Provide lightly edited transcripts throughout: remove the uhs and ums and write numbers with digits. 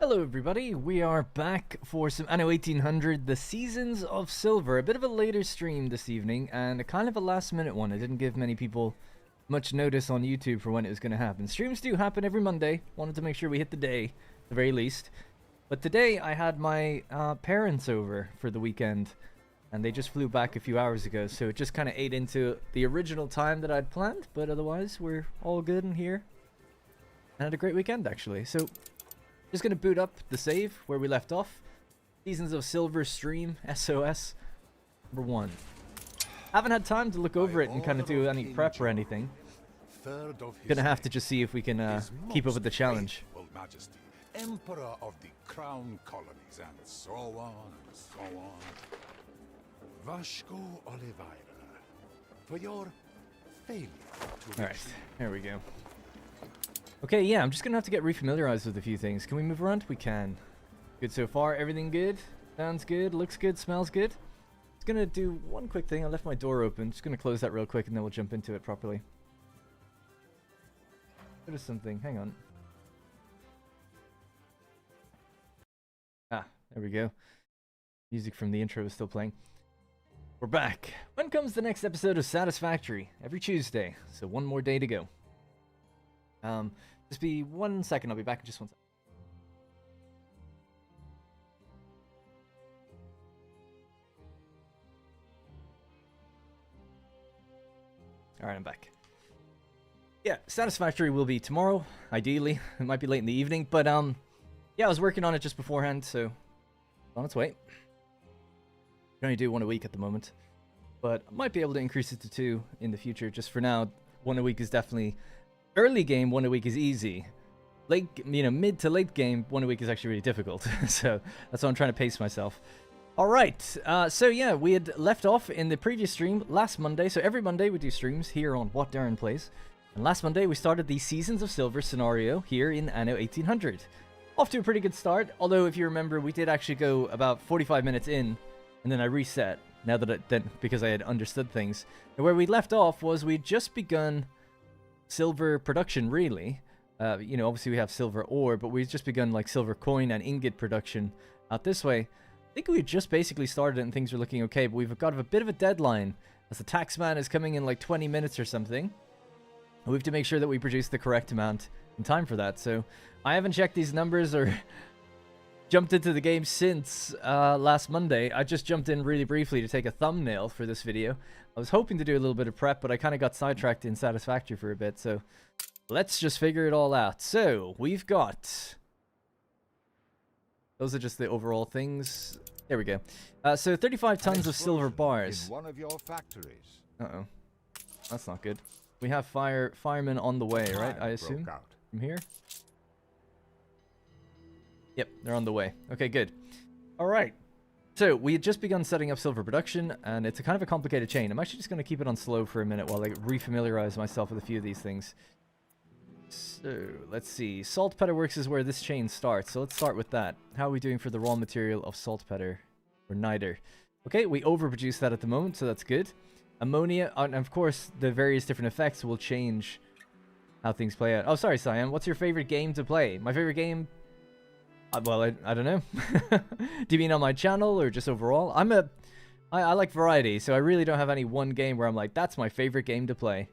Hello everybody, we are back for some Anno 1800, the Seasons of Silver. A bit of a later stream this evening, and a kind of a last minute one. I didn't give many people much notice on YouTube for when it was going to happen. Streams do happen every Monday. Wanted to make sure we hit the day, at the very least. But today I had my parents over for the weekend, and they just flew back a few hours ago, so it just kind of ate into the original time that I'd planned, but otherwise we're all good in here. I had a great weekend actually, so just going to boot up the save where we left off. Seasons of Silver stream, SOS, number 1. Haven't had time to look over it and kind of do any prep or anything. Gonna have to just see if we can keep up with the challenge. Majesty, Emperor of the Crown Colonies, and so on and so on. Vasco Oliveira, for your failure to Alright, there we go. Okay, yeah, I'm just gonna have to get refamiliarized with a few things. Can we move around? We can. Good so far. Everything good? Sounds good, looks good, smells good. Just gonna do one quick thing. I left my door open. Just gonna close that real quick and then we'll jump into it properly. Notice something. Hang on. Ah, there we go. Music from the intro is still playing. We're back. When comes the next episode of Satisfactory? Every Tuesday. So one more day to go. Just be 1 second, I'll be back in just 1 second. Alright, I'm back. Yeah, Satisfactory will be tomorrow, ideally. It might be late in the evening, but yeah, I was working on it just beforehand, so on its way. Can only do one a week at the moment, but I might be able to increase it to 2 in the future. Just for now, 1 a week is definitely early game. 1 a week is easy. Late, mid to late game, 1 a week is actually really difficult. So that's why I'm trying to pace myself. All right. So yeah, we had left off in the previous stream last Monday. So every Monday we do streams here on What Darren Plays. And last Monday we started the Seasons of Silver scenario here in Anno 1800. Off to a pretty good start. Although if you remember, we did actually go about 45 minutes in, and then I reset. Now that because I had understood things. And where we left off was we'd just begun silver production, really. Obviously we have silver ore, but we've just begun like silver coin and ingot production out this way. I think we just basically started it and things were looking okay, but we've got a bit of a deadline as the taxman is coming in like 20 minutes or something. We have to make sure that we produce the correct amount in time for that. So I haven't checked these numbers or jumped into the game since last Monday. I just jumped in really briefly to take a thumbnail for this video. I was hoping to do a little bit of prep, but I kind of got sidetracked in Satisfactory for a bit, so let's just figure it all out. So, we've got... Those are just the overall things. There we go. So, 35 tons of silver bars. In one of your factories. Uh-oh. That's not good. We have firemen on the way, right? I assume? From here? Yep, they're on the way. Okay, good. Alright. So, we had just begun setting up silver production, and it's a kind of a complicated chain. I'm actually just going to keep it on slow for a minute while I refamiliarize myself with a few of these things. So, let's see. Saltpeter Works is where this chain starts, so let's start with that. How are we doing for the raw material of saltpeter? Or niter? Okay, we overproduce that at the moment, so that's good. Ammonia, and of course, the various different effects will change how things play out. Oh, sorry, Cyan. What's your favorite game to play? My favorite game... well, I don't know. Do you mean on my channel or just overall? I like variety, so I really don't have any one game where I'm like, that's my favorite game to play.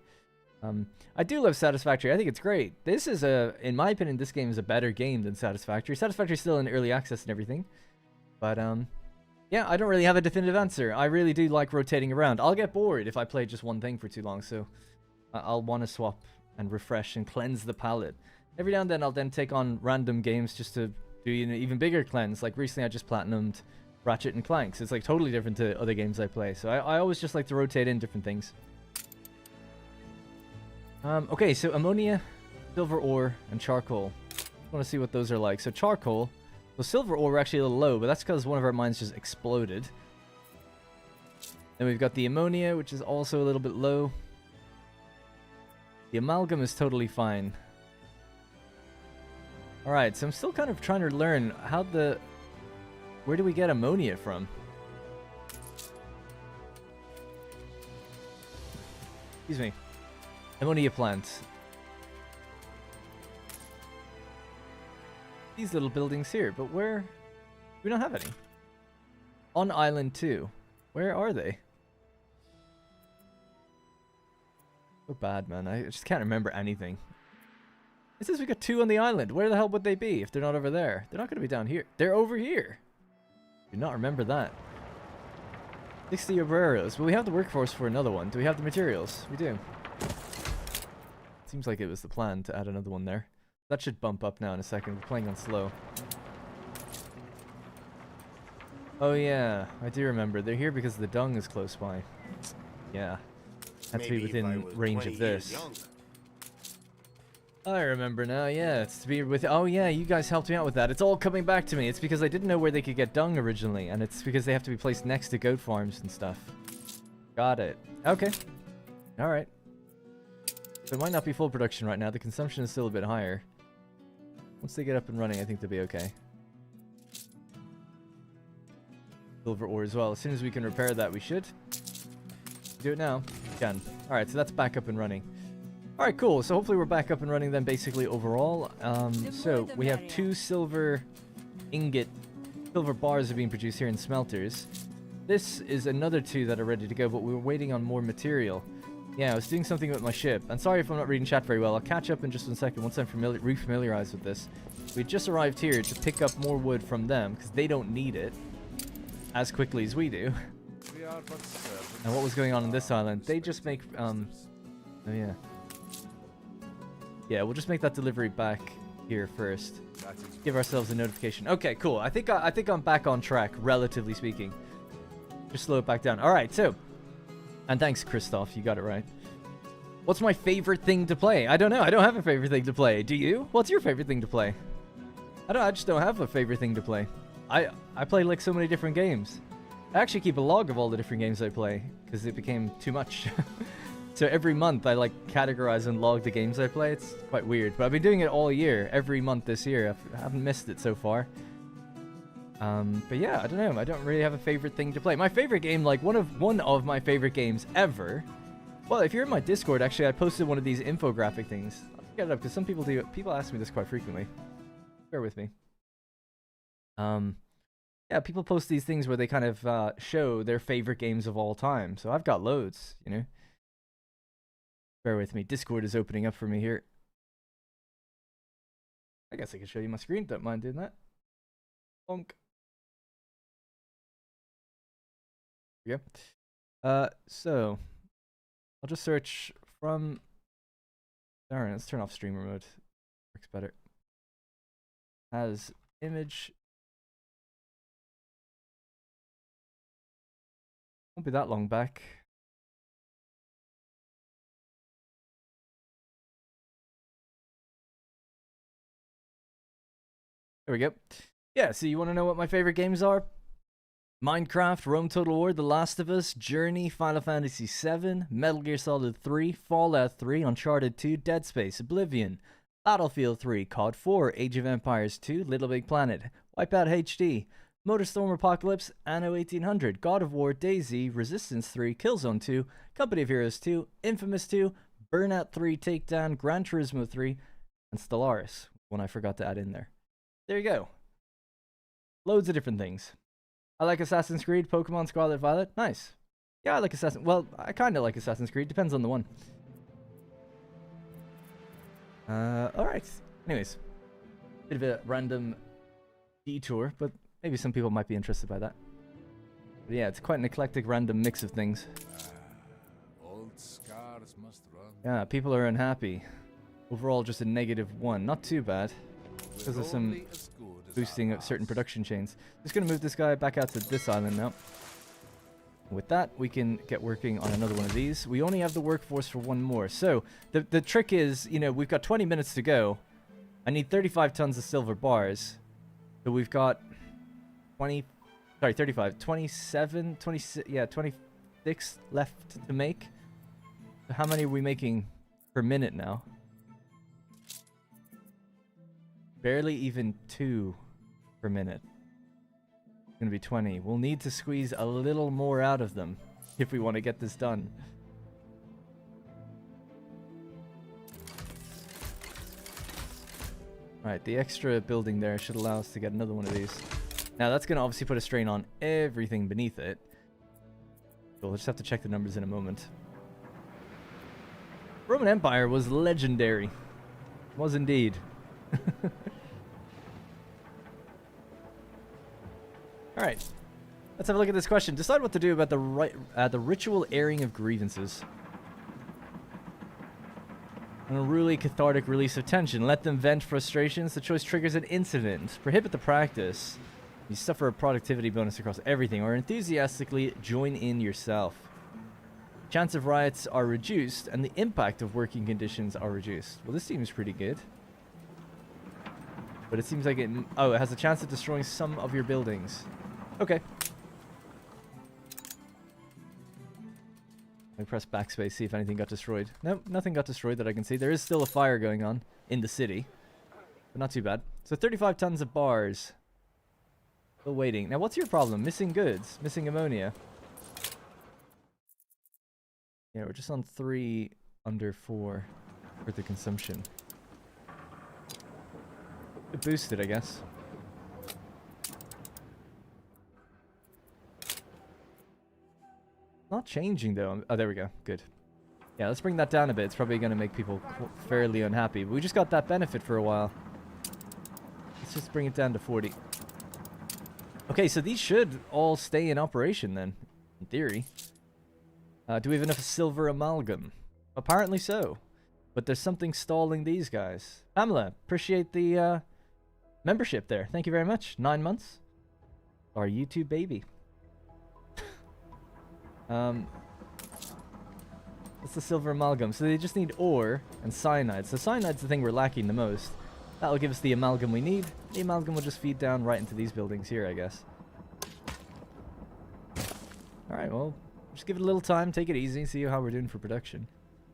I do love Satisfactory. I think it's great. This is in my opinion, this game is a better game than Satisfactory. Satisfactory is still in early access and everything. But, yeah, I don't really have a definitive answer. I really do like rotating around. I'll get bored if I play just one thing for too long, so I'll want to swap and refresh and cleanse the palette. Every now and then I'll then take on random games just to do even bigger cleanse. Like recently I just platinumed Ratchet and Clank. So it's like totally different to other games I play. So I always just like to rotate in different things. Okay, so ammonia, silver ore, and charcoal. I want to see what those are like. So charcoal. So silver ore we're actually a little low, but that's because one of our mines just exploded. Then we've got the ammonia, which is also a little bit low. The amalgam is totally fine. Alright, so I'm still kind of trying to learn how where do we get ammonia from? Excuse me. Ammonia plant. these little buildings here, but where? We don't have any. On Island 2. Where are they? So bad, man. I just can't remember anything. It says we got 2 on the island. Where the hell would they be if they're not over there? They're not going to be down here. They're over here. Do not remember that. 60 obreros. Well, we have the workforce for another one. Do we have the materials? We do. Seems like it was the plan to add another one there. That should bump up now in a second. We're playing on slow. Oh yeah, I do remember. They're here because the dung is close by. Yeah. Have to be within range of this. I remember now, yeah. It's to be with... Oh yeah, you guys helped me out with that. It's all coming back to me. It's because I didn't know where they could get dung originally. And it's because they have to be placed next to goat farms and stuff. Got it. Okay. Alright. So it might not be full production right now. The consumption is still a bit higher. Once they get up and running, I think they'll be okay. Silver ore as well. As soon as we can repair that, we should. Do it now. We can. Alright, so that's back up and running. Alright, cool. So hopefully we're back up and running then basically overall. So we have 2 silver silver bars are being produced here in smelters. This is another 2 that are ready to go, but we were waiting on more material. Yeah, I was doing something with my ship. And sorry if I'm not reading chat very well. I'll catch up in just 1 second once I'm re-familiarized with this. We just arrived here to pick up more wood from them because they don't need it as quickly as we do. And what was going on this island? They just make oh yeah. Yeah, we'll just make that delivery back here first. Give ourselves a notification. Okay, cool. I think I'm back on track, relatively speaking. Just slow it back down. All right, so, and thanks, Christoph. You got it right. What's my favorite thing to play? I don't know. I don't have a favorite thing to play. Do you? What's your favorite thing to play? I just don't have a favorite thing to play. I play like so many different games. I actually keep a log of all the different games I play because it became too much. So every month I like categorize and log the games I play. It's quite weird, but I've been doing it all year, every month this year. I haven't missed it so far. But yeah, I don't know. I don't really have a favorite thing to play. My favorite game, like one of my favorite games ever. Well, if you're in my Discord, actually, I posted one of these infographic things. I'll get it up because some people do. People ask me this quite frequently. Bear with me. Yeah, people post these things where they kind of show their favorite games of all time. So I've got loads, you know. Bear with me. Discord is opening up for me here. I guess I can show you my screen. Don't mind doing that. Bonk. There we go. So I'll just search from. Alright, let's turn off streamer mode. Works better. As image. Won't be that long back. There we go. Yeah, so you want to know what my favorite games are? Minecraft, Rome Total War, The Last of Us, Journey, Final Fantasy VII, Metal Gear Solid 3, Fallout 3, Uncharted 2, Dead Space, Oblivion, Battlefield 3, COD 4, Age of Empires 2, Little Big Planet, Wipeout HD, Motorstorm Apocalypse, Anno 1800, God of War, DayZ, Resistance 3, Killzone 2, Company of Heroes 2, Infamous 2, Burnout 3, Takedown, Gran Turismo 3, and Stellaris, one I forgot to add in there. There you go. Loads of different things. I like Assassin's Creed, Pokemon Scarlet Violet. Nice. Yeah, I like Well, I kind of like Assassin's Creed. Depends on the one. Alright. Anyways. Bit of a random detour, but maybe some people might be interested by that. But yeah, it's quite an eclectic random mix of things. Old scars must run. Yeah, people are unhappy. Overall, just a -1. Not too bad. Because of some boosting of certain production chains. Just going to move this guy back out to this island now. With that, we can get working on another one of these. We only have the workforce for one more. So, the trick is, you know, we've got 20 minutes to go. I need 35 tons of silver bars. So we've got 27, 26, yeah, 26 left to make. So how many are we making per minute now? Barely even 2 per minute. It's gonna be 20. We'll need to squeeze a little more out of them if we want to get this done. Alright, the extra building there should allow us to get another one of these. Now, that's going to obviously put a strain on everything beneath it. So we'll just have to check the numbers in a moment. Roman Empire was legendary. Was indeed. Alright. Let's have a look at this question. Decide what to do about the ritual airing of grievances. An unruly, cathartic release of tension. Let them vent frustrations. The choice triggers an incident. Prohibit the practice. You suffer a productivity bonus across everything, or enthusiastically join in yourself. Chance of riots are reduced, and the impact of working conditions are reduced. Well, this seems pretty good. But it seems like it... Oh, it has a chance of destroying some of your buildings. Okay. Let me press backspace, see if anything got destroyed. Nope, nothing got destroyed that I can see. There is still a fire going on in the city. But not too bad. So 35 tons of bars. Still waiting. Now, what's your problem? Missing goods. Missing ammonia. Yeah, we're just on 3 under 4 for the consumption. Could boost it, I guess. Not changing, though. Oh, there we go. Good. Yeah, let's bring that down a bit. It's probably going to make people fairly unhappy. But we just got that benefit for a while. Let's just bring it down to 40. Okay, so these should all stay in operation then, in theory. Do we have enough silver amalgam? Apparently so. But there's something stalling these guys. Pamela, appreciate the membership there. Thank you very much. 9 months. Our YouTube baby. What's the silver amalgam? So they just need ore and cyanide. So cyanide's the thing we're lacking the most. That'll give us the amalgam we need. The amalgam will just feed down right into these buildings here, I guess. Alright, well, just give it a little time, take it easy, see how we're doing for production.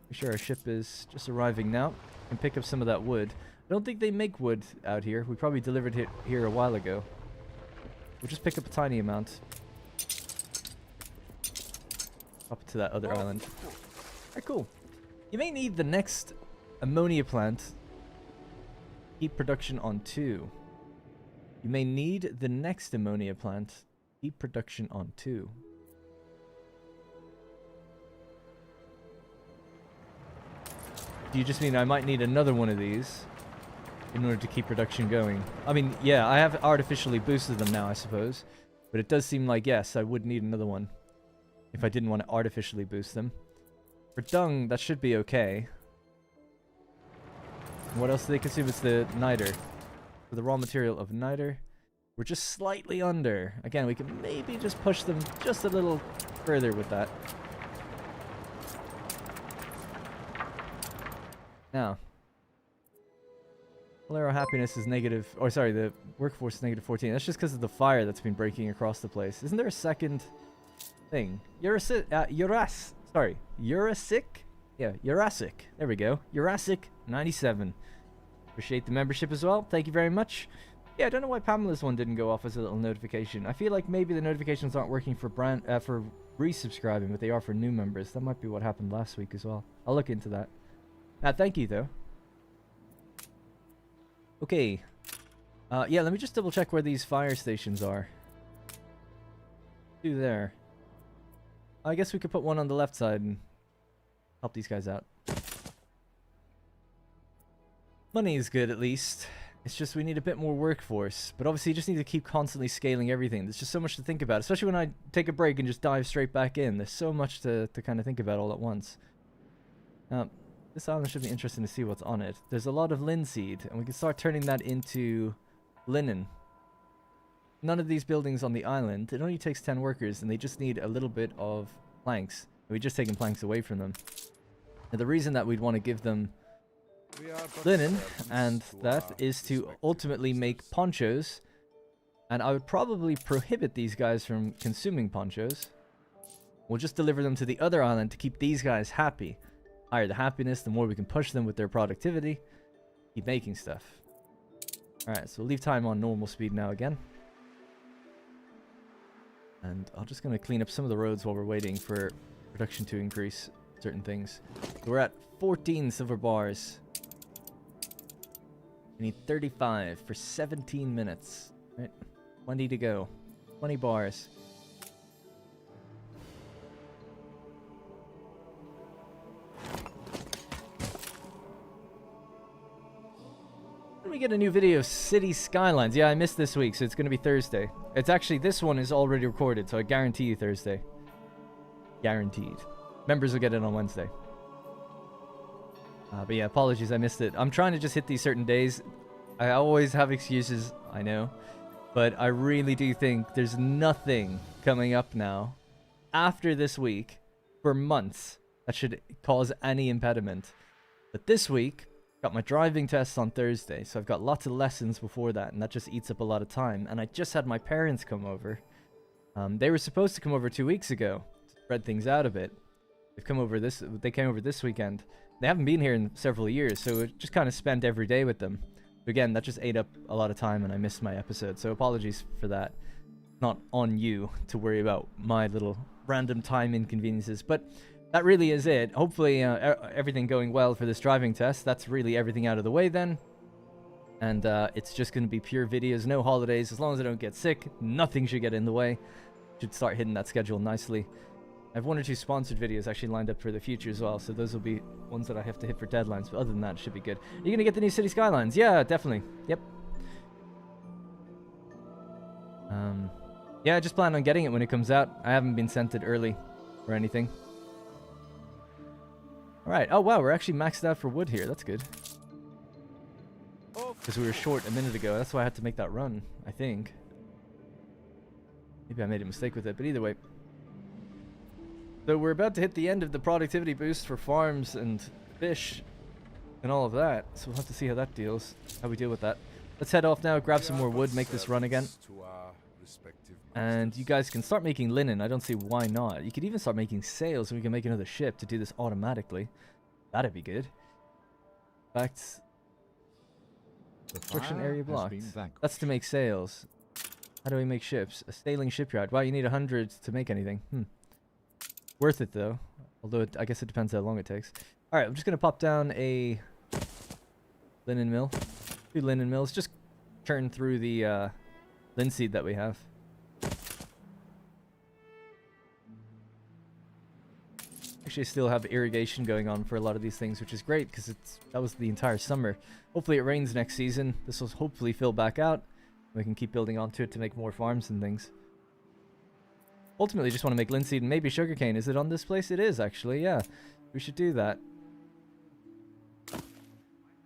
Make sure our ship is just arriving now. And pick up some of that wood. I don't think they make wood out here. We probably delivered it here a while ago. We'll just pick up a tiny amount. Up to that other island. Alright, cool. You may need the next ammonia plant. Keep production on 2. You may need the next ammonia plant. Keep production on 2. Do you just mean I might need another one of these in order to keep production going? I mean, yeah, I have artificially boosted them now, I suppose. But it does seem like, yes, I would need another one if I didn't want to artificially boost them. For dung, that should be okay. What else do they consume? It's the niter. For the raw material of niter, we're just slightly under. Again, we can maybe just push them just a little further with that. Now, Valero happiness is negative, or sorry, the workforce is negative 14. That's just because of the fire that's been breaking across the place. Isn't there a second thing? Jurassic? Yeah, Jurassic. There we go. Jurassic 97. Appreciate the membership as well. Thank you very much. Yeah, I don't know why Pamela's one didn't go off as a little notification. I feel like maybe the notifications aren't working for for resubscribing, but they are for new members. That might be what happened last week as well. I'll look into that. Thank you, though. Okay. Yeah, let me just double check where these fire stations are. 2 there. I guess we could put one on the left side and help these guys out. Money is good, at least. It's just we need a bit more workforce. But obviously, you just need to keep constantly scaling everything. There's just so much to think about, especially when I take a break and just dive straight back in. There's so much to kind of think about all at once. This island should be interesting to see what's on it. There's a lot of linseed, and we can start turning that into linen. None of these buildings on the island, it only takes 10 workers, and they just need a little bit of planks. We've just taken planks away from them. Now, the reason that we'd want to give them linen, and that is to ultimately make ponchos. And I would probably prohibit these guys from consuming ponchos. We'll just deliver them to the other island to keep these guys happy. Higher the happiness, the more we can push them with their productivity. Keep making stuff. Alright, so we'll leave time on normal speed now again. And I'm just going to clean up some of the roads while we're waiting for production to increase certain things. So we're at 14 silver bars. We need 35 for 17 minutes. Right, 20 to go. 20 bars. We get a new video of City Skylines. Yeah, I missed this week, so it's going to be Thursday. It's actually, this one is already recorded, so I guarantee you Thursday. Guaranteed. Members will get it on Wednesday. But yeah, apologies, I missed it. I'm trying to just hit these certain days. I always have excuses, I know. But I really do think there's nothing coming up now after this week for months that should cause any impediment. But this week, got my driving tests on Thursday, so I've got lots of lessons before that, and that just eats up a lot of time. And I just had my parents come over. They were supposed to come over 2 weeks ago to spread things out a bit. They came over this weekend. They haven't been here in several years, so it just kind of spent every day with them. But again, that just ate up a lot of time, and I missed my episode, so apologies for that. Not on you to worry about my little random time inconveniences, but that really is it. Hopefully, everything going well for this driving test. That's really everything out of the way then. And it's just going to be pure videos, no holidays. As long as I don't get sick, nothing should get in the way. Should start hitting that schedule nicely. I have 1 or 2 sponsored videos actually lined up for the future as well, so those will be ones that I have to hit for deadlines. But other than that, it should be good. Are you going to get the new City Skylines? Yeah, definitely. Yep. Yeah, I just plan on getting it when it comes out. I haven't been sent it early or anything. Alright, oh wow, we're actually maxed out for wood here. That's good. Because we were short a minute ago. That's why I had to make that run, I think. Maybe I made a mistake with it, but either way. So we're about to hit the end of the productivity boost for farms and fish and all of that. So we'll have to see how that deals, how we deal with that. Let's head off now, grab some more wood, make this run again. And you guys can start making linen. I don't see why not. You could even start making sails and we can make another ship to do this automatically. That'd be good. In fact, construction area blocked. That's to make sails. How do we make ships? A sailing shipyard. Wow, you need 100 to make anything. Worth it though. Although I guess it depends how long it takes. Alright, I'm just going to pop down a linen mill. 2 linen mills. Just churn through the linseed that we have. Actually, I still have irrigation going on for a lot of these things, which is great because that was the entire summer. Hopefully it rains next season. This will hopefully fill back out. We can keep building onto it to make more farms and things. Ultimately, just want to make linseed and maybe sugarcane. Is it on this place? It is, actually, yeah. We should do that.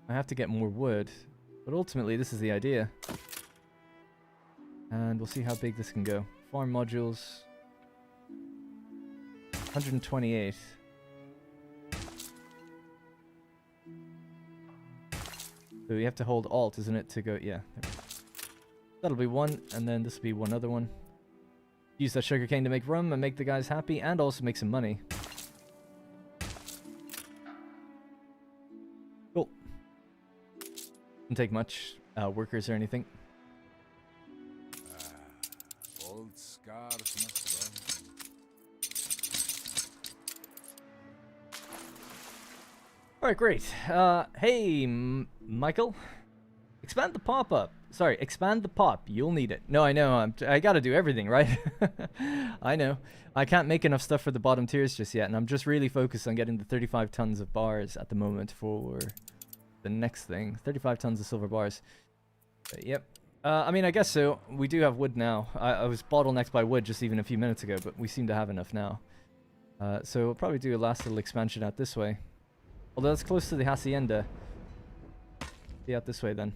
I have to get more wood. But ultimately, this is the idea. And we'll see how big this can go. Farm modules. 128. So you have to hold Alt, isn't it, to go... Yeah. That'll be one, and then this will be one other one. Use that sugarcane to make rum and make the guys happy, and also make some money. Cool. Doesn't take much workers or anything. Old scars must run. Alright, great. Hey, Michael. Expand the pop-up. Sorry, expand the pop. You'll need it. No, I know. I gotta do everything, right? I know. I can't make enough stuff for the bottom tiers just yet, and I'm just really focused on getting the 35 tons of bars at the moment for the next thing. 35 tons of silver bars. But, yep. I mean, I guess so. We do have wood now. I was bottlenecked by wood just even a few minutes ago, but we seem to have enough now. So we'll probably do a last little expansion out this way. Although that's close to the hacienda. Be out this way then.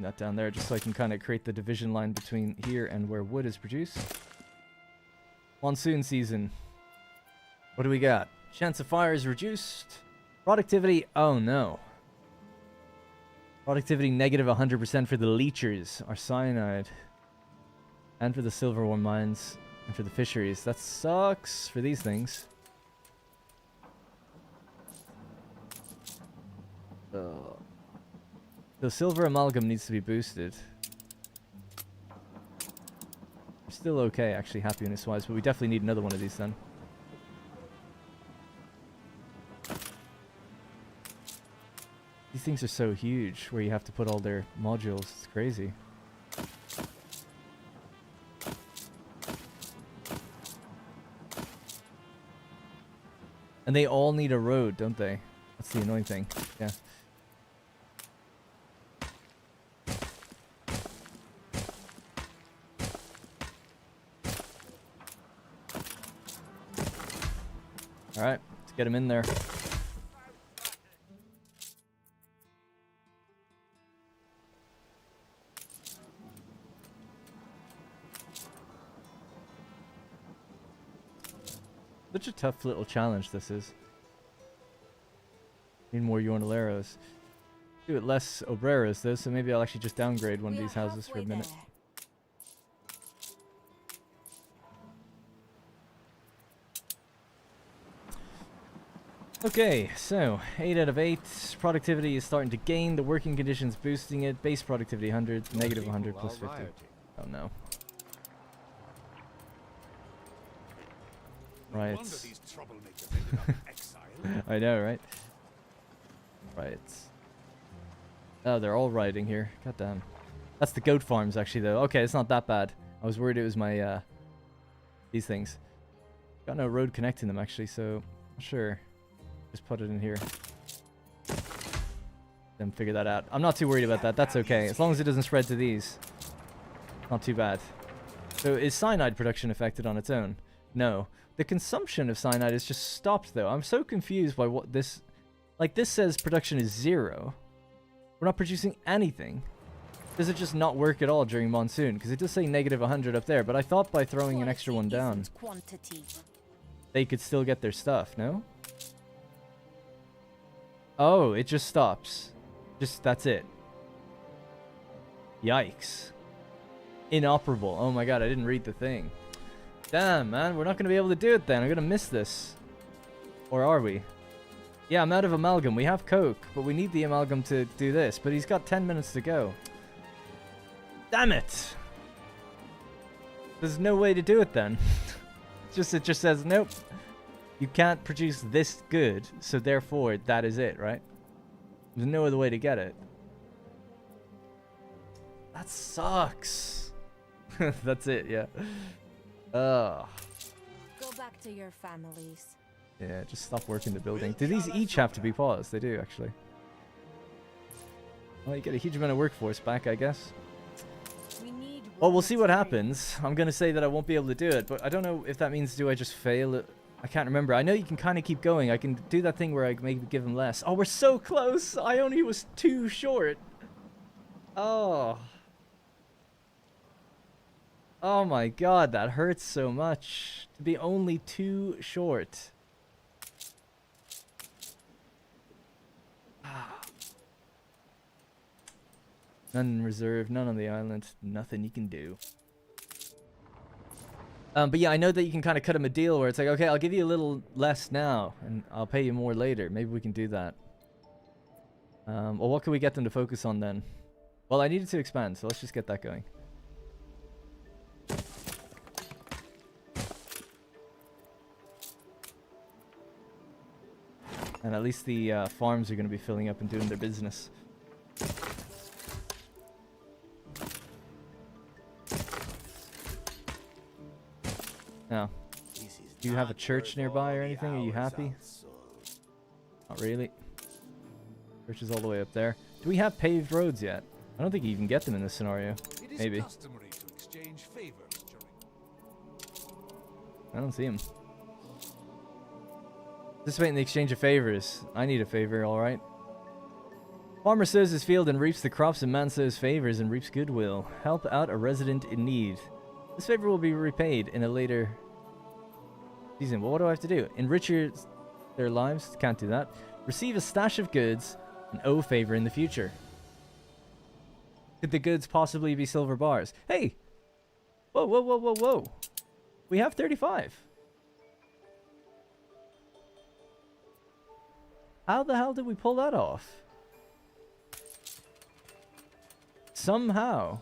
That down there just so I can kind of create the division line between here and where wood is produced. Monsoon season. What do we got? Chance of fire is reduced. Productivity, oh no. Productivity negative 100% for the leechers, or cyanide. And for the silver ore mines, and for the fisheries. That sucks for these things. The silver amalgam needs to be boosted. We're still okay, actually, happiness-wise, but we definitely need another one of these then. These things are so huge where you have to put all their modules. It's crazy. And they all need a road, don't they? That's the annoying thing. Yeah. Alright, let's get him in there. Such a tough little challenge this is. Need more Yornaleros. Do it less Obreros though, so maybe I'll actually just downgrade one of these houses for a minute. Okay, so 8 out of 8. Productivity is starting to gain. The working conditions boosting it. Base productivity 100, negative 100 plus 50. Oh no. Riots. I know, right? Riots. Oh, they're all rioting here. God damn. That's the goat farms, actually, though. Okay, it's not that bad. I was worried it was my, these things. Got no road connecting them, actually, so... Sure. Just put it in here. Then figure that out. I'm not too worried about that. That's okay. As long as it doesn't spread to these. Not too bad. So, is cyanide production affected on its own? No. The consumption of cyanide is just stopped, though. I'm so confused by what this... Like, this says production is 0. We're not producing anything. Does it just not work at all during monsoon? Because it does say negative 100 up there, but I thought by throwing an extra one down, they could still get their stuff, no? Oh, it just stops. Just, that's it. Yikes. Inoperable. Oh my god, I didn't read the thing. Damn, man, we're not going to be able to do it then. I'm going to miss this. Or are we? Yeah, I'm out of amalgam. We have coke, but we need the amalgam to do this. But he's got 10 minutes to go. Damn it! There's no way to do it then. It just says, nope. You can't produce this good, so therefore, that is it, right? There's no other way to get it. That sucks. That's it, yeah. Ugh. Go back to your families. Yeah, just stop working the building. Do these each have to be paused? They do, actually. Well, you get a huge amount of workforce back, I guess. Well, we'll see what happens. I'm going to say that I won't be able to do it, but I don't know if that means do I just fail it? I can't remember. I know you can kind of keep going. I can do that thing where I maybe give him less. Oh, we're so close. I only was 2 short. Oh. Oh my god, that hurts so much. To be only 2 short. None in reserve, none on the island. Nothing you can do. But yeah, I know that you can kind of cut him a deal where it's like, okay, I'll give you a little less now, and I'll pay you more later. Maybe we can do that. Well, what can we get them to focus on then? Well, I needed to expand, so let's just get that going. And at least the farms are going to be filling up and doing their business. Now, do you have a church nearby or anything? Are you happy? Not really. Church is all the way up there. Do we have paved roads yet? I don't think you even get them in this scenario. Maybe. I don't see them. Participate in the exchange of favors. I need a favor, alright. Farmer sows his field and reaps the crops, and man sows favors and reaps goodwill. Help out a resident in need. This favor will be repaid in a later season. Well, what do I have to do? Enrich their lives? Can't do that. Receive a stash of goods and owe favor in the future. Could the goods possibly be silver bars? Hey! Whoa, whoa, whoa, whoa, whoa. We have 35. How the hell did we pull that off? Somehow.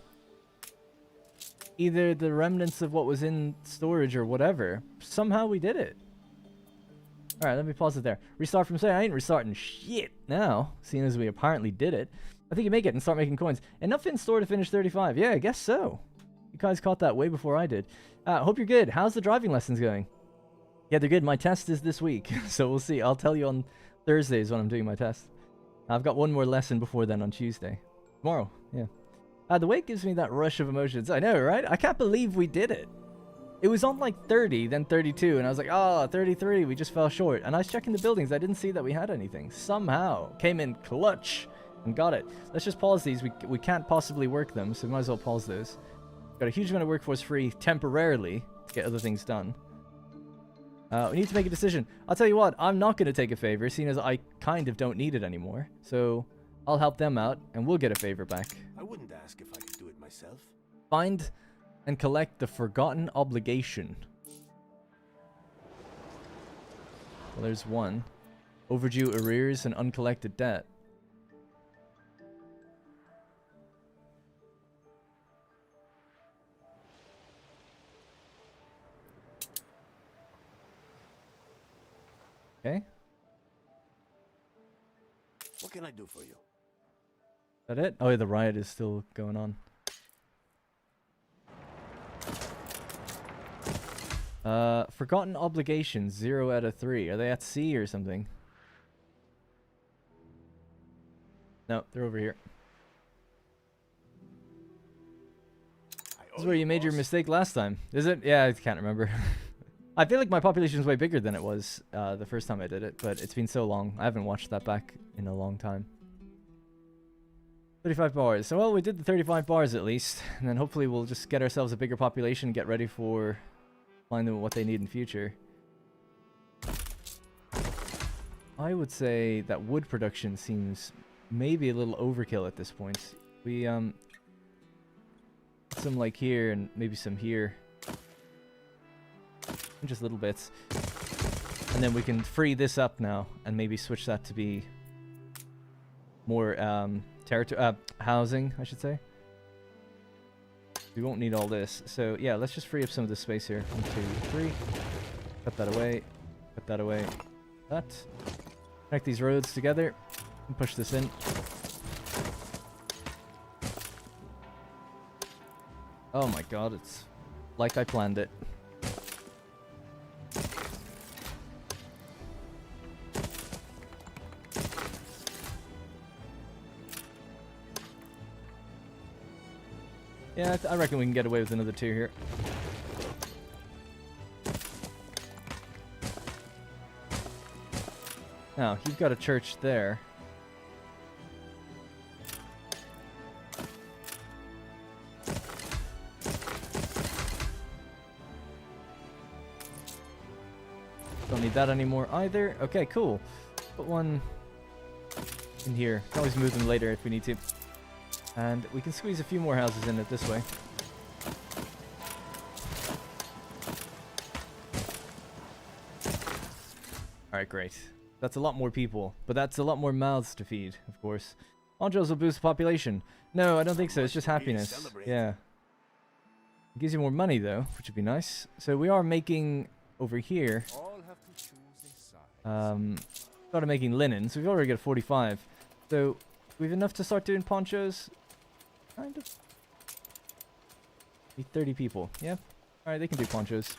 Either the remnants of what was in storage or whatever. Somehow we did it. Alright, let me pause it there. Restart from say I ain't restarting shit now, seeing as we apparently did it. I think you make it and start making coins. Enough in store to finish 35. Yeah, I guess so. You guys caught that way before I did. Hope you're good. How's the driving lessons going? Yeah, they're good. My test is this week, so we'll see. I'll tell you on Thursdays when I'm doing my test. I've got one more lesson before then on Tuesday. Tomorrow, yeah. The weight gives me that rush of emotions. I know, right? I can't believe we did it. It was on like 30, then 32, and I was like, oh, 33, we just fell short. And I was checking the buildings. I didn't see that we had anything. Somehow, came in clutch and got it. Let's just pause these. We can't possibly work them, so we might as well pause those. Got a huge amount of workforce free temporarily to get other things done. We need to make a decision. I'll tell you what, I'm not going to take a favor, seeing as I kind of don't need it anymore. So I'll help them out, and we'll get a favor back. I wouldn't ask if I could do it myself. Find and collect the forgotten obligation. Well, there's one. Overdue arrears and uncollected debt. Okay. What can I do for you? Is that it? Oh, yeah, the riot is still going on. Forgotten obligations, 0 out of 3. Are they at sea or something? No, they're over here. This is where you made your mistake last time. Is it? Yeah, I can't remember. I feel like my population is way bigger than it was the first time I did it, but it's been so long. I haven't watched that back in a long time. 35 bars. So, well, we did the 35 bars at least, and then hopefully we'll just get ourselves a bigger population and get ready for finding them what they need in future. I would say that wood production seems maybe a little overkill at this point. We, some like here and maybe some here. Just little bits. And then we can free this up now and maybe switch that to be more, housing, I should say. We won't need all this. So, yeah, let's just free up some of the space here. 1, 2, 3. Cut that away. Cut that away. That. Connect these roads together. And push this in. Oh my god, it's like I planned it. Yeah, I reckon we can get away with another 2 here. Now, you've got a church there. Don't need that anymore either. Okay, cool. Put one in here. Can always move them later if we need to. And we can squeeze a few more houses in it this way. Alright, great. That's a lot more people, but that's a lot more mouths to feed, of course. Andros will boost the population. No, I don't think so. It's just happiness. Yeah. It gives you more money, though, which would be nice. So we are making over here. Started making linen, so we've already got 45. So we have enough to start doing ponchos. Kind of. Need 30 people. Yeah. Alright, they can do ponchos.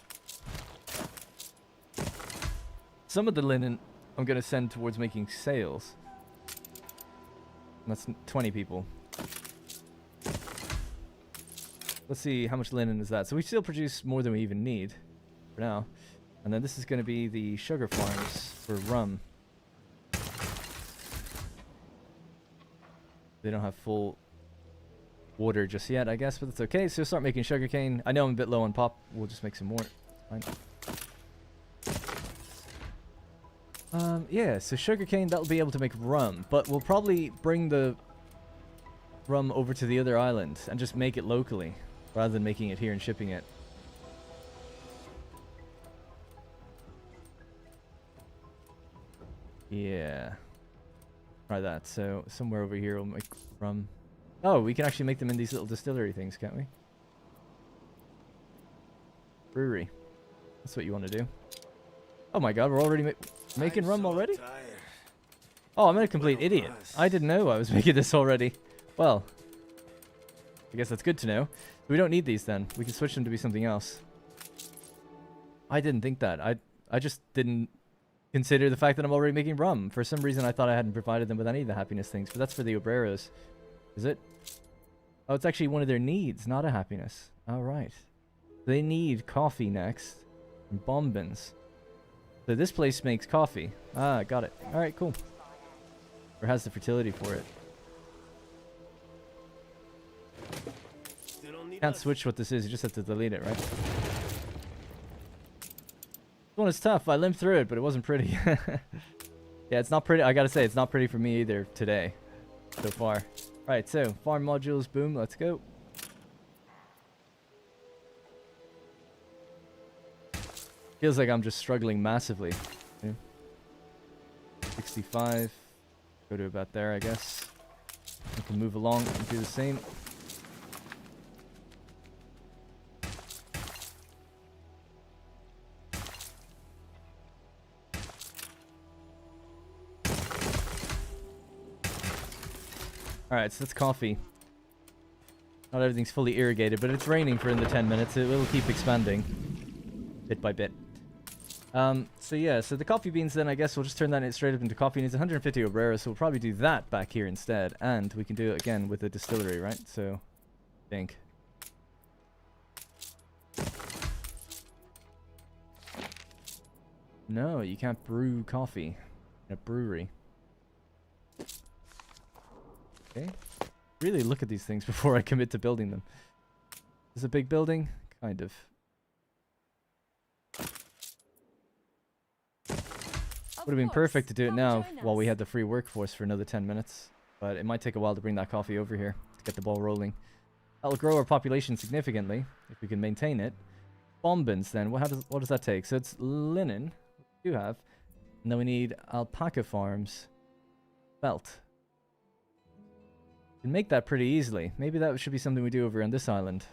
Some of the linen I'm going to send towards making sails. That's 20 people. Let's see how much linen is that. So we still produce more than we even need for now. And then this is going to be the sugar farms for rum. They don't have full water just yet, I guess, but that's okay. So start making sugarcane. I know I'm a bit low on pop. We'll just make some more. Fine. Yeah, so sugarcane, that'll be able to make rum, but we'll probably bring the rum over to the other island and just make it locally, rather than making it here and shipping it. Yeah. Try that. So somewhere over here we'll make rum. Oh, we can actually make them in these little distillery things, can't we? Brewery. That's what you want to do. Oh my god, we're already Making I'm rum so already? tired. Oh, I'm a complete Well, idiot. us. I didn't know I was making this already. Well, I guess that's good to know. We don't need these then. We can switch them to be something else. I didn't think that. I just didn't consider the fact that I'm already making rum. For some reason, I thought I hadn't provided them with any of the happiness things, but that's for the obreros. Is it? Oh, it's actually one of their needs, not a happiness. All right. They need coffee next. And bombins. So this place makes coffee. Ah, got it. All right, cool. Or has the fertility for it. Still don't need Can't us. switch what this is. You just have to delete it, right? This one is tough. I limped through it, but it wasn't pretty. Yeah, it's not pretty. I gotta say, it's not pretty for me either today. So far. Right, so farm modules, boom, let's go. Feels like I'm just struggling massively. Okay. 65. Go to about there, I guess. We can move along and do the same. Alright, so that's coffee. Not everything's fully irrigated, but it's raining for in the 10 minutes. It will keep expanding. Bit by bit. So yeah, so the coffee beans then, I guess we'll just turn that straight up into coffee. It needs 150 Obrera, so we'll probably do that back here instead. And we can do it again with the distillery, right? So, I think. No, you can't brew coffee in a brewery. Okay. Really look at these things before I commit to building them. Is it a big building? Kind of. Would have been perfect to do it now while we had the free workforce for another 10 minutes. But it might take a while to bring that coffee over here to get the ball rolling. That'll grow our population significantly if we can maintain it. Bombins then, what does that take? So it's linen, we do have. And then we need alpaca farms. Felt. We can make that pretty easily. Maybe that should be something we do over on this island.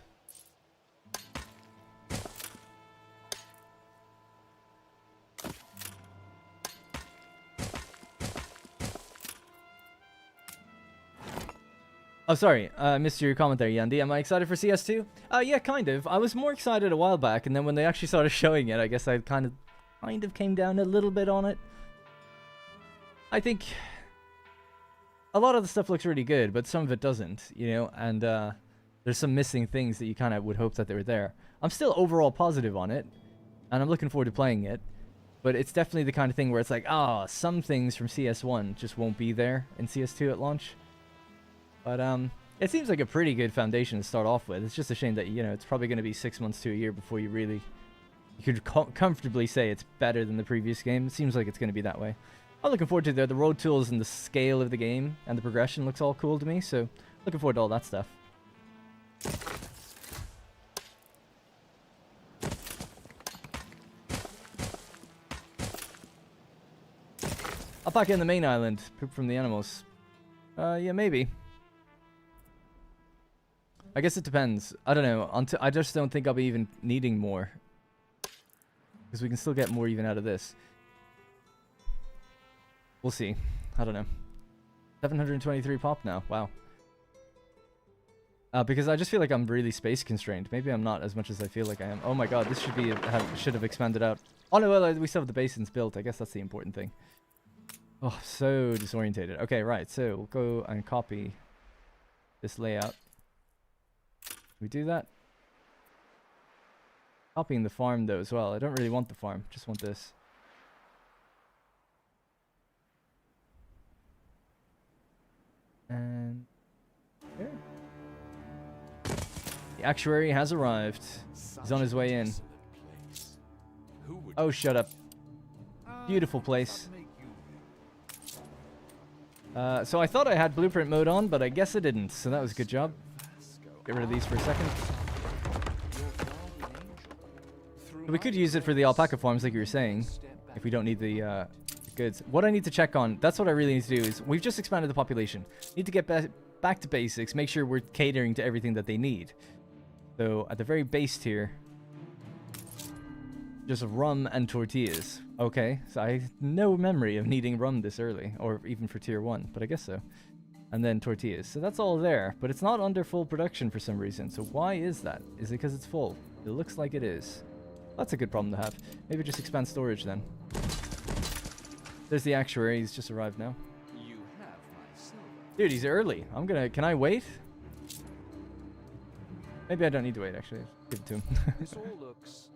Oh, sorry. I missed your comment there, Yandy. Am I excited for CS2? Yeah, kind of. I was more excited a while back, and then when they actually started showing it, I guess I kind of came down a little bit on it. I think a lot of the stuff looks really good, but some of it doesn't, you know, and there's some missing things that you kind of would hope that they were there. I'm still overall positive on it, and I'm looking forward to playing it, but it's definitely the kind of thing where it's like, some things from CS1 just won't be there in CS2 at launch. But it seems like a pretty good foundation to start off with. It's just a shame that, you know, it's probably going to be 6 months to a year before you could comfortably say it's better than the previous game. It seems like it's going to be that way. I'm looking forward to the road tools and the scale of the game and the progression looks all cool to me. So looking forward to all that stuff. I'll pack in the main island. Poop from the animals. Yeah, maybe. I guess it depends. I don't know. I just don't think I'll be even needing more. Because we can still get more even out of this. We'll see. I don't know. 723 pop now. Wow. Because I just feel like I'm really space constrained. Maybe I'm not as much as I feel like I am. Oh my god, this should have expanded out. Oh no, well, we still have the basins built. I guess that's the important thing. Oh, so disorientated. Okay, right. So we'll go and copy this layout. We do that. Copying the farm though as well. I don't really want the farm. Just want this. And there. The actuary has arrived. He's on his way in. Oh, shut up. Beautiful place. So I thought I had blueprint mode on, but I guess I didn't. So that was a good job. Get rid of these for a second. But we could use it for the alpaca farms like you were saying, if we don't need the goods. What I need to check on, that's what I really need to do, is we've just expanded the population. Need to get back to basics, make sure we're catering to everything that they need. So at the very base tier, Just rum and tortillas. Okay, so I have no memory of needing rum this early, or even for tier 1, but I guess so. And then tortillas. So that's all there, but it's not under full production for some reason. So why is that? Is it because it's full? It looks like it is. That's a good problem to have. Maybe just expand storage then. There's the actuary. He's just arrived now. You have my silver. Dude, he's early. Can I wait? Maybe I don't need to wait, actually. Give it to him. This all looks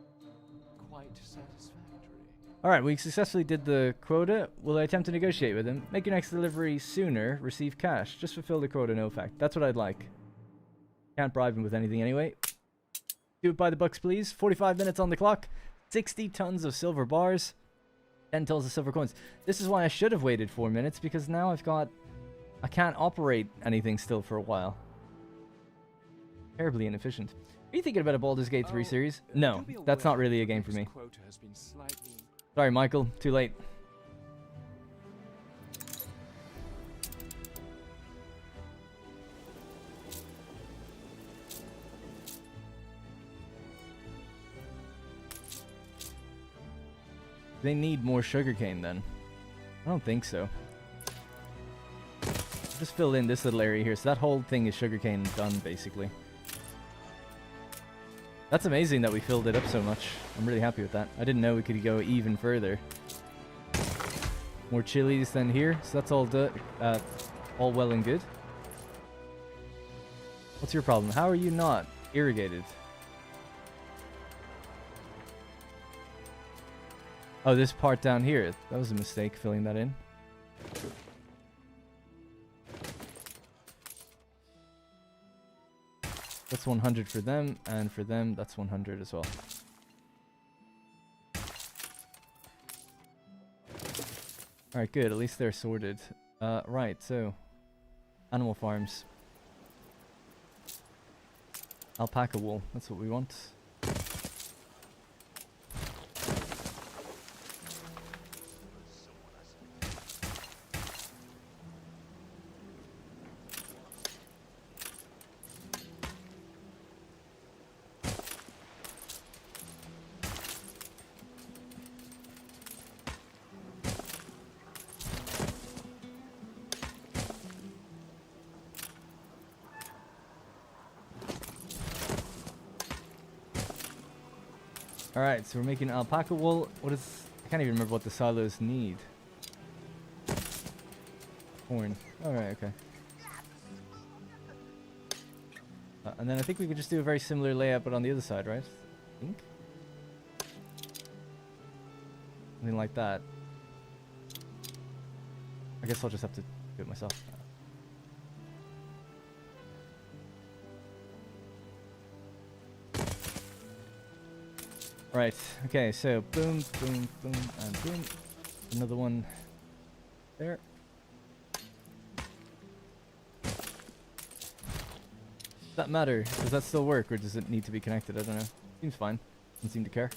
quite satisfactory. Alright, we successfully did the quota. Will I attempt to negotiate with him? Make your next delivery sooner. Receive cash. Just fulfill the quota, no fact. That's what I'd like. Can't bribe him with anything anyway. Do it by the bucks, please. 45 minutes on the clock. 60 tons of silver bars. 10 tons of silver coins. This is why I should have waited 4 minutes, because now I can't operate anything still for a while. Terribly inefficient. Are you thinking about a Baldur's Gate 3 series? No, that's not really a game for me. Sorry, Michael. Too late. They need more sugarcane then. I don't think so. Just fill in this little area here. So that whole thing is sugarcane done, basically. That's amazing that we filled it up so much. I'm really happy with that. I didn't know we could go even further. More chilies than here. So that's all well and good. What's your problem? How are you not irrigated? Oh, this part down here. That was a mistake, filling that in. That's 100 for them, and for them, that's 100 as well. Alright, good. At least they're sorted. Right, so... Animal farms. Alpaca wool. That's what we want. Alright, so we're making alpaca wool. What is... I can't even remember what the silos need. Corn. Alright, okay. And then I think we could just do a very similar layout, but on the other side, right? I think? Something like that. I guess I'll just have to do it myself. Right, okay, so boom, boom, boom, and boom. Another one there. Does that matter? Does that still work, or does it need to be connected? I don't know. Seems fine. Doesn't seem to care.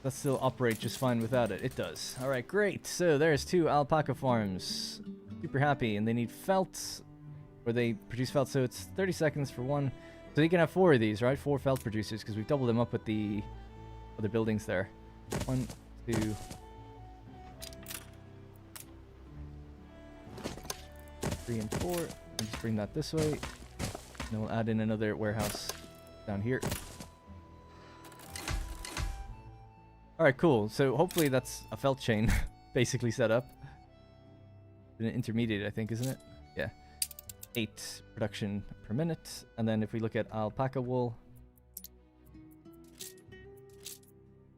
That still operate just fine without it. It does. Alright, great. So there's 2 alpaca farms. Super happy. And they need felt. Or they produce felt, so it's 30 seconds for one. So you can have 4 of these, right? 4 felt producers, because we've doubled them up with the other buildings there. 1, 2... 3 and 4. And just bring that this way. And then we'll add in another warehouse down here. Alright, cool. So hopefully that's a felt chain basically set up. An intermediate, I think, isn't it? Yeah. 8 production per minute. And then if we look at alpaca wool,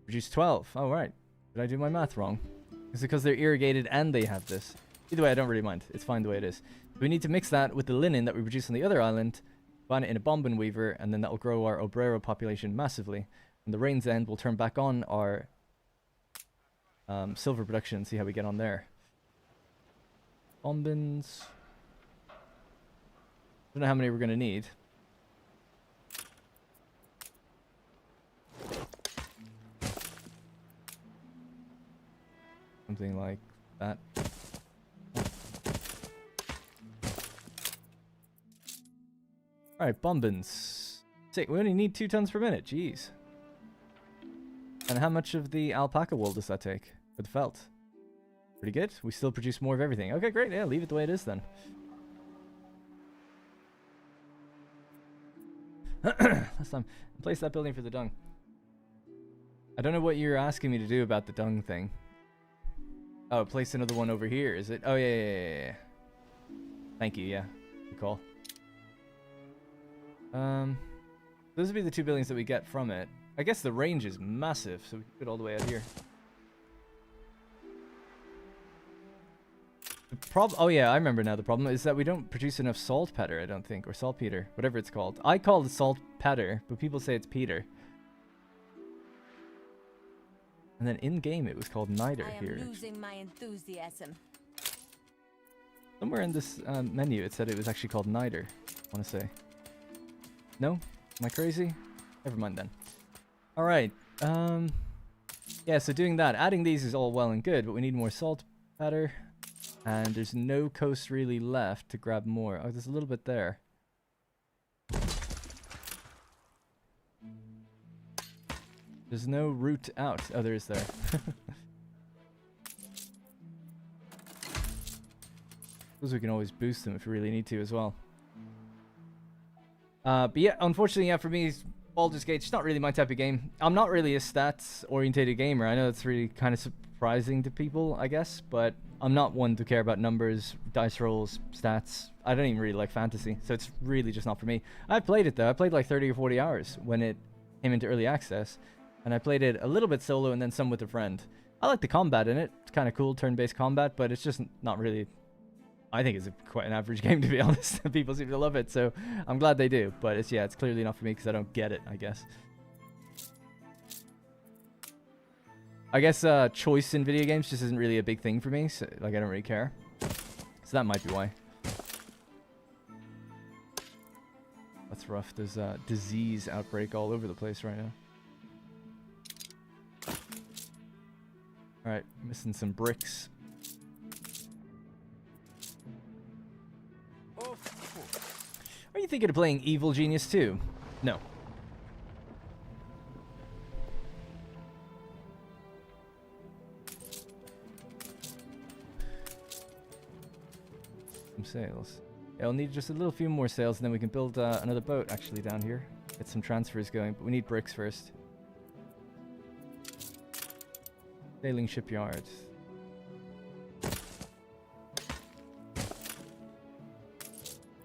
produce 12. Oh, right. Did I do my math wrong? Is it because they're irrigated and they have this? Either way, I don't really mind. It's fine the way it is. We need to mix that with the linen that we produce on the other island, bind it in a bombin weaver, and then that will grow our obrero population massively. When the rains end, we'll turn back on our silver production and see how we get on there. Bombins. Don't know how many we're going to need. Something like that. Alright, bombins. Sick, we only need 2 tons per minute, jeez. And how much of the alpaca wool does that take? Or the felt? Pretty good. We still produce more of everything. Okay, great. Yeah, leave it the way it is then. Last time. Place that building for the dung. I don't know what you're asking me to do about the dung thing. Oh, place another one over here, is it? Oh, yeah. Thank you, yeah. Good call. Those would be the 2 buildings that we get from it. I guess the range is massive, so we can put it all the way out here. The problem, oh yeah, I remember now. The problem is that we don't produce enough saltpeter, I don't think, or saltpeter, whatever it's called. I call it saltpeter, but people say it's peter. And then in game, it was called niter here. I am losing my enthusiasm. Somewhere in this menu, it said it was actually called niter. I want to say. No, am I crazy? Never mind then. All right. Yeah. So doing that, adding these is all well and good, but we need more saltpeter. And there's no coast really left to grab more. Oh, there's a little bit there. There's no route out. Oh, there is there. Suppose we can always boost them if we really need to as well. But yeah, unfortunately, yeah, for me, Baldur's Gate, it's not really my type of game. I'm not really a stats-orientated gamer. I know that's really kind of surprising to people, I guess, but I'm not one to care about numbers, dice rolls, stats. I don't even really like fantasy, so it's really just not for me. I played it though. I played like 30 or 40 hours when it came into early access, and I played it a little bit solo and then some with a friend. I like the combat in it. It's kind of cool, turn-based combat, but it's just not really... I think it's quite an average game, to be honest. People seem to love it, so I'm glad they do. But it's, yeah, it's clearly not for me because I don't get it, I guess. I guess choice in video games just isn't really a big thing for me. So, like, I don't really care. So that might be why. That's rough. There's a disease outbreak all over the place right now. Alright, missing some bricks. Are you thinking of playing Evil Genius 2? No. Some sales. Yeah, I'll need just a little few more sales and then we can build another boat actually down here. Get some transfers going, but we need bricks first. Sailing shipyard.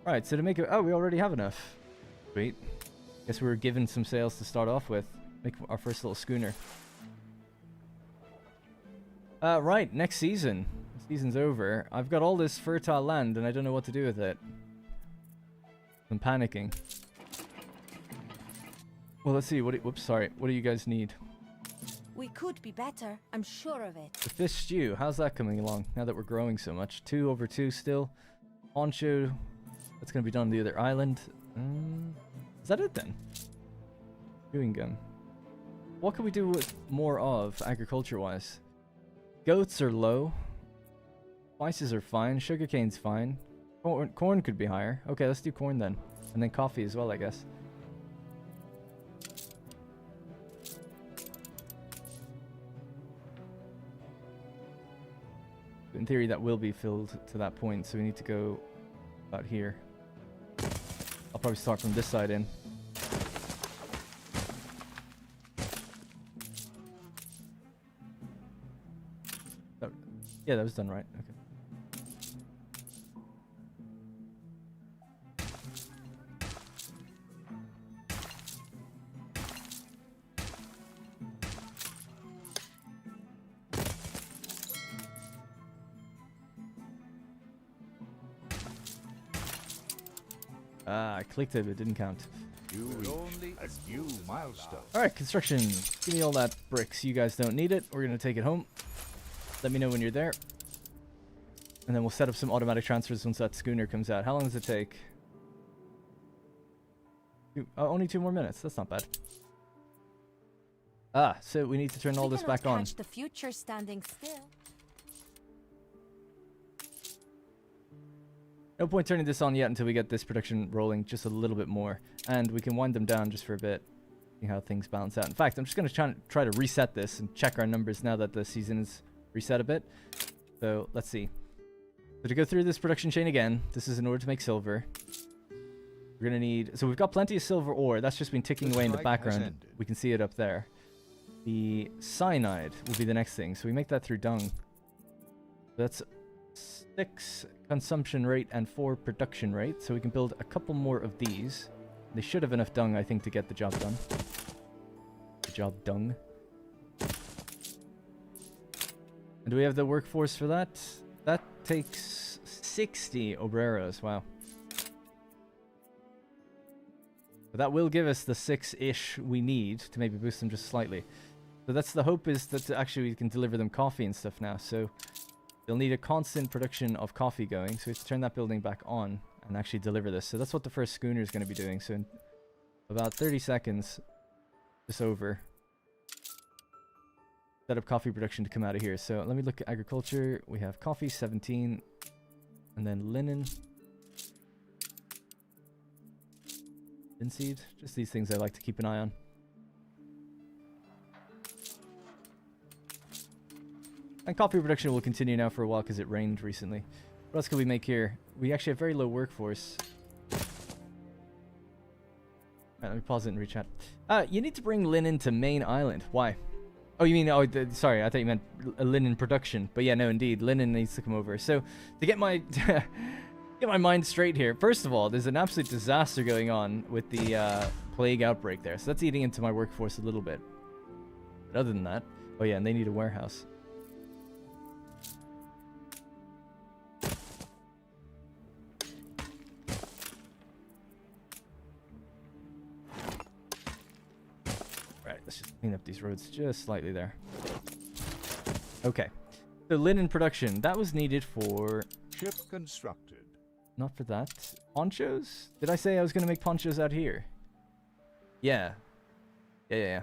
Right, so to make it... Oh, we already have enough. Sweet. Guess we were given some sales to start off with. Make our first little schooner. Right, next season. Season's over. I've got all this fertile land and I don't know what to do with it. I'm panicking. Well, let's see. Whoops, sorry. What do you guys need? We could be better, I'm sure of it. The fish stew. How's that coming along now that we're growing so much? 2 over 2 still. Poncho... That's going to be done on the other island. Is that it then? Chewing gum. What can we do with more of, agriculture-wise? Goats are low. Spices are fine. Sugarcane's fine. Corn could be higher. Okay, let's do corn then. And then coffee as well, I guess. In theory, that will be filled to that point, so we need to go about here. I'll probably start from this side in. Yeah, that was done right. Okay. I clicked it, but it didn't count. You reach a new milestone. Alright, construction. Give me all that bricks. You guys don't need it. We're going to take it home. Let me know when you're there. And then we'll set up some automatic transfers once that schooner comes out. How long does it take? Only 2 more minutes. That's not bad. Ah, so we need to turn all this back on. Catch the future standing still. No point turning this on yet until we get this production rolling just a little bit more. And we can wind them down just for a bit. See how things balance out. In fact, I'm just going to try to reset this and check our numbers now that the season is reset a bit. So, let's see. So to go through this production chain again, this is in order to make silver. We're going to need... So we've got plenty of silver ore. That's just been ticking away in the background. We can see it up there. The cyanide will be the next thing. So we make that through dung. That's 6 consumption rate and 4 production rate. So we can build a couple more of these. They should have enough dung, I think, to get the job done. The job done. And do we have the workforce for that? That takes 60 obreros. Wow. But that will give us the 6-ish we need to maybe boost them just slightly. So that's the hope, is that actually we can deliver them coffee and stuff now. So they'll need a constant production of coffee going. So we have to turn that building back on and actually deliver this. So that's what the first schooner is going to be doing. So in about 30 seconds, just over, set up coffee production to come out of here. So let me look at agriculture. We have coffee, 17, and then linen. Linseed, just these things I like to keep an eye on. And coffee production will continue now for a while because it rained recently. What else can we make here? We actually have very low workforce. Right, let me pause it and rechat. You need to bring linen to main island. Why? Oh, you mean... Oh, sorry, I thought you meant a linen production. But yeah, no, indeed. Linen needs to come over. So, to get my... get my mind straight here. First of all, there's an absolute disaster going on with the plague outbreak there. So that's eating into my workforce a little bit. But other than that... Oh yeah, and they need a warehouse. Let's just clean up these roads just slightly there. Okay. So linen production. That was needed for... Ship constructed. Not for that. Ponchos? Did I say I was going to make ponchos out here? Yeah. Yeah.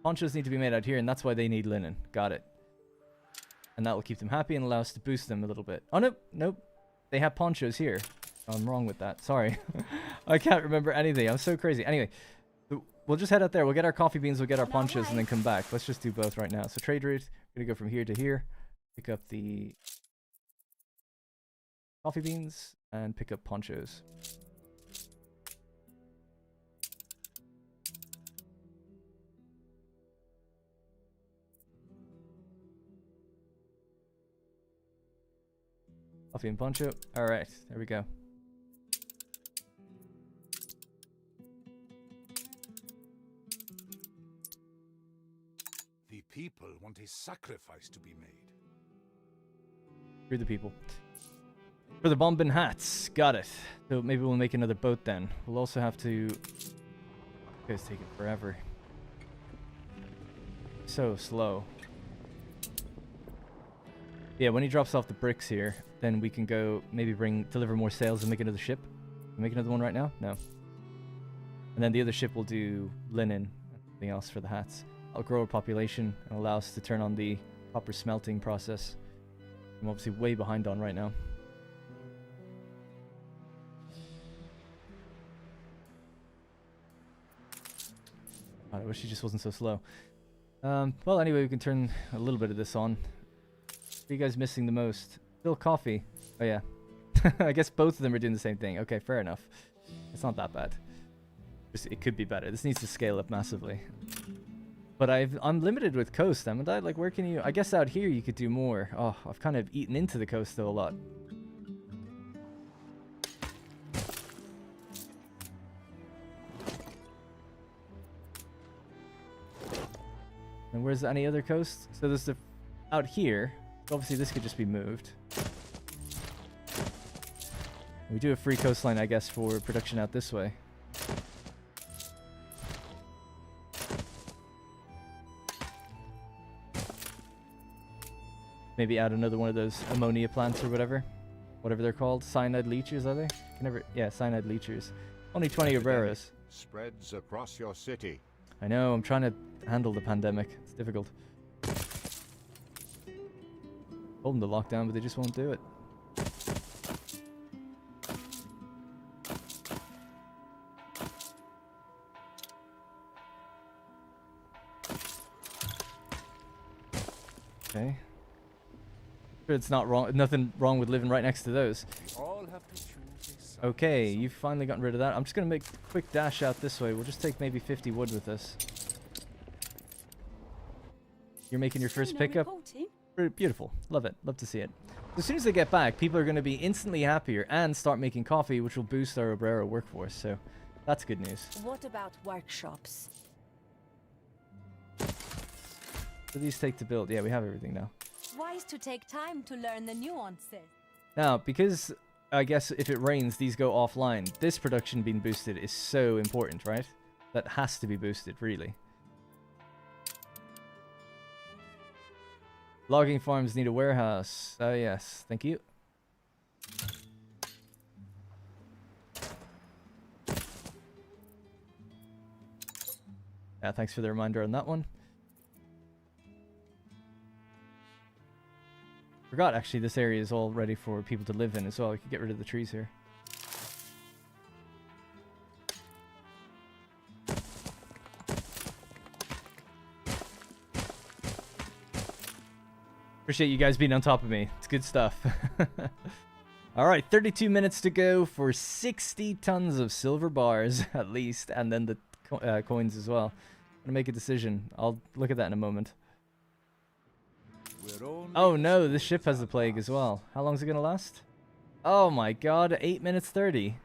Ponchos need to be made out here, and that's why they need linen. Got it. And that will keep them happy and allow us to boost them a little bit. Oh, nope. They have ponchos here. Oh, I'm wrong with that. Sorry. I can't remember anything. I'm so crazy. Anyway. We'll just head out there. We'll get our coffee beans, we'll get our ponchos, and then come back. Let's just do both right now. So trade route, we're going to go from here to here. Pick up the coffee beans and pick up ponchos. Coffee and poncho. All right, there we go. People want a sacrifice to be made. Screw the people. For the bombing hats. Got it. So maybe we'll make another boat then. We'll also have to... It's taking forever. So slow. Yeah, when he drops off the bricks here, then we can go maybe deliver more sails and make another ship. Make another one right now? No. And then the other ship will do linen and something else for the hats. I'll grow our population and allow us to turn on the proper smelting process. I'm obviously way behind on right now. I wish he just wasn't so slow. Well, anyway, we can turn a little bit of this on. What are you guys missing the most? Still coffee. Oh, yeah. I guess both of them are doing the same thing. Okay, fair enough. It's not that bad. It could be better. This needs to scale up massively. But I'm limited with coast, haven't I? Like, where can you... I guess out here you could do more. Oh, I've kind of eaten into the coast, though, a lot. And where's any other coast? So there's the... Out here. Obviously, this could just be moved. We do a free coastline, I guess, for production out this way. Maybe add another one of those ammonia plants or whatever they're called. Cyanide leechers, are they? Yeah, cyanide leechers. Only 20 obreros. Spreads across your city. I know, I'm trying to handle the pandemic. It's difficult. Told them to lock down, but they just won't do it. It's not wrong. Nothing wrong with living right next to those. We all have to choose a side. Okay, you've finally gotten rid of that. I'm just gonna make a quick dash out this way. We'll just take maybe 50 wood with us. You're making your first pickup. Beautiful. Love it. Love to see it. As soon as they get back, people are going to be instantly happier and start making coffee, which will boost our obrero workforce. So that's good news. What about workshops? What do these take to build? Yeah, we have everything now. Wise to take time to learn the nuances. Now, because I guess if it rains, these go offline. This production being boosted is so important, right? That has to be boosted, really. Logging farms need a warehouse. Oh, yes. Thank you. Yeah, thanks for the reminder on that one. Forgot, actually, this area is all ready for people to live in as well. We could get rid of the trees here. Appreciate you guys being on top of me. It's good stuff. Alright, 32 minutes to go for 60 tons of silver bars, at least, and then the coins as well. I'm gonna make a decision. I'll look at that in a moment. Oh no, this ship has the plague as well. How long is it gonna last? Oh my god, 8 minutes 30.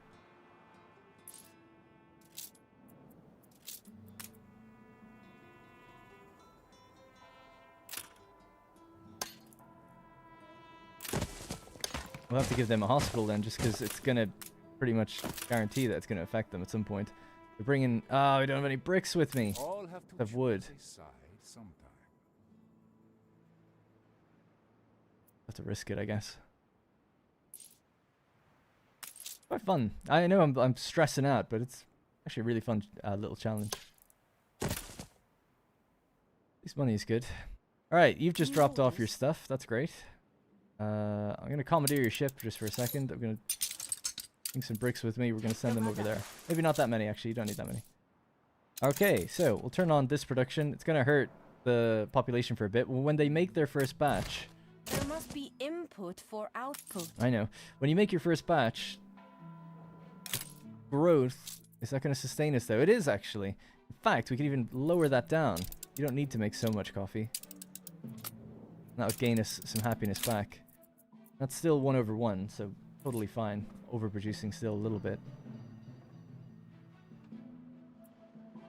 We'll have to give them a hospital then, just because it's going to pretty much guarantee that it's going to affect them at some point. We're bringing... Oh, I don't have any bricks with me. All have to Of wood. choose a side sometime. Have to risk it, I guess. Quite fun. I know I'm stressing out, but it's actually a really fun little challenge. At least money is good. Alright, you've just dropped off your stuff. That's great. I'm going to commandeer your ship just for a second. I'm going to bring some bricks with me. We're going to send them over there. Maybe not that many, actually. You don't need that many. Okay, so we'll turn on this production. It's going to hurt the population for a bit. When they make their first batch... There must be input for output. I know. When you make your first batch... Growth... Is that going to sustain us, though? It is, actually. In fact, we can even lower that down. You don't need to make so much coffee. That would gain us some happiness back. That's still 1/1, so totally fine. Overproducing still a little bit.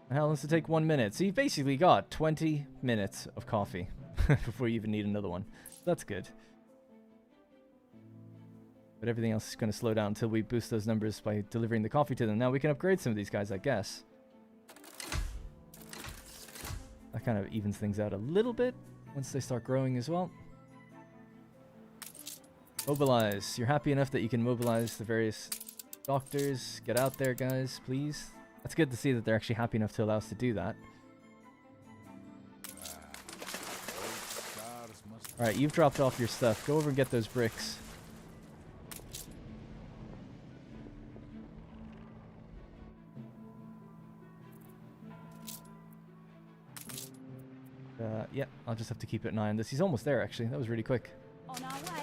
And how long does it take? 1 minute. So you've basically got 20 minutes of coffee before you even need another one. That's good. But everything else is going to slow down until we boost those numbers by delivering the coffee to them. Now we can upgrade some of these guys, I guess. That kind of evens things out a little bit once they start growing as well. Mobilize. You're happy enough that you can mobilize the various doctors. Get out there, guys, please. That's good to see that they're actually happy enough to allow us to do that. Alright, you've dropped off your stuff. Go over and get those bricks. Yeah, I'll just have to keep an eye on this. He's almost there, actually. That was really quick. On our way.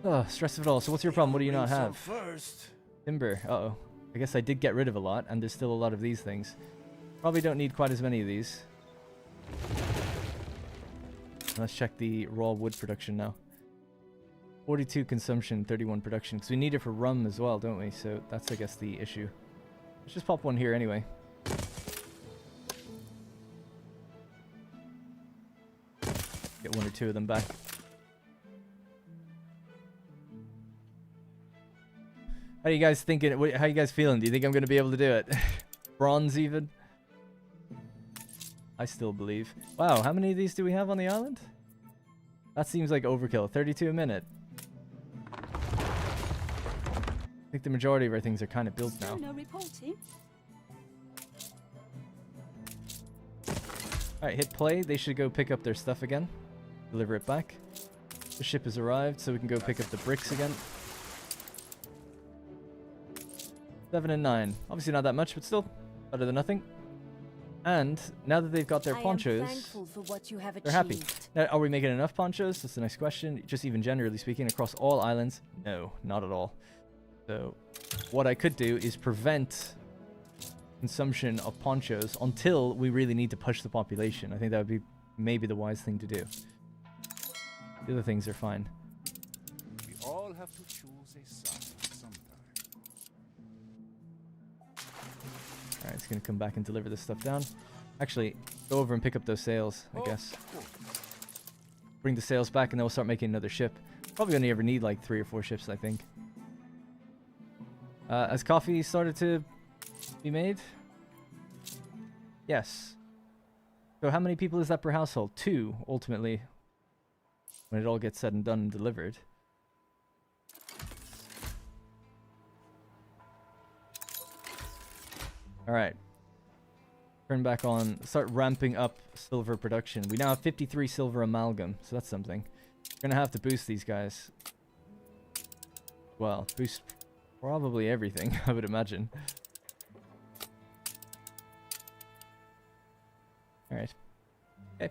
Oh, stress of it all. So what's your problem? What do you not have? First. Timber. Uh-oh. I guess I did get rid of a lot, and there's still a lot of these things. Probably don't need quite as many of these. Let's check the raw wood production now. 42 consumption, 31 production. Because we need it for rum as well, don't we? So that's, I guess, the issue. Let's just pop one here anyway. Get 1 or 2 of them back. How are you guys thinking? How are you guys feeling? Do you think I'm going to be able to do it? Bronze even? I still believe. Wow, how many of these do we have on the island? That seems like overkill. 32 a minute. I think the majority of our things are kind of built now. No reporting. Alright, hit play. They should go pick up their stuff again. Deliver it back. The ship has arrived, so we can go pick up the bricks again. 7 and 9. Obviously not that much, but still better than nothing. And now that they've got their I am ponchos, thankful for what you have they're happy. achieved. Now, are we making enough ponchos? That's the next question. Just even generally speaking, across all islands? No, not at all. So, what I could do is prevent consumption of ponchos until we really need to push the population. I think that would be maybe the wise thing to do. The other things are fine. We all have to choose a side sometime. Alright, it's going to come back and deliver this stuff down. Actually, go over and pick up those sails, I guess. Bring the sails back and then we'll start making another ship. Probably only ever need like 3 or 4 ships, I think. Has coffee started to be made? Yes. So how many people is that per household? 2, ultimately. When it all gets said and done and delivered. Alright. Turn back on. Start ramping up silver production. We now have 53 silver amalgam, so that's something. We're gonna have to boost these guys. Well, boost probably everything, I would imagine. Alright. Okay.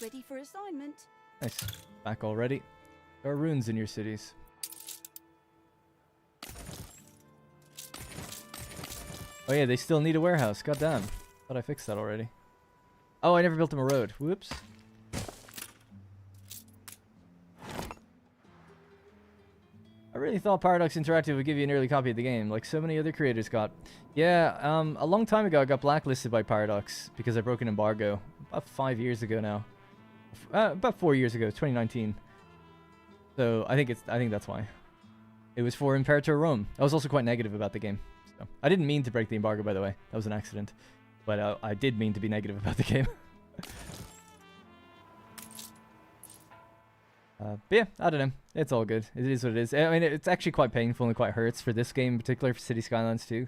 Ready for assignment. Nice. Back already. There are runes in your cities. Oh yeah, they still need a warehouse. God damn. Thought I fixed that already. Oh, I never built them a road. Whoops. I really thought Paradox Interactive would give you an early copy of the game, like so many other creators got. Yeah, a long time ago I got blacklisted by Paradox because I broke an embargo. About 5 years ago now. About 4 years ago, 2019. So I think that's why. It was for Imperator Rome. I was also quite negative about the game. So I didn't mean to break the embargo, by the way. That was an accident. But I did mean to be negative about the game. But yeah, I don't know. It's all good. It is what it is. I mean, it's actually quite painful and quite hurts for this game in particular, for City Skylines 2.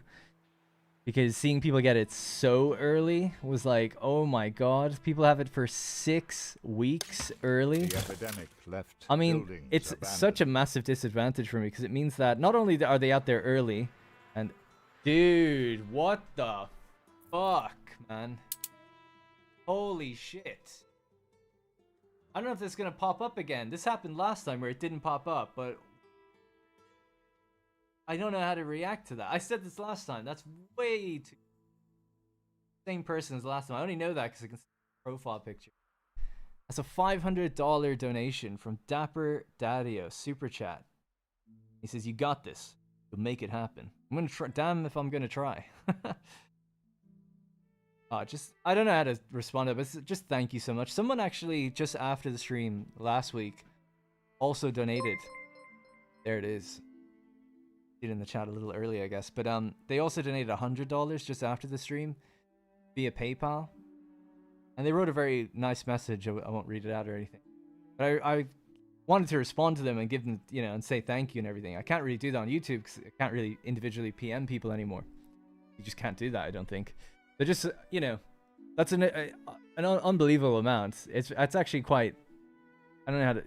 Because seeing people get it so early was like, oh my god, people have it for 6 weeks early. The epidemic left I mean, buildings it's abandoned. such a massive disadvantage for me because it means that not only are they out there early, and dude, what the fuck, man? Holy shit. I don't know if this is gonna pop up again. This happened last time where it didn't pop up, but I don't know how to react to that. I said this last time. That's way too... Same person as last time. I only know that because I can see the profile picture. That's a $500 donation from Dapper Daddio. Super chat. He says, you got this. You'll make it happen. I'm gonna try. Damn if I'm gonna try. I don't know how to respond to it, but just thank you so much. Someone actually, just after the stream last week, also donated. There it is. It in the chat a little early, I guess, but they also donated $100 just after the stream via PayPal, and they wrote a very nice message. I won't read it out or anything, but I wanted to respond to them and give them, you know, and say thank you and everything. I can't really do that on YouTube because I can't really individually PM people anymore. You just can't do that, I don't think. They're just, you know, that's an unbelievable amount. It's actually quite, I don't know how to.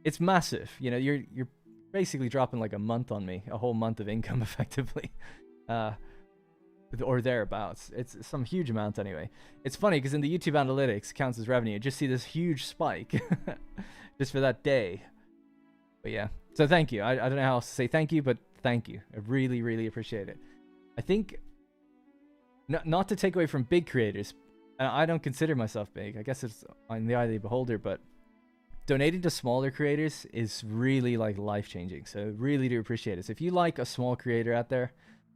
It's massive. You know, you're basically dropping like a month on me, a whole month of income effectively, or thereabouts. It's some huge amount anyway. It's funny because in the YouTube analytics counts as revenue. You just see this huge spike just for that day. But yeah, so thank you. I don't know how else to say thank you, but thank you. I really, really appreciate it. I think, not to take away from big creators, and I don't consider myself big. I guess it's in the eye of the beholder, but donating to smaller creators is really like life-changing, so really do appreciate it. So if you like a small creator out there,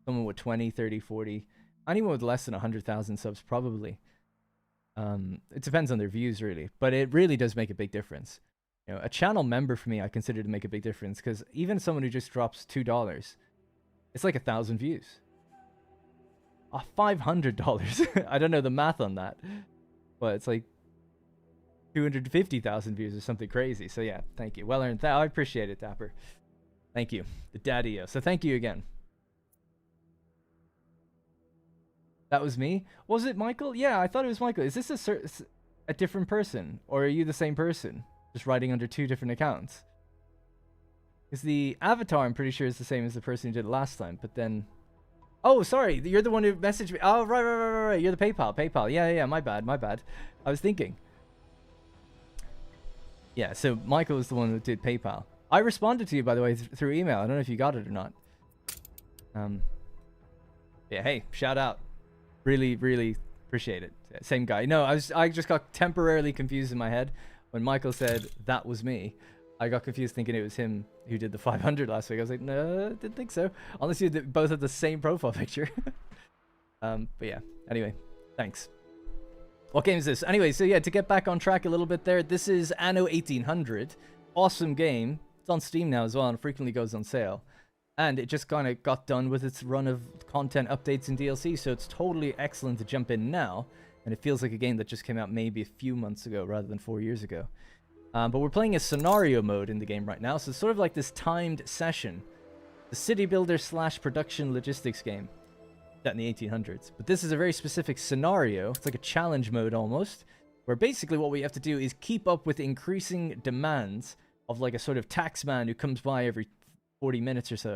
someone with 20, 30, 40, anyone with less than 100,000 subs probably, it depends on their views really, but it really does make a big difference. You know, a channel member for me I consider to make a big difference, because even someone who just drops $2, it's like 1,000 views. $500. I don't know the math on that, but it's like 250,000 views or something crazy. So yeah, thank you. Well earned. I appreciate it, Dapper. Thank you. The daddy-o. So thank you again. That was me? Was it Michael? Yeah, I thought it was Michael. Is this a different person? Or are you the same person? Just writing under 2 different accounts? Because the avatar, I'm pretty sure, is the same as the person who did it last time. But then... Oh, sorry. You're the one who messaged me. Oh, right. You're the PayPal. PayPal. Yeah. My bad. I was thinking. Yeah, so Michael was the one who did PayPal. I responded to you, by the way, through email. I don't know if you got it or not. Yeah, hey, shout out. Really appreciate it. Same guy. No, I just got temporarily confused in my head when Michael said that was me. I got confused thinking it was him who did the 500 last week. I was like, no, didn't think so. Unless you both had the same profile picture. But yeah, anyway, thanks. What game is this? Anyway, so yeah, to get back on track a little bit there, this is Anno 1800. Awesome game. It's on Steam now as well and frequently goes on sale. And it just kind of got done with its run of content updates and DLC, so it's totally excellent to jump in now. And it feels like a game that just came out maybe a few months ago rather than 4 years ago. But we're playing a scenario mode in the game right now, so it's sort of like this timed session. The city builder / production logistics game set in the 1800s. But this is a very specific scenario. It's like a challenge mode almost, where basically what we have to do is keep up with increasing demands of like a sort of taxman who comes by every 40 minutes or so.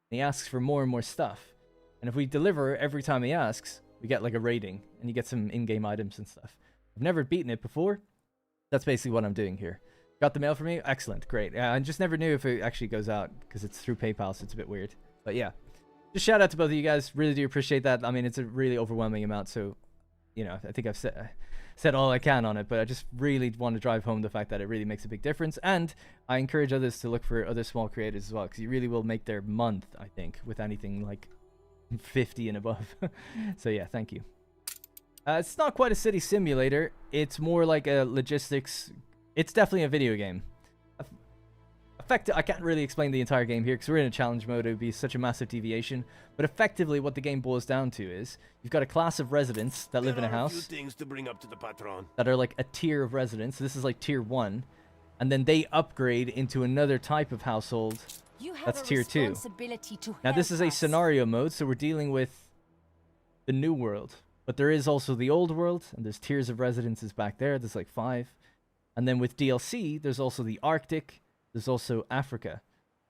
And he asks for more and more stuff. And if we deliver every time he asks, we get like a rating, and you get some in-game items and stuff. I've never beaten it before. That's basically what I'm doing here. Got the mail for me? Excellent, great. I just never knew if it actually goes out, because it's through PayPal, so it's a bit weird. But yeah, just shout out to both of you guys. Really do appreciate that. I mean, it's a really overwhelming amount, so, you know, I think I've said all I can on it, but I just really want to drive home the fact that it really makes a big difference. And I encourage others to look for other small creators as well, because you really will make their month, I think, with anything like 50 and above. So yeah, thank you. It's not quite a city simulator. It's more like a logistics. It's definitely a video game. I can't really explain the entire game here because we're in a challenge mode. It would be such a massive deviation. But effectively, what the game boils down to is you've got a class of residents that live in a house Things to bring up to the patron. that are like a tier of residents. So this is like tier 1. And then they upgrade into another type of household. That's tier 2. Now, this is a scenario mode, so we're dealing with the new world. But there is also the old world, and there's tiers of residences back there. There's like 5. And then with DLC, there's also the Arctic. There's also Africa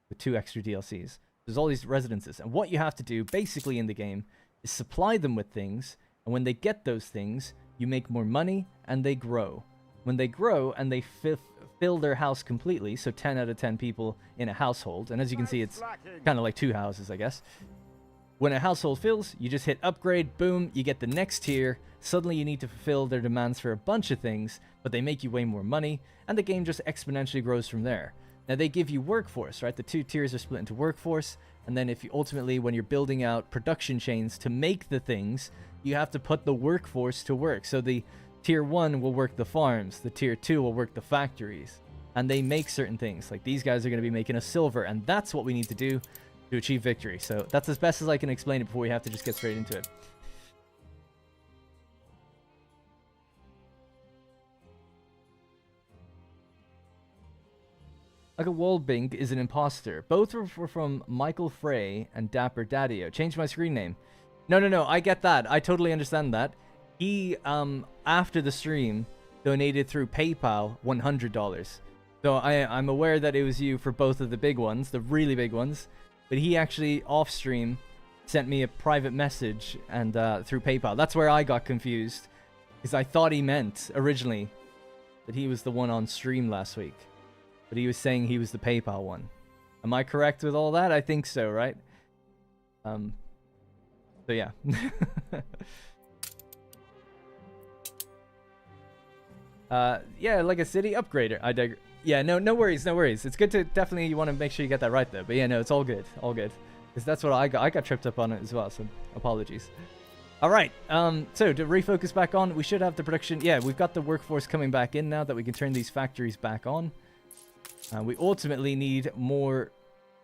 with 2 extra DLCs. There's all these residences. And what you have to do, basically, in the game is supply them with things. And when they get those things, you make more money, and they grow. When they grow and they fill their house completely, so 10 out of 10 people in a household. And as you can see, it's kind of like 2 houses, I guess. When a household fills, you just hit upgrade, boom, you get the next tier. Suddenly you need to fulfill their demands for a bunch of things, but they make you way more money, and the game just exponentially grows from there. Now they give you workforce, right? The 2 tiers are split into workforce, and then if you ultimately, when you're building out production chains to make the things, you have to put the workforce to work. So the tier 1 will work the farms, the tier 2 will work the factories, and they make certain things. Like these guys are going to be making a silver, and that's what we need to do to achieve victory. So that's as best as I can explain it before we have to just get straight into it. Like a Wallbink is an imposter. Both were from Michael Frey and Dapper Daddio. Change my screen name. No, I get that. I totally understand that. He, after the stream, donated through PayPal $100. So I'm aware that it was you for both of the big ones, the really big ones. But he actually, off stream, sent me a private message and through PayPal. That's where I got confused. Because I thought he meant, originally, that he was the one on stream last week. But he was saying he was the PayPal one. Am I correct with all that? I think so, right? So yeah. Yeah, like a city upgrader. Yeah, no worries. It's good to definitely, you want to make sure you get that right though. But yeah, no, it's all good. Because that's what I got tripped up on it as well, so apologies. All right, so to refocus back on, we should have the production. Yeah, we've got the workforce coming back in now that we can turn these factories back on. We ultimately need more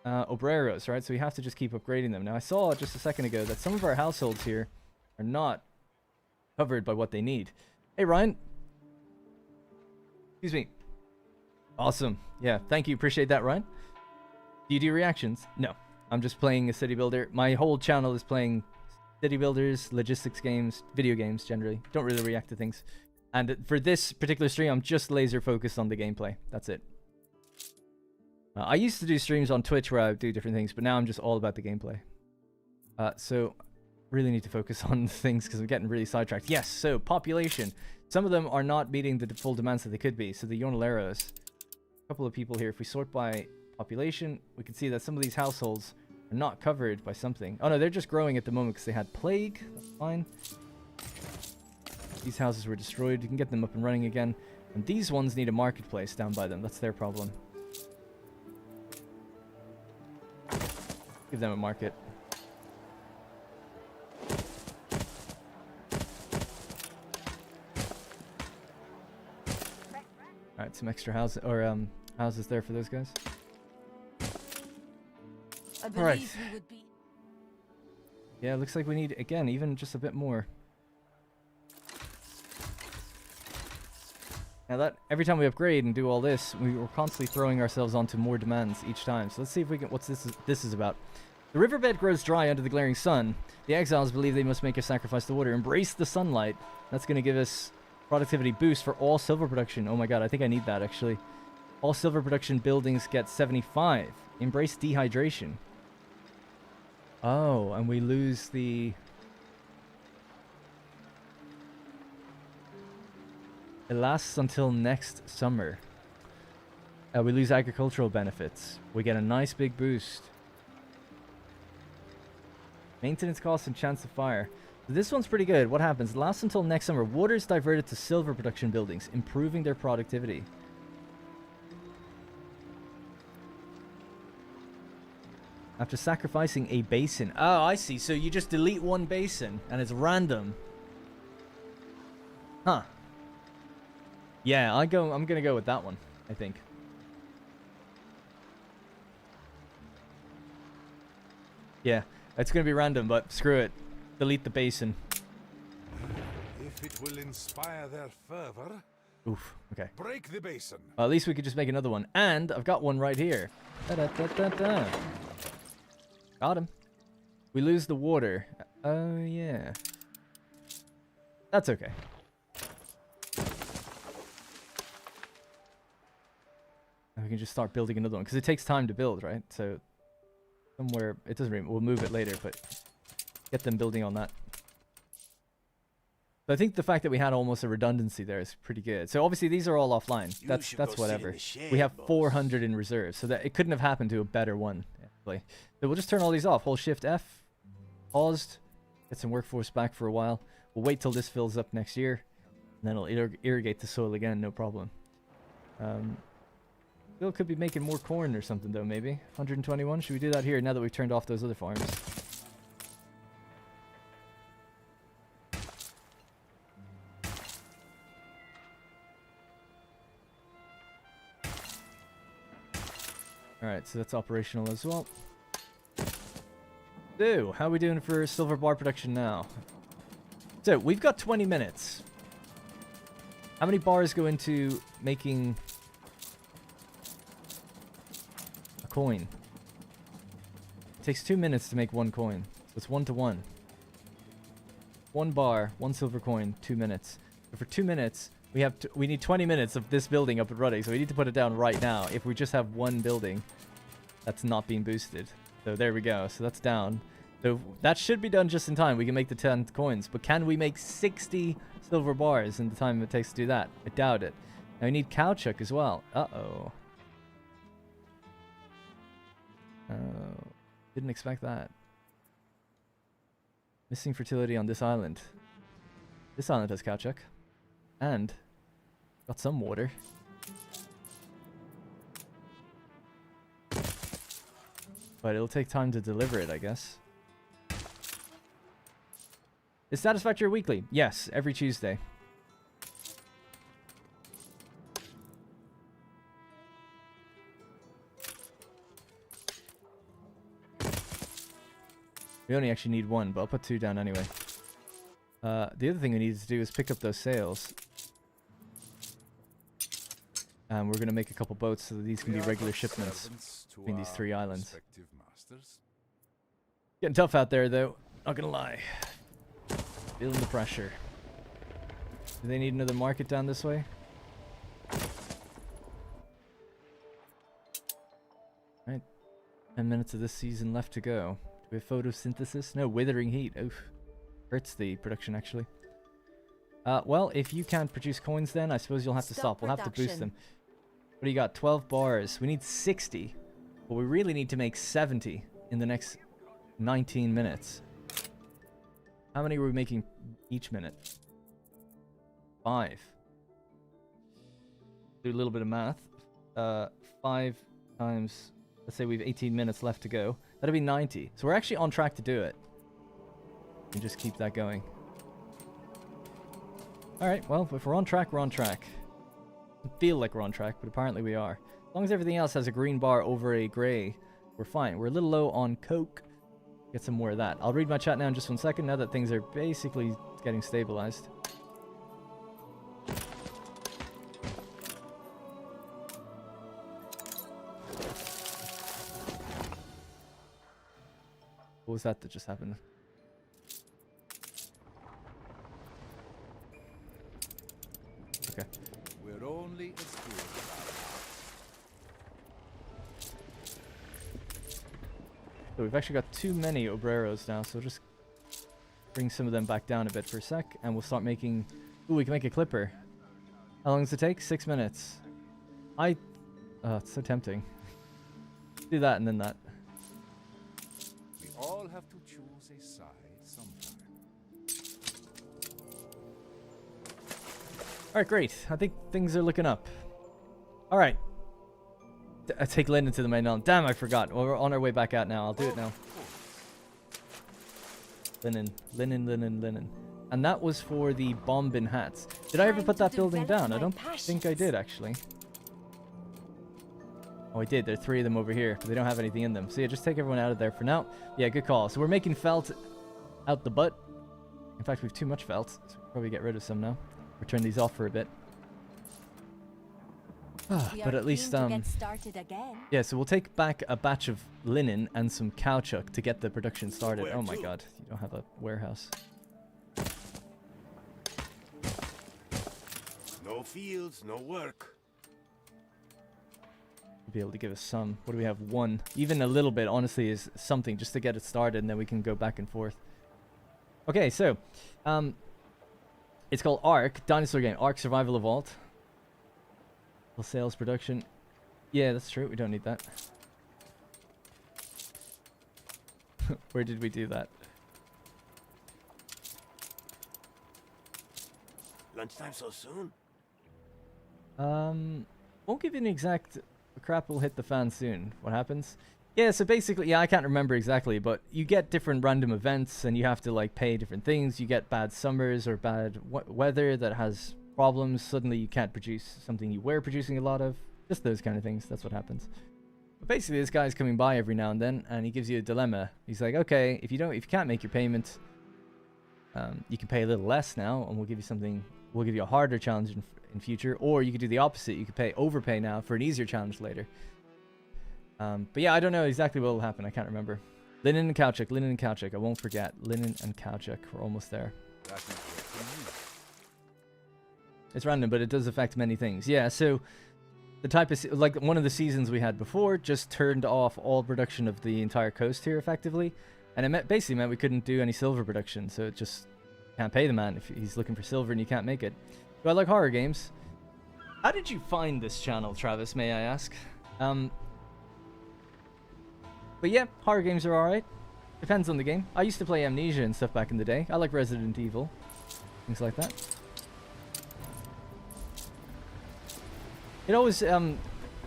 obreros, right? So we have to just keep upgrading them. Now, I saw just a second ago that some of our households here are not covered by what they need. Hey, Ryan. Excuse me. Awesome. Yeah, thank you. Appreciate that, Ryan. Do you do reactions? No. I'm just playing a city builder. My whole channel is playing city builders, logistics games, video games generally. Don't really react to things. And for this particular stream, I'm just laser focused on the gameplay. That's it. I used to do streams on Twitch where I would do different things, but now I'm just all about the gameplay. So really need to focus on things because I'm getting really sidetracked. Yes, so population. Some of them are not meeting the full demands that they could be. So the Yornaleros, a couple of people here. If we sort by population, we can see that some of these households are not covered by something. Oh no, they're just growing at the moment because they had plague. That's fine. These houses were destroyed. You can get them up and running again. And these ones need a marketplace down by them. That's their problem. Give them a market. Alright, some extra houses or houses there for those guys. I believe Alright. we would be. Yeah, looks like we need again even just a bit more. Now that every time we upgrade and do all this, we're constantly throwing ourselves onto more demands each time. So let's see if we can. What's this is about? The riverbed grows dry under the glaring sun. The exiles believe they must make a sacrifice to water. Embrace the sunlight. That's going to give us productivity boost for all silver production. Oh my god, I think I need that actually. All silver production buildings get 75. Embrace dehydration. Oh, and we lose the... It lasts until next summer. We lose agricultural benefits. We get a nice big boost. Maintenance costs and chance of fire. This one's pretty good. What happens? It lasts until next summer. Water is diverted to silver production buildings, improving their productivity. After sacrificing a basin. Oh, I see. So you just delete one basin and it's random. Huh. Yeah, I'm gonna go with that one, I think. Yeah, it's gonna be random, but screw it. Delete the basin. If it will inspire their fervor, Oof, okay. break the basin. Well, at least we could just make another one. And I've got one right here. Da-da-da-da-da. Got him. We lose the water. Oh, yeah. That's okay. And we can just start building another one. Because it takes time to build, right? So, somewhere... It doesn't really... We'll move it later, but... Get them building on that. So I think the fact that we had almost a redundancy there is pretty good. So obviously these are all offline. That's whatever. We have 400 in reserve, so that it couldn't have happened to a better one. Actually. So we'll just turn all these off. Hold Shift F. Paused. Get some workforce back for a while. We'll wait till this fills up next year, and then it'll irrigate the soil again. No problem. Still could be making more corn or something though. Maybe 121. Should we do that here now that we've turned off those other farms? Alright, so that's operational as well. So, how are we doing for silver bar production now? So, we've got 20 minutes. How many bars go into making a coin? It takes 2 minutes to make one coin. So it's 1 to 1. 1 bar, 1 silver coin, 2 minutes. So for 2 minutes, we need 20 minutes of this building up and running, so we need to put it down right now. If we just have one building that's not being boosted. So there we go. So that's down. So that should be done just in time. We can make the 10 coins. But can we make 60 silver bars in the time it takes to do that? I doubt it. Now we need Cowchuck as well. Uh-oh. Didn't expect that. Missing fertility on this island. This island has Cowchuck. And got some water. But it'll take time to deliver it, I guess. Is Satisfactory weekly? Yes, every Tuesday. We only actually need 1, but I'll put 2 down anyway. The other thing we need to do is pick up those sails. And we're going to make a couple boats so that these can be regular shipments between these 3 islands. Getting tough out there, though. Not going to lie. Feeling the pressure. Do they need another market down this way? Right. 10 minutes of this season left to go. Do we have photosynthesis? No, withering heat. Oof. Hurts the production, actually. Well, if you can't produce coins then, I suppose you'll have to stop. We'll have to boost them. What do you got? 12 bars. We need 60. But we really need to make 70 in the next 19 minutes. How many are we making each minute? 5. Do a little bit of math. 5 times... Let's say we have 18 minutes left to go. That'll be 90. So we're actually on track to do it. And just keep that going. Alright, well, if we're on track, we're on track. Feel like we're on track, but apparently we are. As long as everything else has a green bar over a grey, we're fine. We're a little low on coke. Get some more of that. I'll read my chat now in just 1 second, now that things are basically getting stabilized. What was that just happened? Okay. We're only as good as our hearts. So we've actually got too many obreros now, so just bring some of them back down a bit for a sec, and we'll start making... Ooh, we can make a clipper. How long does it take? 6 minutes. Oh, it's so tempting. Do that and then that. We all have to choose a side sometime. Alright, great. I think things are looking up. Alright. I take Lyndon to the main island. Damn, I forgot. Well, we're on our way back out now. I'll do it now. Linen. And that was for the bombing hats. Did I ever put that building down? I don't think I did, actually. Oh, I did. There are 3 of them over here, but they don't have anything in them. So yeah, just take everyone out of there for now. Yeah, good call. So we're making felt out the butt. In fact, we have too much felt, so we'll probably get rid of some now. Or turn these off for a bit. But at least, yeah, so we'll take back a batch of linen and some caoutchouc to get the production started. Oh my god, you don't have a warehouse. No fields, no work. We'll be able to give us some. What do we have? 1. Even a little bit, honestly, is something just to get it started, and then we can go back and forth. Okay, so, it's called Ark, dinosaur game. Ark Survival Evolved. Sales production. Yeah, that's true. We don't need that. Where did we do that? Lunchtime so soon? Won't give you an exact... Crap will hit the fan soon. What happens? Yeah, so basically, yeah, I can't remember exactly, but you get different random events and you have to like pay different things. You get bad summers or bad weather that has problems. Suddenly you can't produce something you were producing a lot of. Just those kind of things. That's what happens. But basically, this guy's coming by every now and then, and he gives you a dilemma. He's like, okay, if you can't make your payment, you can pay a little less now, and we'll give you something. We'll give you a harder challenge in future, or you could do the opposite. You could overpay now for an easier challenge later. But yeah, I don't know exactly what will happen. I can't remember. Linen and caoutchouc. I won't forget. Linen and caoutchouc. We're almost there. It's random, but it does affect many things. Yeah, so the type of... Like, one of the seasons we had before just turned off all production of the entire coast here, effectively. And it basically meant we couldn't do any silver production, so it just... Can't pay the man if he's looking for silver and you can't make it. Do I like horror games? How did you find this channel, Travis, may I ask? But yeah, horror games are alright. Depends on the game. I used to play Amnesia and stuff back in the day. I like Resident Evil. Things like that. It always,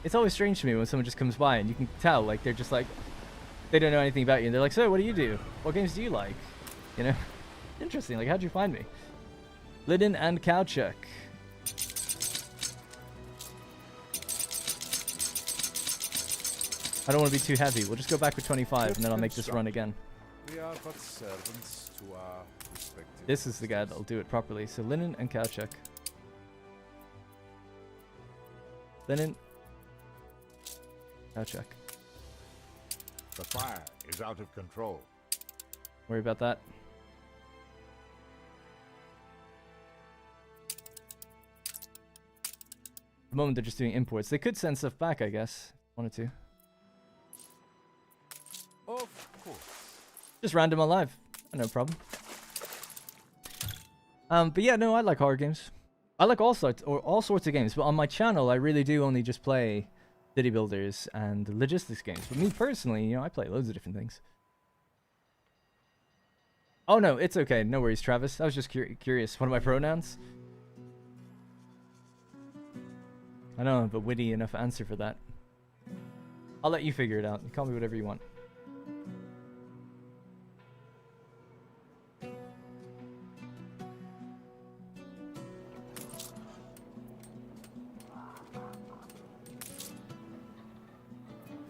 it's always strange to me when someone just comes by and you can tell, like, they're just like, they don't know anything about you. And they're like, so, what do you do? What games do you like? You know? Interesting, like, how'd you find me? Linen and caoutchouc. I don't want to be too heavy. We'll just go back with 25 and then I'll make this run again. We are but servants to our respective... This is the guy that'll do it properly. So linen and caoutchouc. Linen. Caoutchouc. The fire is out of control. Worry about that. At the moment they're just doing imports. They could send stuff back, I guess. Wanted to. Just random on live. No problem. But yeah, no, I like horror games. I like all sorts of games, but on my channel, I really do only just play city builders and logistics games. But me personally, you know, I play loads of different things. Oh no, it's okay. No worries, Travis. I was just curious. What are my pronouns? I don't have a witty enough answer for that. I'll let you figure it out. You call me whatever you want.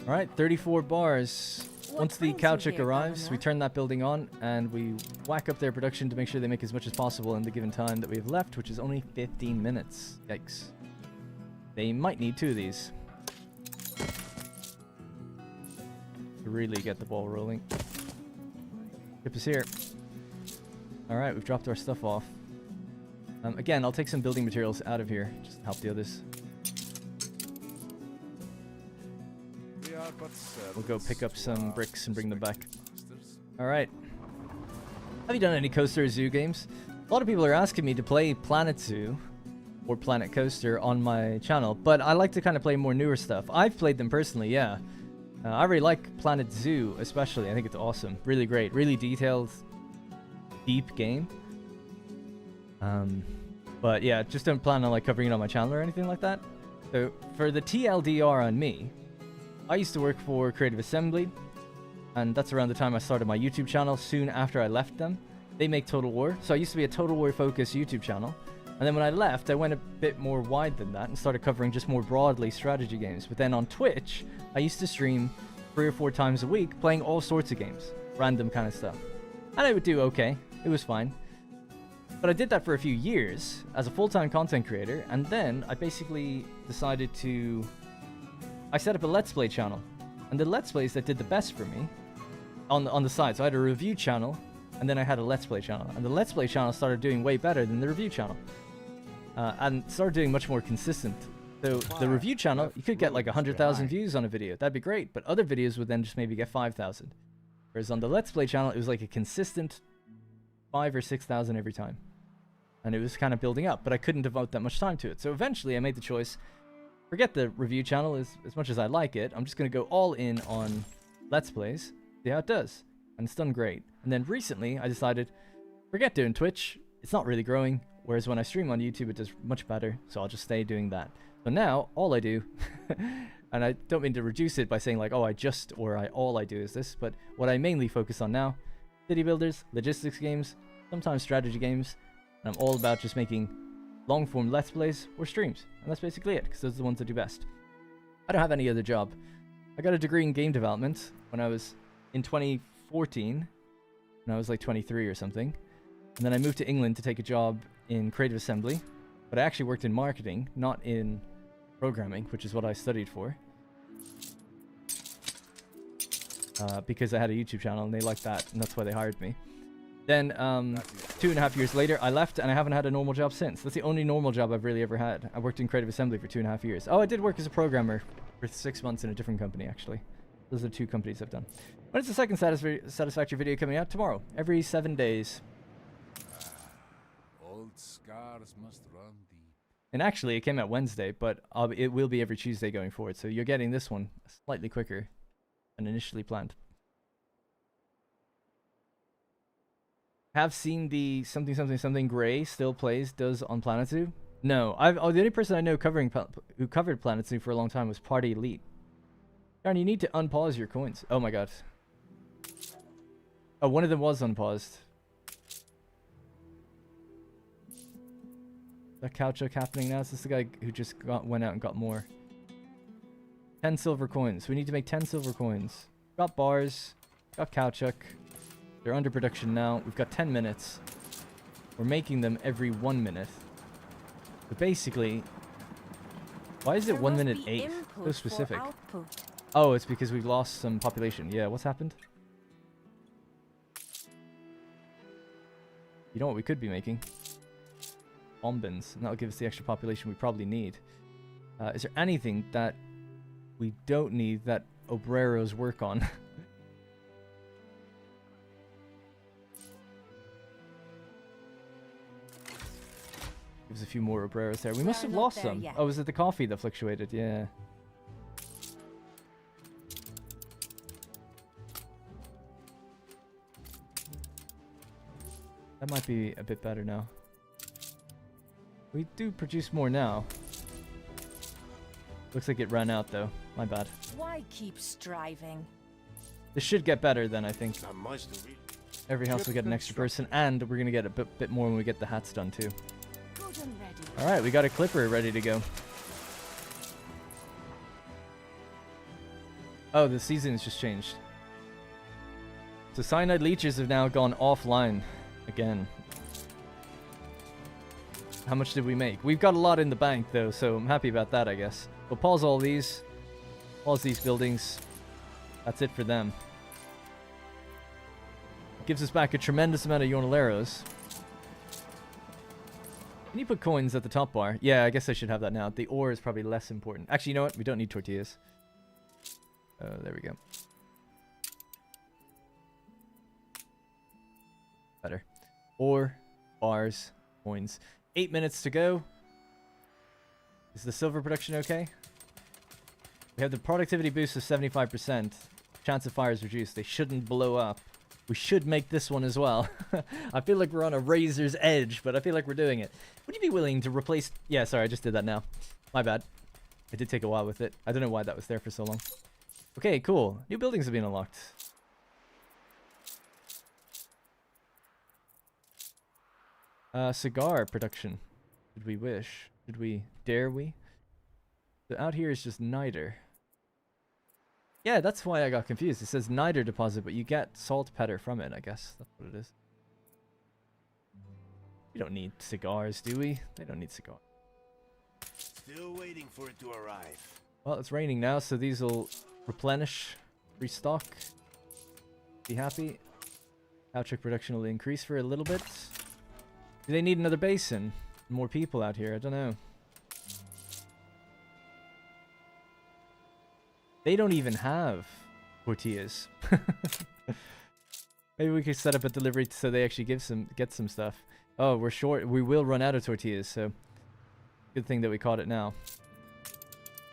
Alright, 34 bars. Once the Kauchuk arrives, we turn that building on and we whack up their production to make sure they make as much as possible in the given time that we have left, which is only 15 minutes. Yikes. They might need 2 of these to really get the ball rolling. Ship is here. Alright, we've dropped our stuff off. Again, I'll take some building materials out of here, just to help the others. We'll go pick up some bricks and bring them back. Alright. Have you done any Coaster or Zoo games? A lot of people are asking me to play Planet Zoo or Planet Coaster on my channel, but I like to kind of play more newer stuff. I've played them personally, yeah. I really like Planet Zoo, especially. I think it's awesome. Really great. Really detailed, deep game. But yeah, just don't plan on like covering it on my channel or anything like that. So for the TLDR on me, I used to work for Creative Assembly, and that's around the time I started my YouTube channel, soon after I left them. They make Total War, so I used to be a Total War focused YouTube channel. And then when I left, I went a bit more wide than that and started covering just more broadly strategy games. But then on Twitch, I used to stream 3 or 4 times a week playing all sorts of games, random kind of stuff. And I would do okay, it was fine. But I did that for a few years as a full-time content creator, and then I basically decided to... I set up a Let's Play channel, and the Let's Plays that did the best for me on the side. So I had a review channel, and then I had a Let's Play channel, and the Let's Play channel started doing way better than the review channel, and started doing much more consistent. So the review channel, you could get like 100,000 views on a video, that'd be great, but other videos would then just maybe get 5,000. Whereas on the Let's Play channel, it was like a consistent 5 or 6,000 every time, and it was kind of building up, but I couldn't devote that much time to it. So eventually I made the choice, forget the review channel as much as I like it. I'm just going to go all in on Let's Plays, see how it does. And it's done great. And then recently, I decided, forget doing Twitch. It's not really growing. Whereas when I stream on YouTube, it does much better. So I'll just stay doing that. So now, all I do, and I don't mean to reduce it by saying like, oh, all I do is this. But what I mainly focus on now, city builders, logistics games, sometimes strategy games. And I'm all about just making long-form Let's Plays or streams. And that's basically it, because those are the ones that do best. I don't have any other job. I got a degree in game development when I was in 2014, when I was like 23 or something. And then I moved to England to take a job in Creative Assembly. But I actually worked in marketing, not in programming, which is what I studied for. Because I had a YouTube channel and they liked that, and that's why they hired me. Then, 2.5 years later, I left, and I haven't had a normal job since. That's the only normal job I've really ever had. I worked in Creative Assembly for 2.5 years. Oh, I did work as a programmer for 6 months in a different company, actually. Those are 2 companies I've done. When is the second Satisfactory video coming out? Tomorrow. Every 7 days. Old scars must run deep. And actually, it came out Wednesday, but it will be every Tuesday going forward. So you're getting this one slightly quicker than initially planned. Have seen the something gray still does on Planet Zoo? No, the only person I know who covered Planet Zoo for a long time was Party Elite. Darn, you need to unpause your coins. Oh my god. Oh, one of them was unpaused. That Kauchuk happening now? Is this the guy who just went out and got more? 10 silver coins. We need to make 10 silver coins. Got bars. Got Kauchuk. They're under production now. We've got 10 minutes. We're making them every 1 minute. But basically, why is it 1 minute 8? So specific. Oh, it's because we've lost some population. Yeah, what's happened? You know what we could be making? Bombins. And that'll give us the extra population we probably need. Is there anything that we don't need that Obreros work on? Gives a few more obreros there. We must have We're not lost there some. yet. Oh, was it the coffee that fluctuated? Yeah. That might be a bit better now. We do produce more now. Looks like it ran out though. My bad. Why keep striving? This should get better then, I think. Not much to read. Every house will get an extra person, and we're gonna get a bit more when we get the hats done too. Good and ready. Alright, we got a clipper ready to go. Oh, the season's just changed. So cyanide leeches have now gone offline again. How much did we make? We've got a lot in the bank though, so I'm happy about that, I guess. We'll pause all these. Pause these buildings. That's it for them. Gives us back a tremendous amount of Yornaleros. Can you put coins at the top bar? Yeah, I guess I should have that now. The ore is probably less important. Actually, you know what? We don't need tortillas. Oh, there we go. Better. Ore, bars, coins. 8 minutes to go. Is the silver production okay? We have the productivity boost of 75%. Chance of fire is reduced. They shouldn't blow up. We should make this one as well. I feel like we're on a razor's edge, but I feel like we're doing it. Would you be willing to replace... Yeah, sorry, I just did that now. My bad. It did take a while with it. I don't know why that was there for so long. Okay, cool. New buildings have been unlocked. Cigar production. Did we wish? Did we? Dare we? So out here is just niter. Yeah, that's why I got confused. It says niter deposit, but you get saltpeter from it, I guess. That's what it is. We don't need cigars, do we? They don't need cigars. Still waiting for it to arrive. Well, it's raining now, so these will replenish, restock. Be happy. Outcheck production will increase for a little bit. Do they need another basin? More people out here? I don't know. They don't even have tortillas. Maybe we could set up a delivery so they actually get some stuff. Oh, we're short. We will run out of tortillas, so good thing that we caught it now.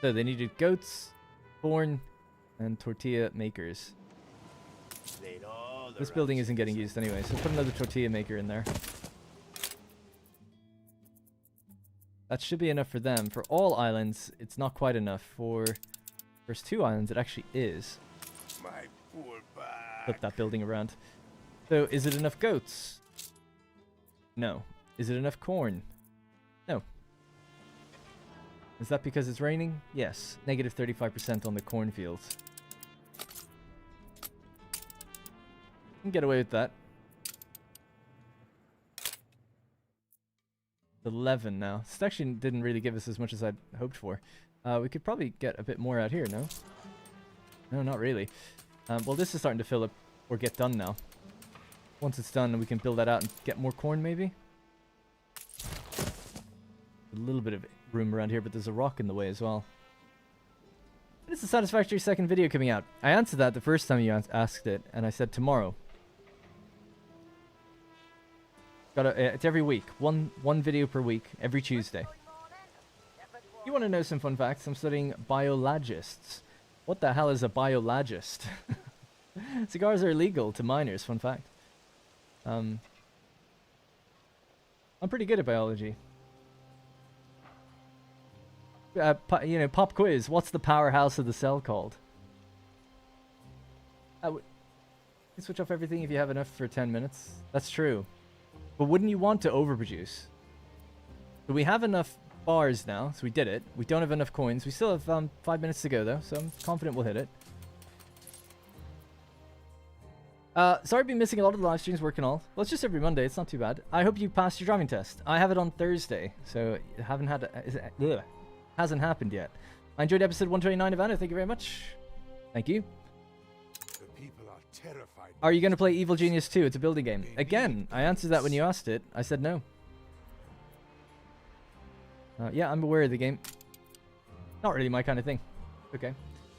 So they needed goats, corn, and tortilla makers. This building isn't getting used anyway, so put another tortilla maker in there. That should be enough for them. For all islands, it's not quite enough. For first 2 islands, it actually is. My poor back. Flip that building around. So, is it enough goats? No. Is it enough corn? No. Is that because it's raining? Yes. Negative 35% on the cornfields. Can get away with that. 11 now. This actually didn't really give us as much as I'd hoped for. We could probably get a bit more out here, no? No, not really. Well, this is starting to fill up or get done now. Once it's done, we can build that out and get more corn, maybe? A little bit of room around here, but there's a rock in the way as well. When is the satisfactory second video coming out? I answered that the first time you asked it, and I said tomorrow. It's every week. One video per week, every Tuesday. You want to know some fun facts? I'm studying biologists. What the hell is a biologist? Cigars are illegal to minors, fun fact. I'm pretty good at biology. You know, pop quiz. What's the powerhouse of the cell called? You can switch off everything if you have enough for 10 minutes. That's true. But wouldn't you want to overproduce? So we have enough bars now, so we did it. We don't have enough coins. We still have 5 minutes to go, though, so I'm confident we'll hit it. Sorry I've been missing a lot of the live streams, work and all. Well, it's just every Monday. It's not too bad. I hope you passed your driving test. I have it on Thursday, so it hasn't happened yet. I enjoyed episode 129 of Anno. Thank you very much. Thank you. The people are terrified. Are you going to play Evil Genius 2? It's a building game. Again, I answered that when you asked it. I said no. Yeah, I'm aware of the game. Not really my kind of thing. Okay.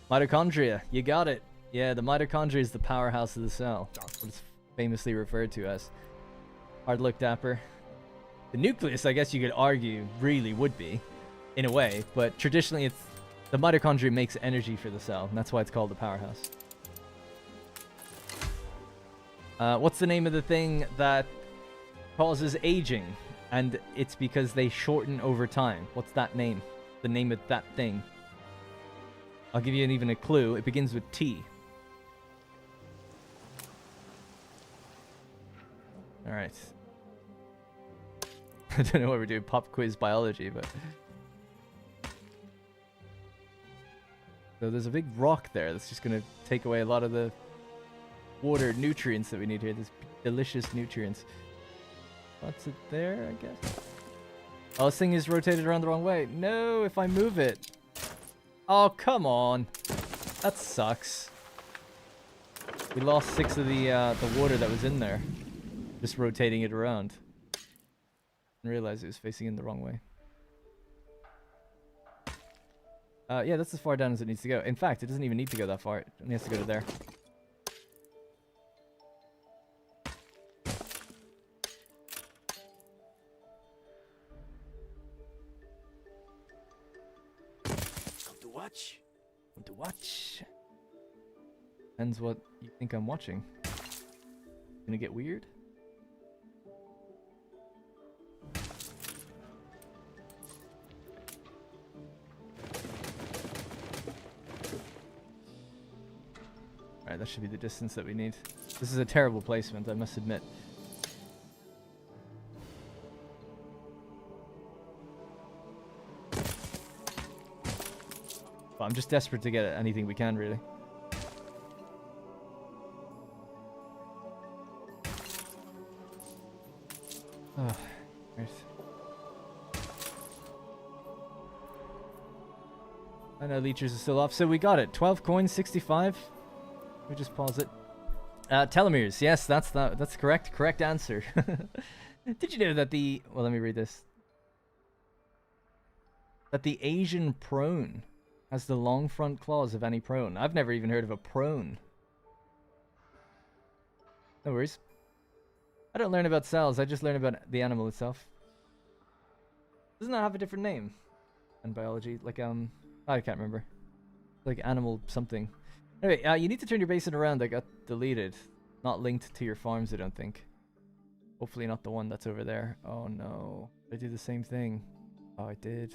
Mitochondria. You got it. Yeah, the mitochondria is the powerhouse of the cell. That's what it's famously referred to as. Hard luck, Dapper. The nucleus, I guess you could argue, really would be, in a way, but traditionally it's the mitochondria makes energy for the cell, and that's why it's called the powerhouse. What's the name of the thing that causes aging? And it's because they shorten over time. What's that name? The name of that thing. I'll give you even a clue. It begins with T. Alright. I don't know what we're doing. Pop quiz biology, but... So there's a big rock there that's just going to take away a lot of the water nutrients that we need here. These delicious nutrients. What's it there, I guess? Oh, this thing is rotated around the wrong way. No, if I move it. Oh, come on. That sucks. We lost 6 of the water that was in there. Just rotating it around. Didn't realize it was facing in the wrong way. Yeah, that's as far down as it needs to go. In fact, it doesn't even need to go that far. It only has to go to there. Come to watch. Come to watch. Depends what you think I'm watching. Gonna get weird? Alright, that should be the distance that we need. This is a terrible placement, I must admit. But I'm just desperate to get anything we can, really. Oh, right. I know leechers are still off, so we got it. 12 coins, 65. We just pause it. Telomeres, yes, that's correct. Correct answer. Did you know that the... Well, let me read this. That the Asian prone has the long front claws of any prone. I've never even heard of a prone. No worries. I don't learn about cells, I just learn about the animal itself. Doesn't that have a different name in biology? Like, I can't remember. Like animal something. Anyway, you need to turn your basin around. That got deleted. Not linked to your farms, I don't think. Hopefully not the one that's over there. Oh no. I did the same thing. Oh, I did.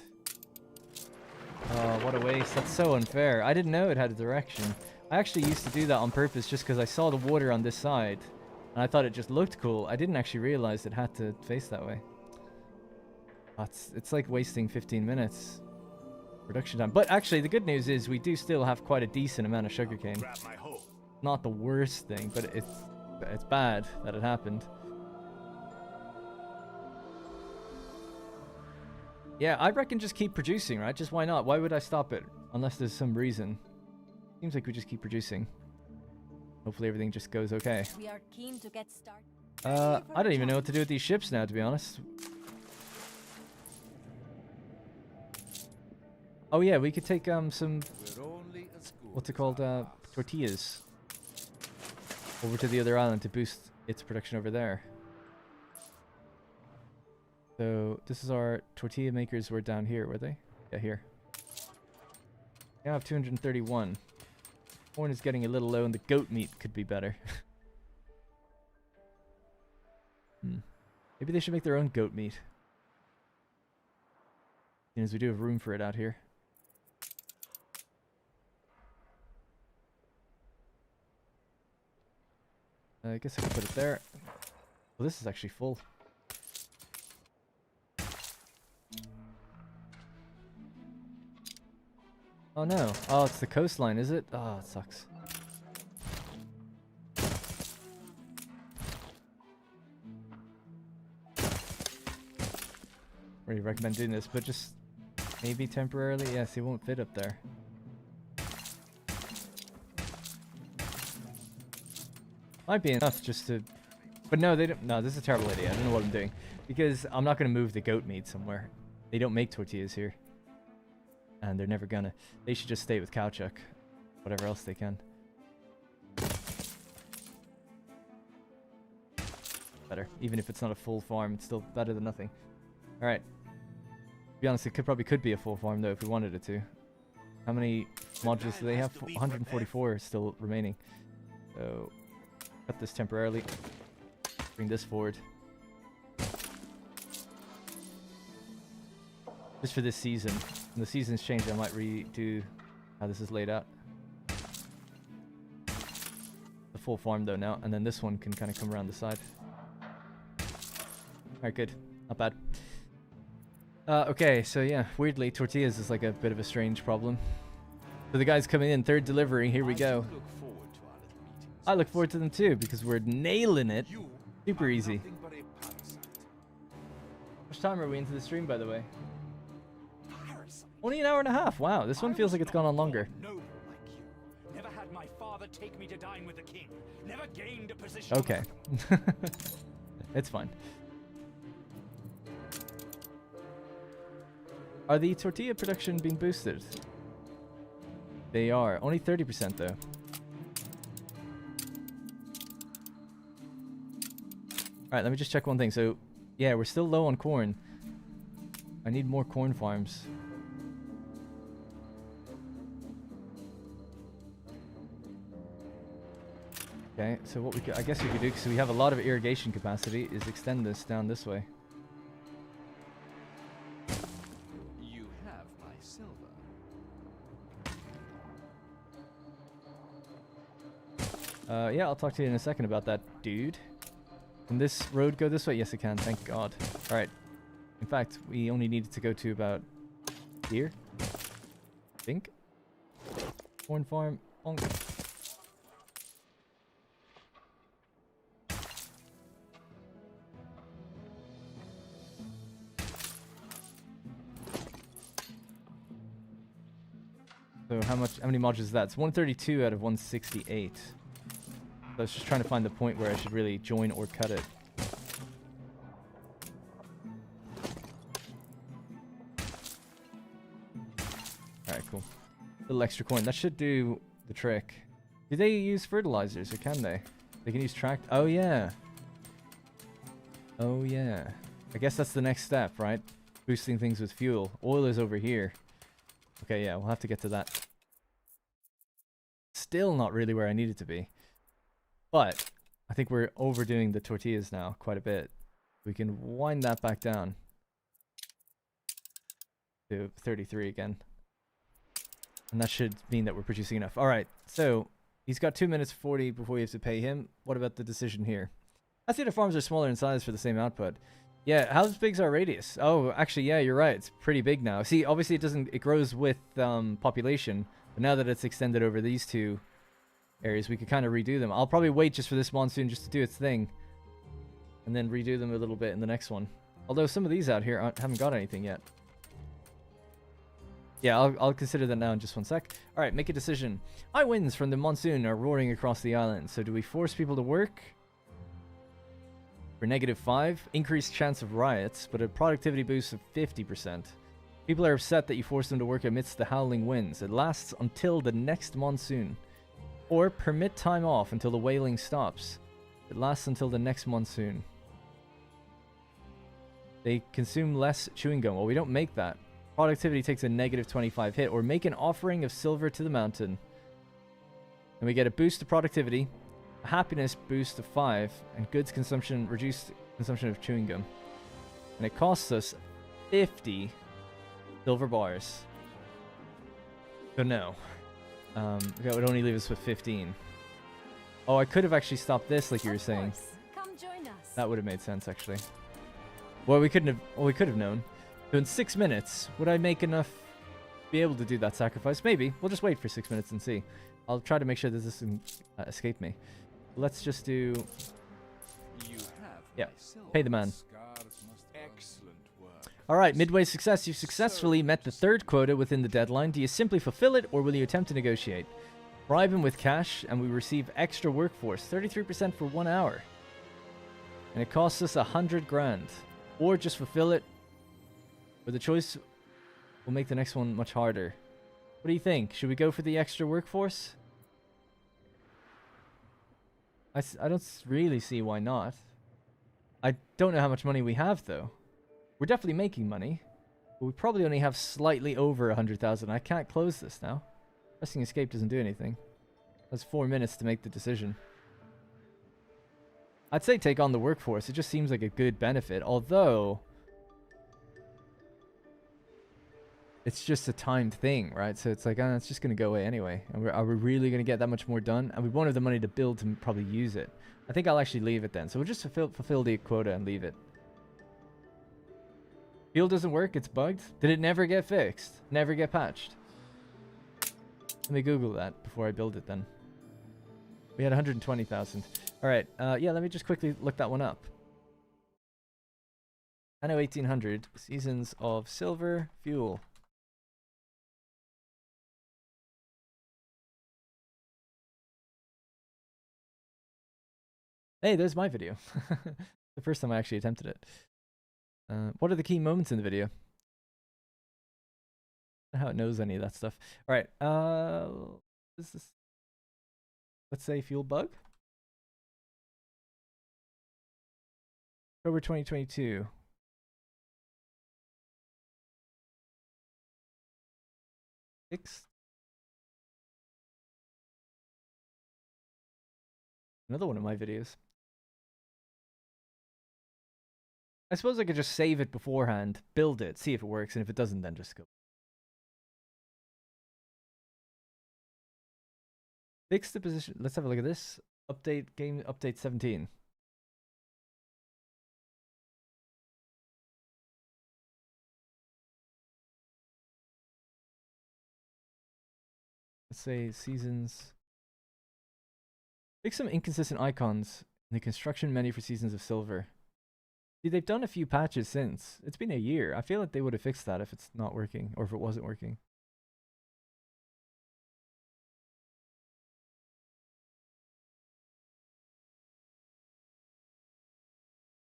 Oh, what a waste. That's so unfair. I didn't know it had a direction. I actually used to do that on purpose just because I saw the water on this side. And I thought it just looked cool. I didn't actually realize it had to face that way. Oh, it's like wasting 15 minutes. Production time. But actually, the good news is we do still have quite a decent amount of sugarcane. Grab my hoe. Not the worst thing, but it's bad that it happened. Yeah, I reckon just keep producing, right? Just why not? Why would I stop it? Unless there's some reason. Seems like we just keep producing. Hopefully everything just goes okay. We are keen to get started. I don't even know what to do with these ships now, to be honest. Oh yeah, we could take some what's it called, tortillas over to the other island to boost its production over there. So this is our tortilla makers were down here, were they? Yeah, here. Yeah, I have 231. Corn is getting a little low and the goat meat could be better. Maybe they should make their own goat meat. Seeing as we do have room for it out here. I guess I can put it there. Well, this is actually full. Oh no. Oh, it's the coastline, is it? Oh, it sucks. Really recommend doing this, but just maybe temporarily. Yes, it won't fit up there. Might be enough just to... But no, they don't... No, this is a terrible idea. I don't know what I'm doing. Because I'm not going to move the goat meat somewhere. They don't make tortillas here. And they're never gonna. They should just stay with Kowchuk. Whatever else they can. better. Even if it's not a full farm, it's still better than nothing. Alright. To be honest, it probably could be a full farm, though, if we wanted it to. How many modules do they have? 144 still remaining. So, cut this temporarily. Bring this forward. Just for this season. When the seasons change, I might redo how this is laid out. The full farm, though, now. And then this one can kind of come around the side. Alright, good. Not bad. Okay, so yeah, weirdly, tortillas is like a bit of a strange problem. So the guys coming in, third delivery, here we go. I look forward to them too, because we're nailing it. Super easy. How much time are we into the stream, by the way? Only an hour and a half. Wow, this one feels like it's gone on longer. Never had my father take me to dine with the king. Never gained a position. Okay. It's fine. Are the tortilla production being boosted? They are. Only 30% though. Alright, let me just check one thing. So, yeah, we're still low on corn. I need more corn farms. Okay, so what we could, I guess we could do, because we have a lot of irrigation capacity, is extend this down this way. You have my silver. Yeah, I'll talk to you in a second about that, dude. Can this road go this way? Yes, it can. Thank God. All right. In fact, we only needed to go to about here. I think. Corn farm. Bonk. So how many modules is that? It's 132 out of 168. So I was just trying to find the point where I should really join or cut it. Alright, cool. Little extra coin. That should do the trick. Do they use fertilizers, or can they? They can use tract. Oh, yeah. Oh, yeah. I guess that's the next step, right? Boosting things with fuel. Oil is over here. Okay, yeah, we'll have to get to that. Still not really where I need it to be. But I think we're overdoing the tortillas now quite a bit. We can wind that back down to 33 again. And that should mean that we're producing enough. Alright, so he's got 2 minutes 40 before we have to pay him. What about the decision here? I see the farms are smaller in size for the same output. Yeah, how big's our radius? Oh, actually, yeah, you're right. It's pretty big now. See, obviously it grows with population, but now that it's extended over these two areas, we could kind of redo them. I'll probably wait just for this monsoon just to do its thing, and then redo them a little bit in the next one. Although some of these out here haven't got anything yet. Yeah, I'll consider that now in just one sec. All right, make a decision. High winds from the monsoon are roaring across the island, so do we force people to work? For -5, increased chance of riots, but a productivity boost of 50%. People are upset that you force them to work amidst the howling winds. It lasts until the next monsoon. Or permit time off until the wailing stops. It lasts until the next monsoon. They consume less chewing gum. Well, we don't make that. Productivity takes a -25 hit. Or make an offering of silver to the mountain. And we get a boost to productivity, a happiness boost of 5, and goods consumption, reduced consumption of chewing gum. And it costs us 50 silver bars. So no. That would only leave us with 15. Oh, I could have actually stopped this like you were saying. Come join us. That would have made sense, actually. Well, we couldn't have. Well, we could have known. So in 6 minutes, would I make enough to be able to do that sacrifice? Maybe. We'll just wait for 6 minutes and see. I'll try to make sure that this doesn't escape me. Let's just do... Yeah, pay the man. Excellent work. Alright, midway success. You've successfully met the 3rd quota within the deadline. Do you simply fulfill it, or will you attempt to negotiate? Bribe him with cash, and we receive extra workforce. 33% for 1 hour. And it costs us 100 grand. Or just fulfill it, or the choice will make the next one much harder. What do you think? Should we go for the extra workforce? I don't really see why not. I don't know how much money we have, though. We're definitely making money, but we probably only have slightly over 100,000. I can't close this now. Pressing escape doesn't do anything. That's 4 minutes to make the decision. I'd say take on the workforce. It just seems like a good benefit, although it's just a timed thing, right? So it's like, it's just going to go away anyway. And are we really going to get that much more done? And we won't have the money to build to probably use it. I think I'll actually leave it then. So we'll just fulfill the quota and leave it. Fuel doesn't work. It's bugged. Did it never get fixed? Never get patched? Let me Google that before I build it then. We had 120,000. All right. Yeah, let me just quickly look that one up. Anno 1800. Seasons of Silver. Fuel. Hey, there's my video. The first time I actually attempted it. What are the key moments in the video? How it knows any of that stuff. All right. Is this? Let's say fuel bug. October 2022. Fixed. Another one of my videos. I suppose I could just save it beforehand, build it, see if it works, and if it doesn't, then just go. Fix the position. Let's have a look at this. Update game update 17. Let's say seasons. Fix some inconsistent icons in the construction menu for Seasons of Silver. See, they've done a few patches since. It's been a year. I feel like they would have fixed that if it's not working, or if it wasn't working.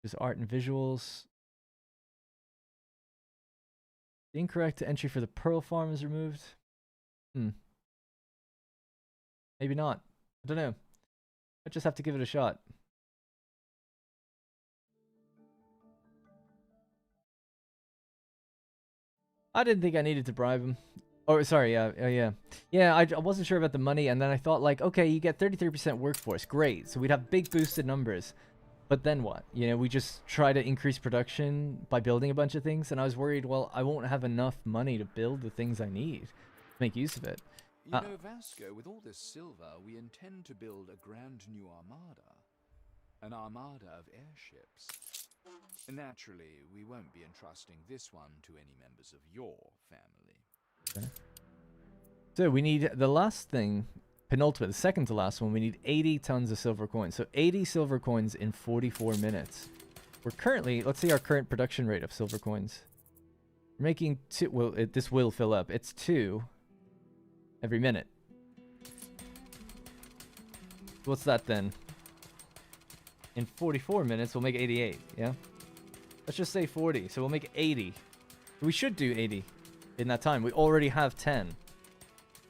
Just art and visuals. The incorrect entry for the Pearl Farm is removed. Maybe not. I don't know. I just have to give it a shot. I didn't think I needed to bribe him. Oh, sorry, yeah. Yeah, I wasn't sure about the money, and then I thought, like, okay, you get 33% workforce. Great. So we'd have big boosted numbers. But then what? You know, we just try to increase production by building a bunch of things, and I was worried, well, I won't have enough money to build the things I need to make use of it. You know, Vasco, with all this silver, we intend to build a grand new armada. An armada of airships. Naturally, we won't be entrusting this one to any members of your family. Okay. So we need the last thing, penultimate, the second to last one, we need 80 tons of silver coins. So 80 silver coins in 44 minutes. We're currently, let's see our current production rate of silver coins. We're making two, well, this will fill up. It's 2 every minute. What's that then? In 44 minutes, we'll make 88, yeah? Let's just say 40, so we'll make 80. We should do 80 in that time. We already have 10.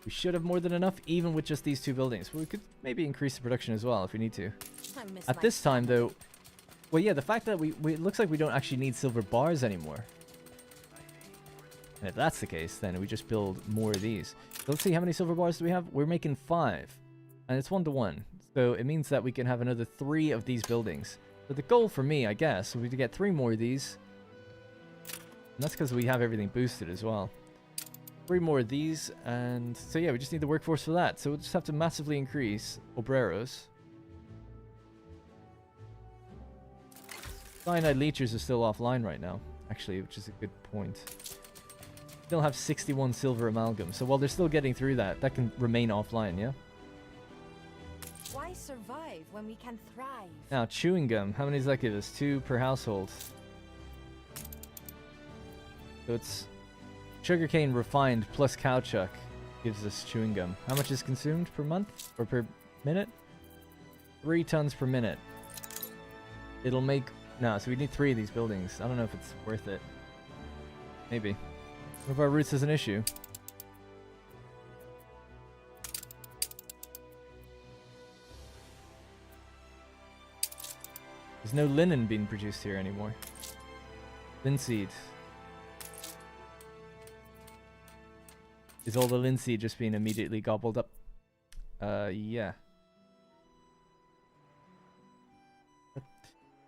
We should have more than enough, even with just these 2 buildings. But we could maybe increase the production as well if we need to. At this time, though, well, yeah, the fact that it looks like we don't actually need silver bars anymore. And if that's the case, then we just build more of these. So let's see, how many silver bars do we have? We're making 5. And it's 1-to-1. So it means that we can have another 3 of these buildings. So the goal for me, I guess, would be to get 3 more of these. And that's because we have everything boosted as well. 3 more of these, and so yeah, we just need the workforce for that. So we'll just have to massively increase obreros. Cyanide leechers are still offline right now, actually, which is a good point. Still have 61 silver amalgam, so while they're still getting through that, that can remain offline, yeah? Why survive when we can thrive? Now, chewing gum, how many does that give us? 2 per household. So it's sugarcane refined plus cowchuck gives us chewing gum. How much is consumed per month or per minute? 3 tons per minute. It'll make... No, so we need 3 of these buildings. I don't know if it's worth it. Maybe. What if our roots is an issue? There's no linen being produced here anymore. Linseed. Is all the linseed just being immediately gobbled up? Yeah.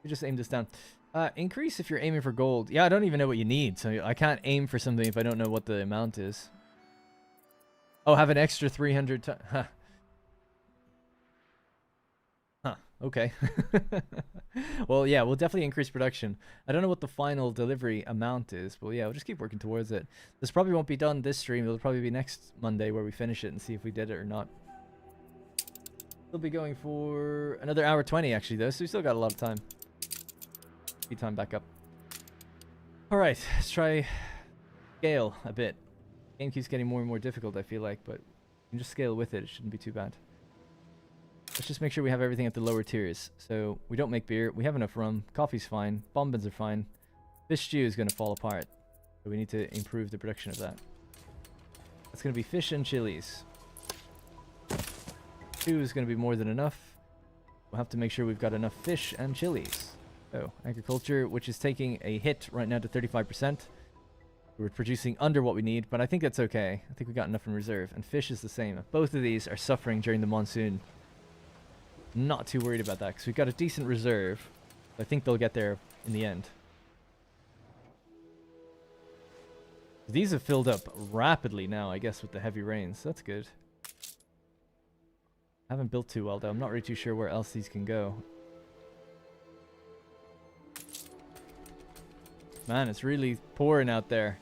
We just aim this down. Increase if you're aiming for gold. Yeah, I don't even know what you need, so I can't aim for something if I don't know what the amount is. Oh, have an extra 300 Huh. Huh. Okay. Well, yeah, we'll definitely increase production. I don't know what the final delivery amount is, but yeah, we'll just keep working towards it. This probably won't be done this stream. It'll probably be next Monday where we finish it and see if we did it or not. We'll be going for another hour 20 actually though, so we still got a lot of time. Speed time back up. Alright, let's try scale a bit. Game keeps getting more and more difficult, I feel like, but you can just scale with it. It shouldn't be too bad. Let's just make sure we have everything at the lower tiers. So we don't make beer. We have enough rum. Coffee's fine. Bombins are fine. Fish stew is going to fall apart. So we need to improve the production of that. That's going to be fish and chilies. Stew is going to be more than enough. We'll have to make sure we've got enough fish and chilies. So agriculture, which is taking a hit right now to 35%. We're producing under what we need, but I think that's okay. I think we got enough in reserve. And fish is the same. Both of these are suffering during the monsoon. Not too worried about that because we've got a decent reserve. I think they'll get there in the end. These have filled up rapidly now, I guess, with the heavy rains. That's good. Haven't built too well, though. I'm not really too sure where else these can go. Man, it's really pouring out there.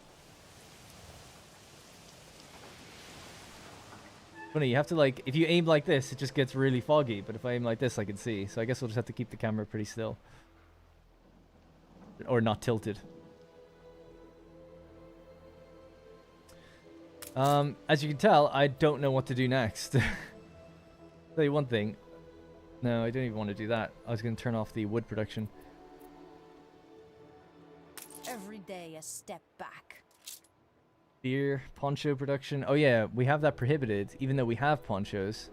Funny, you have to like, if you aim like this, it just gets really foggy. But if I aim like this, I can see. So I guess we'll just have to keep the camera pretty still. Or not tilted. As you can tell, I don't know what to do next. Tell you one thing. No, I don't even want to do that. I was going to turn off the wood production. Every day a step back. Beer, poncho production. Oh yeah, we have that prohibited, even though we have ponchos.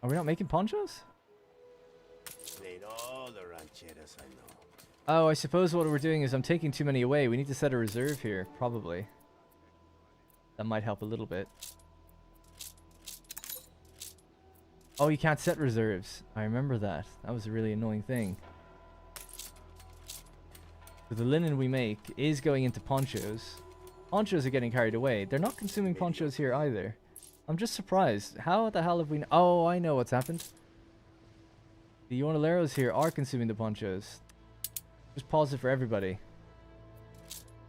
Are we not making ponchos? Played all the rancheras I know. Oh, I suppose what we're doing is I'm taking too many away. We need to set a reserve here, probably. That might help a little bit. Oh, you can't set reserves. I remember that. That was a really annoying thing. So the linen we make is going into ponchos. Ponchos are getting carried away. They're not consuming ponchos here either. I'm just surprised. How the hell have we... Oh, I know what's happened. The Jornaleros here are consuming the ponchos. Just pause it for everybody.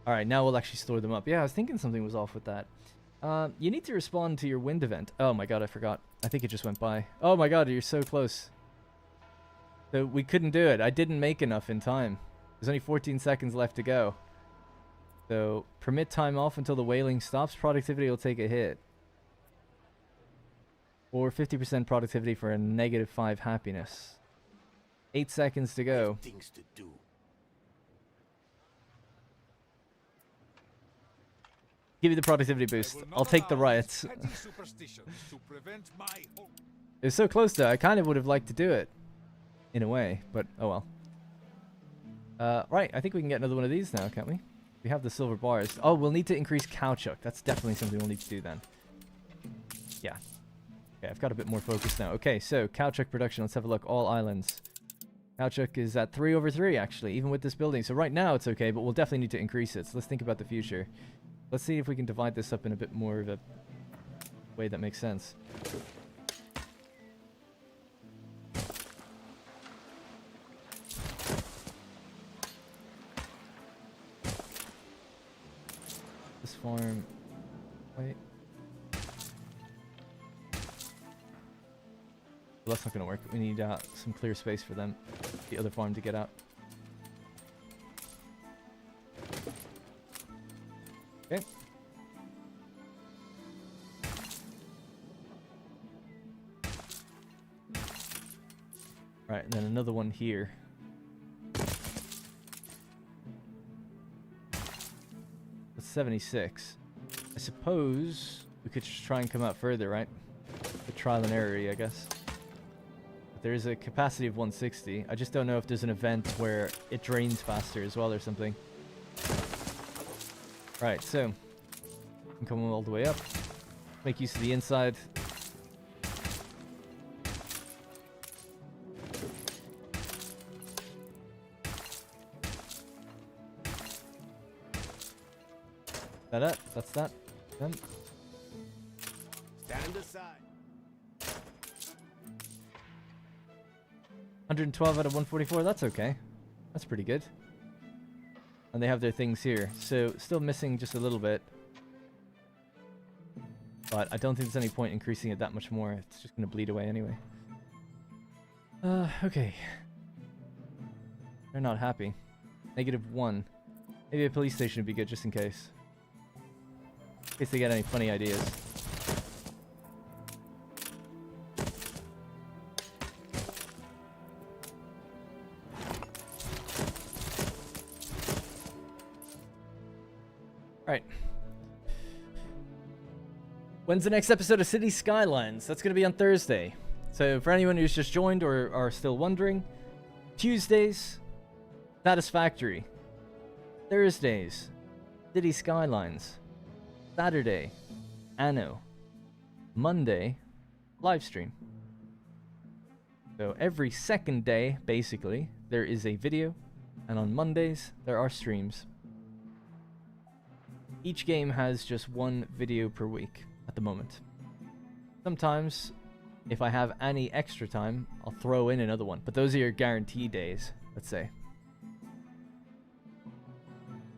Alright, now we'll actually store them up. Yeah, I was thinking something was off with that. You need to respond to your wind event. Oh my god, I forgot. I think it just went by. Oh my god, you're so close. So we couldn't do it. I didn't make enough in time. There's only 14 seconds left to go. So, permit time off until the whaling stops. Productivity will take a hit. Or 50% productivity for a -5 happiness. 8 seconds to go. Things to do. Give you the productivity boost. I'll take the riots. It was so close though. I kind of would have liked to do it. In a way, but oh well. Right, I think we can get another one of these now, can't we? We have the silver bars. Oh, we'll need to increase cowchuck. That's definitely something we'll need to do then. Yeah. Okay, I've got a bit more focus now. Okay, so cowchuck production. Let's have a look. All islands. Cowchuck is at 3/3 actually, even with this building. So right now it's okay, but we'll definitely need to increase it. So let's think about the future. Let's see if we can divide this up in a bit more of a way that makes sense. This farm... Wait. Well, that's not going to work. We need some clear space for them. The other farm to get out. Okay. Right, and then another one here. That's 76. I suppose we could just try and come out further, right? The trial and error, I guess. There is a capacity of 160. I just don't know if there's an event where it drains faster as well or something. Right, so I'm coming all the way up. Make use of the inside. That's that. Done. Stand aside. 112 out of 144, that's okay. That's pretty good. And they have their things here. So, still missing just a little bit. But I don't think there's any point increasing it that much more. It's just going to bleed away anyway. Okay. They're not happy. -1. Maybe a police station would be good just in case. In case they get any funny ideas. Right. When's the next episode of City Skylines? That's going to be on Thursday. So for anyone who's just joined or are still wondering, Tuesdays, Satisfactory. Thursdays, City Skylines. Saturday, Anno. Monday, livestream. So every second day, basically, there is a video. And on Mondays, there are streams. Each game has just one video per week at the moment. Sometimes, if I have any extra time, I'll throw in another one. But those are your guaranteed days, let's say.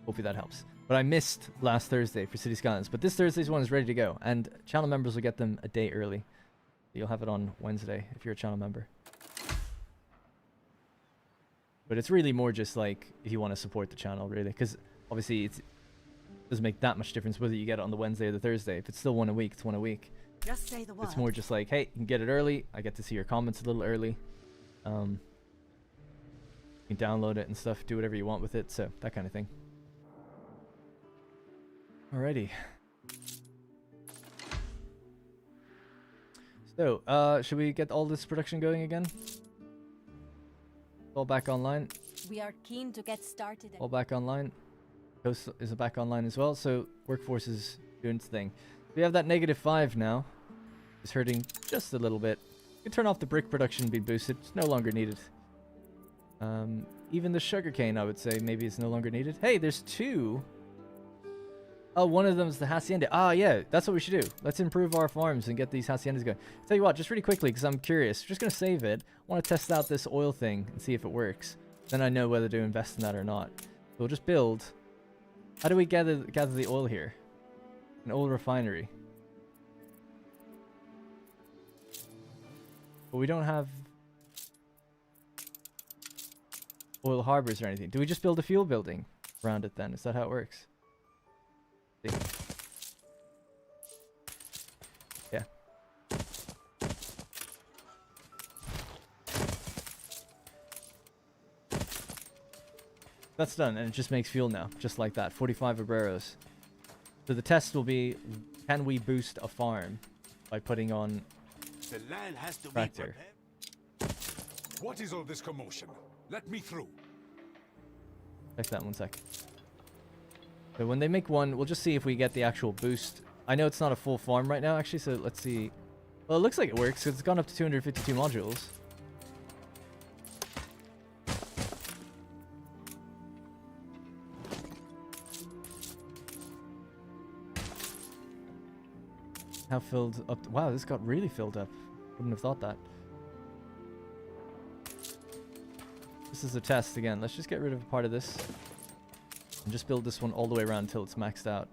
Hopefully that helps. But I missed last Thursday for City Skylines. But this Thursday's one is ready to go. And channel members will get them a day early. You'll have it on Wednesday if you're a channel member. But it's really more just like if you want to support the channel, really. Because obviously it doesn't make that much difference whether you get it on the Wednesday or the Thursday. If it's still one a week, it's one a week. Just say the word. It's more just like, hey, you can get it early. I get to see your comments a little early. You can download it and stuff. Do whatever you want with it. So that kind of thing. Alrighty. So, should we get all this production going again? All back online. We are keen to get started. All back online. Ghost is back online as well, so workforce is doing its thing. We have that -5 now. It's hurting just a little bit. You can turn off the brick production being boosted. It's no longer needed. Even the sugarcane, I would say, maybe it's no longer needed. Hey, there's 2. Oh, one of them is the hacienda. Ah, yeah, that's what we should do. Let's improve our farms and get these haciendas going. Tell you what, just really quickly, because I'm curious. Just going to save it. I want to test out this oil thing and see if it works. Then I know whether to invest in that or not. So we'll just build. How do we gather the oil here? An oil refinery. But we don't have oil harbors or anything. Do we just build a fuel building around it then? Is that how it works? Yeah. That's done, and it just makes fuel now, just like that. 45 obreros. So the test will be, can we boost a farm by putting on The land has to be tractor? prepared. What is all this commotion? Let me through. Check that 1 sec. So when they make one, we'll just see if we get the actual boost. I know it's not a full farm right now, actually, so let's see. Well, it looks like it works, because it's gone up to 252 modules. How filled up? Wow, this got really filled up. Wouldn't have thought that. This is a test again. Let's just get rid of a part of this. And just build this one all the way around until it's maxed out.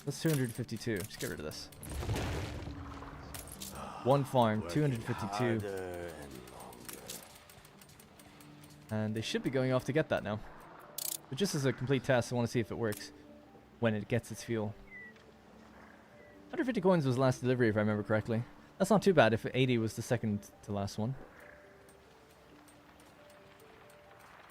That's 252. Just get rid of this. One farm, 252. And they should be going off to get that now. But just as a complete test, I want to see if it works when it gets its fuel. 150 coins was the last delivery, if I remember correctly. That's not too bad if 80 was the second to last one.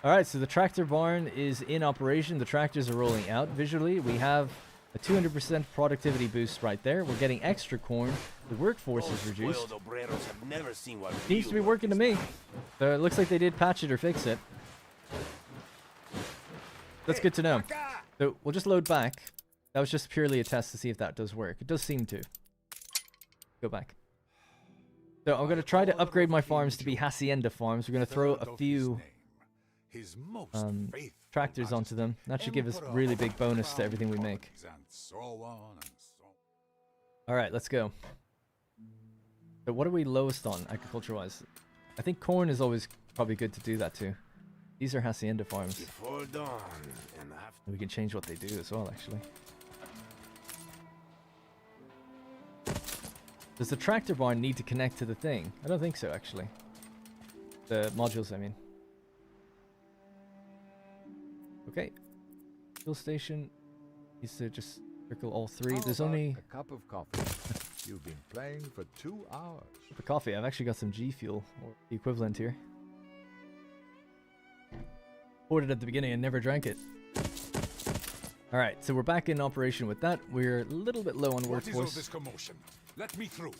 Alright, so the tractor barn is in operation. The tractors are rolling out. Visually, we have A 200% productivity boost right there. We're getting extra corn. The workforce is Those reduced. spoiled obreros have never seen what Seems to be real working to work is me. like. So it looks like they did patch it or fix it. That's good to know. So we'll just load back. That was just purely a test to see if that does work. It does seem to. Go back. So I'm going to try to upgrade my farms to be hacienda farms. We're going to throw a few tractors onto them. That should give us a really big bonus to everything we make. Alright, let's go. So what are we lowest on agriculture-wise? I think corn is always probably good to do that too. These are hacienda farms. Before dawn, and after We can change what they do as well, actually. Does the tractor barn need to connect to the thing? I don't think so, actually. The modules, I mean. Okay. Fuel station needs to just circle all three. How There's about only a cup of coffee. You've been playing for 2 hours. the coffee. I've actually got some G Fuel, or the equivalent here. Poured it at the beginning and never drank it. Alright, so we're back in operation with that. We're a little bit low on What is all workforce. this commotion? Let me through.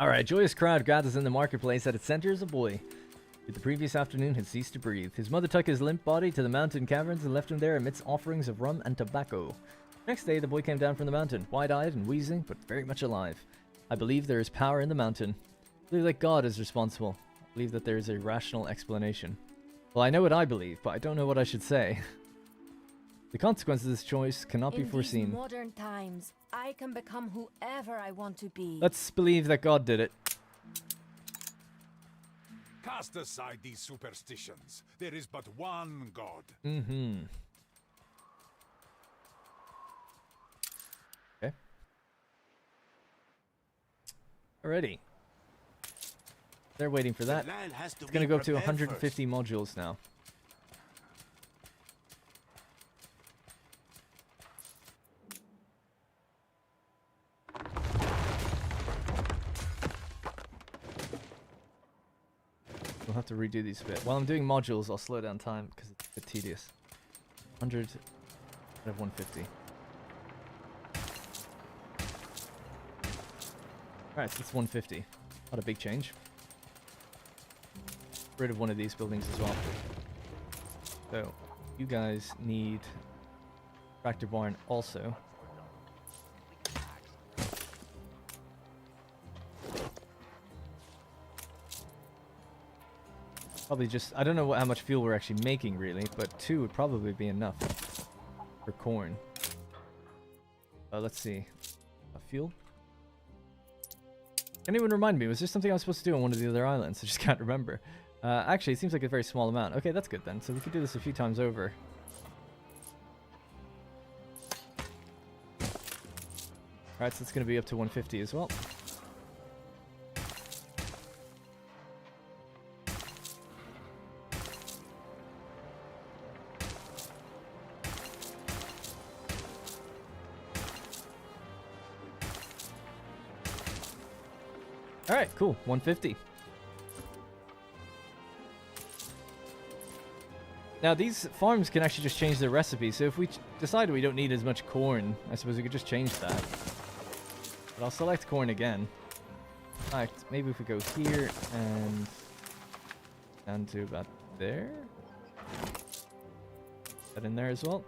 Alright, joyous crowd gathers in the marketplace. At its center is a boy who the previous afternoon had ceased to breathe. His mother took his limp body to the mountain caverns and left him there amidst offerings of rum and tobacco. Next day, the boy came down from the mountain, wide-eyed and wheezing, but very much alive. I believe there is power in the mountain. I believe that God is responsible. I believe that there is a rational explanation. Well, I know what I believe, but I don't know what I should say. The consequences of this choice cannot be In foreseen. these modern times, I can become whoever I want to be. Let's believe that God did it. Cast aside these superstitions. There is but one God. Mm-hmm. Okay. Alrighty. They're waiting for that. The land has to It's gonna be go up to prepared 150 modules now. We'll have to redo these a bit. While I'm doing modules, I'll slow down time because it's a bit tedious. 100 out of 150. Alright, so it's 150. Not a big change. Get rid of one of these buildings as well. So, you guys need tractor barn also. Probably just, I don't know how much fuel we're actually making really, but 2 would probably be enough for corn. Let's see. Fuel? Can anyone remind me, was there something I was supposed to do on one of the other islands? I just can't remember. Actually, it seems like a very small amount. Okay, that's good then. So we could do this a few times over. Alright, so it's going to be up to 150 as well. Alright, cool. 150. Now, these farms can actually just change their recipe, so if we decide we don't need as much corn, I suppose we could just change that. But I'll select corn again. In fact, maybe if we go here and down to about there. That in there as well.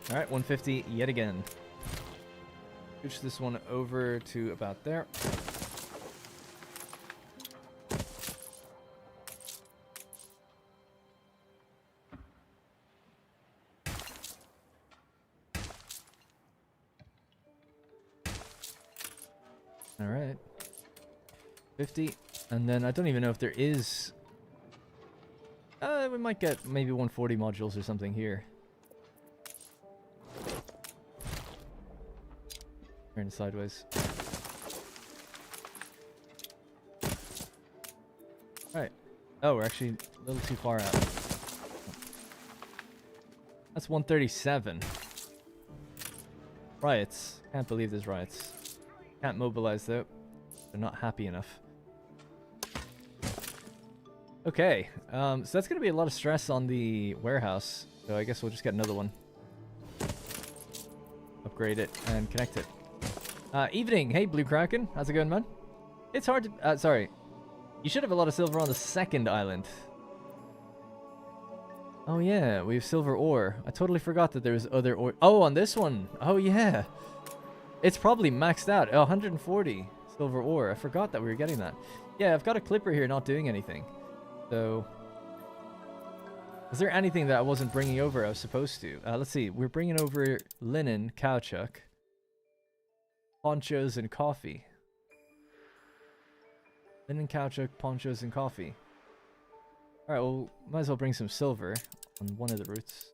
Alright, 150 yet again. Push this one over to about there. Alright. 50. And then I don't even know if there is... we might get maybe 140 modules or something here. Turn sideways. Alright. Oh, we're actually a little too far out. That's 137. Riots. Can't believe there's riots. Can't mobilize though. They're not happy enough. Okay, so that's gonna be a lot of stress on the warehouse. So I guess we'll just get another one. Upgrade it and connect it. Evening, hey Blue Kraken, how's it going, man? It's hard to. Sorry, you should have a lot of silver on the second island. Oh yeah, we have silver ore. I totally forgot that there was other ore. Oh, on this one. Oh yeah. It's probably maxed out. 140 silver ore. I forgot that we were getting that. Yeah, I've got a clipper here not doing anything. So, is there anything that I wasn't bringing over I was supposed to? Let's see. We're bringing over linen, caoutchouc, ponchos, and coffee. Linen, caoutchouc, ponchos, and coffee. Alright, well, might as well bring some silver on one of the routes.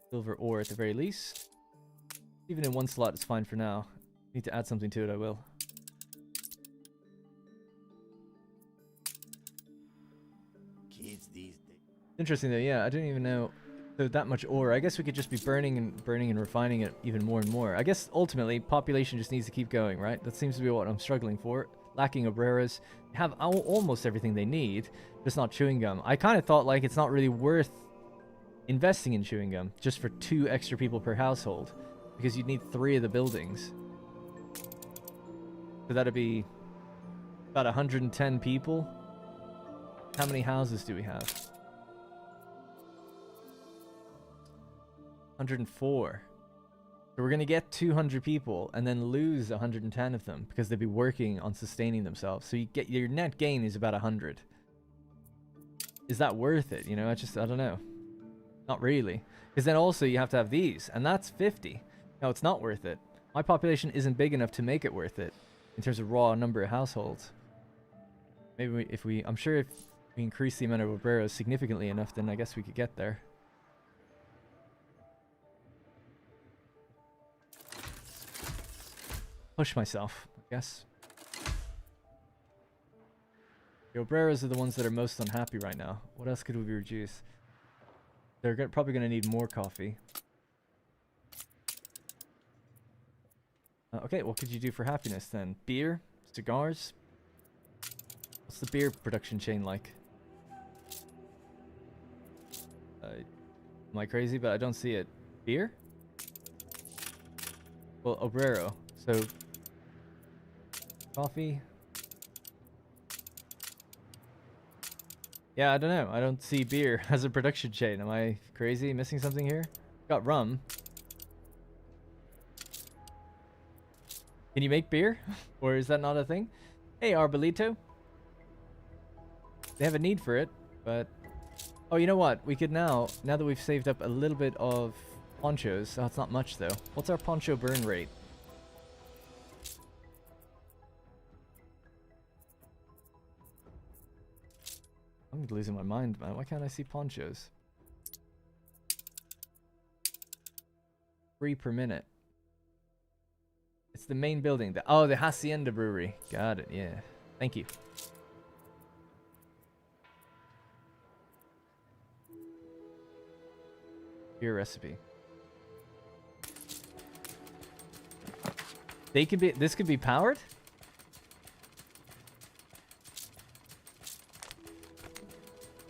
Silver ore at the very least. Even in one slot, it's fine for now. Need to add something to it, I will. Kids these days. Interesting though, yeah, I didn't even know that much ore. I guess we could just be burning and refining it even more and more. I guess ultimately, population just needs to keep going, right? That seems to be what I'm struggling for. Lacking obreras, have almost everything they need, just not chewing gum. I kind of thought like it's not really worth investing in chewing gum just for 2 extra people per household, because you'd need 3 of the buildings. So that'd be about 110 people. How many houses do we have? 104. So we're going to get 200 people and then lose 110 of them because they'd be working on sustaining themselves. So you get your net gain is about 100. Is that worth it? You know, I don't know. Not really. Because then also you have to have these, and that's 50. No, it's not worth it. My population isn't big enough to make it worth it in terms of raw number of households. Maybe I'm sure if we increase the amount of obreros significantly enough, then I guess we could get there. Push myself, I guess. The obreros are the ones that are most unhappy right now. What else could we reduce? They're probably going to need more coffee. Okay, what could you do for happiness then? Beer? Cigars? What's the beer production chain like? Am I crazy? But I don't see it. Beer? Well, obrero. So, coffee? Yeah, I don't know. I don't see beer as a production chain. Am I crazy? Missing something here? Got rum. Can you make beer? Or is that not a thing? Hey, Arbolito. They have a need for it, but... Oh, you know what? We could now that we've saved up a little bit of ponchos... Oh, it's not much, though. What's our poncho burn rate? I'm losing my mind, man. Why can't I see ponchos? 3 per minute. It's the main building. The Hacienda Brewery. Got it, yeah. Thank you. Beer recipe. This could be powered?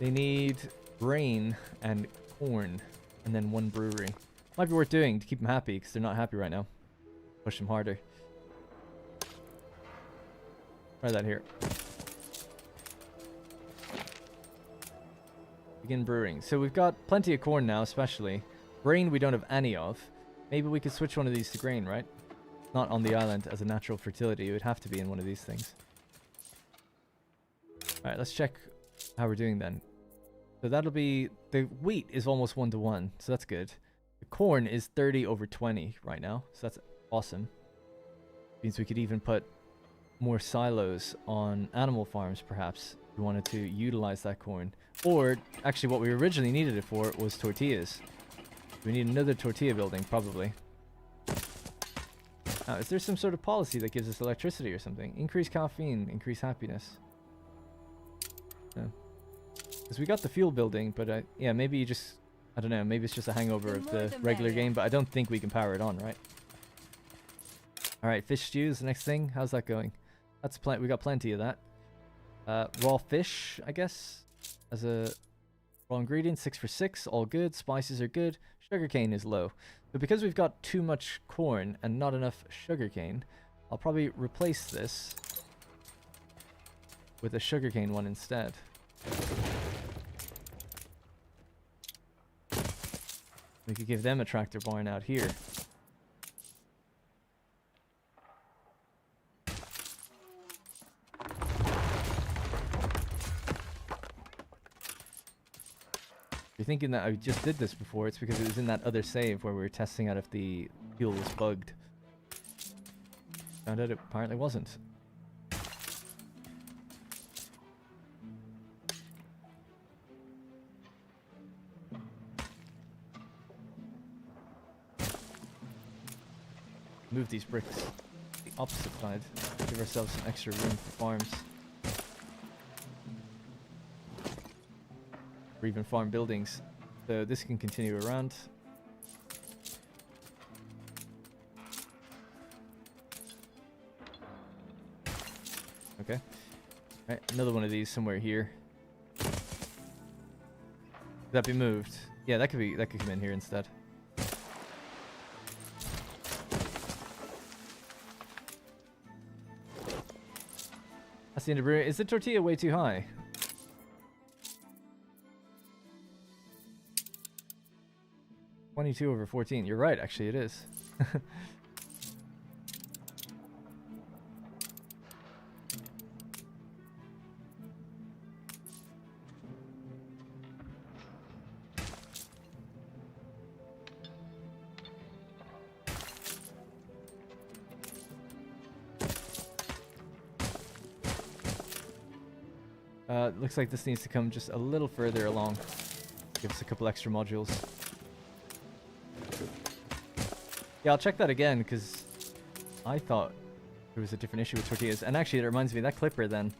They need grain and corn, and then 1 brewery. Might be worth doing to keep them happy, because they're not happy right now. Push them harder. Try that here. Begin brewing. So we've got plenty of corn now, especially. Grain we don't have any of. Maybe we could switch one of these to grain, right? Not on the island as a natural fertility. It would have to be in one of these things. Alright, let's check how we're doing then. So that'll be... The wheat is almost 1-to-1, so that's good. The corn is 30/20 right now, so that's awesome. Means we could even put more silos on animal farms, perhaps, if we wanted to utilize that corn. Or, actually, what we originally needed it for was tortillas. We need another tortilla building, probably. Now, is there some sort of policy that gives us electricity or something? Increase caffeine, increase happiness. No. Because we got the fuel building, but yeah, maybe you just... I don't know, maybe it's just a hangover The of more the the regular merrier. game, but I don't think we can power it on, right? Alright, fish stew is the next thing. How's that going? That's we got plenty of that. Raw fish, I guess, as a raw ingredient, 6 for 6, all good. Spices are good. Sugarcane is low. But because we've got too much corn and not enough sugarcane, I'll probably replace this with a sugarcane one instead. We could give them a tractor barn out here. If you're thinking that I just did this before, it's because it was in that other save where we were testing out if the fuel was bugged. Found out it apparently wasn't. Move these bricks to the opposite side. Give ourselves some extra room for farms. Or even farm buildings. So this can continue around. Okay. Right, another one of these somewhere here. Could that be moved? Yeah, that could come in here instead. That's the end of brewing. Is the tortilla way too high? (22/14). You're right, actually, it is. Looks like this needs to come just a little further along. Give us a couple extra modules. Yeah, I'll check that again, because I thought there was a different issue with tortillas. And actually, it reminds me, that clipper then,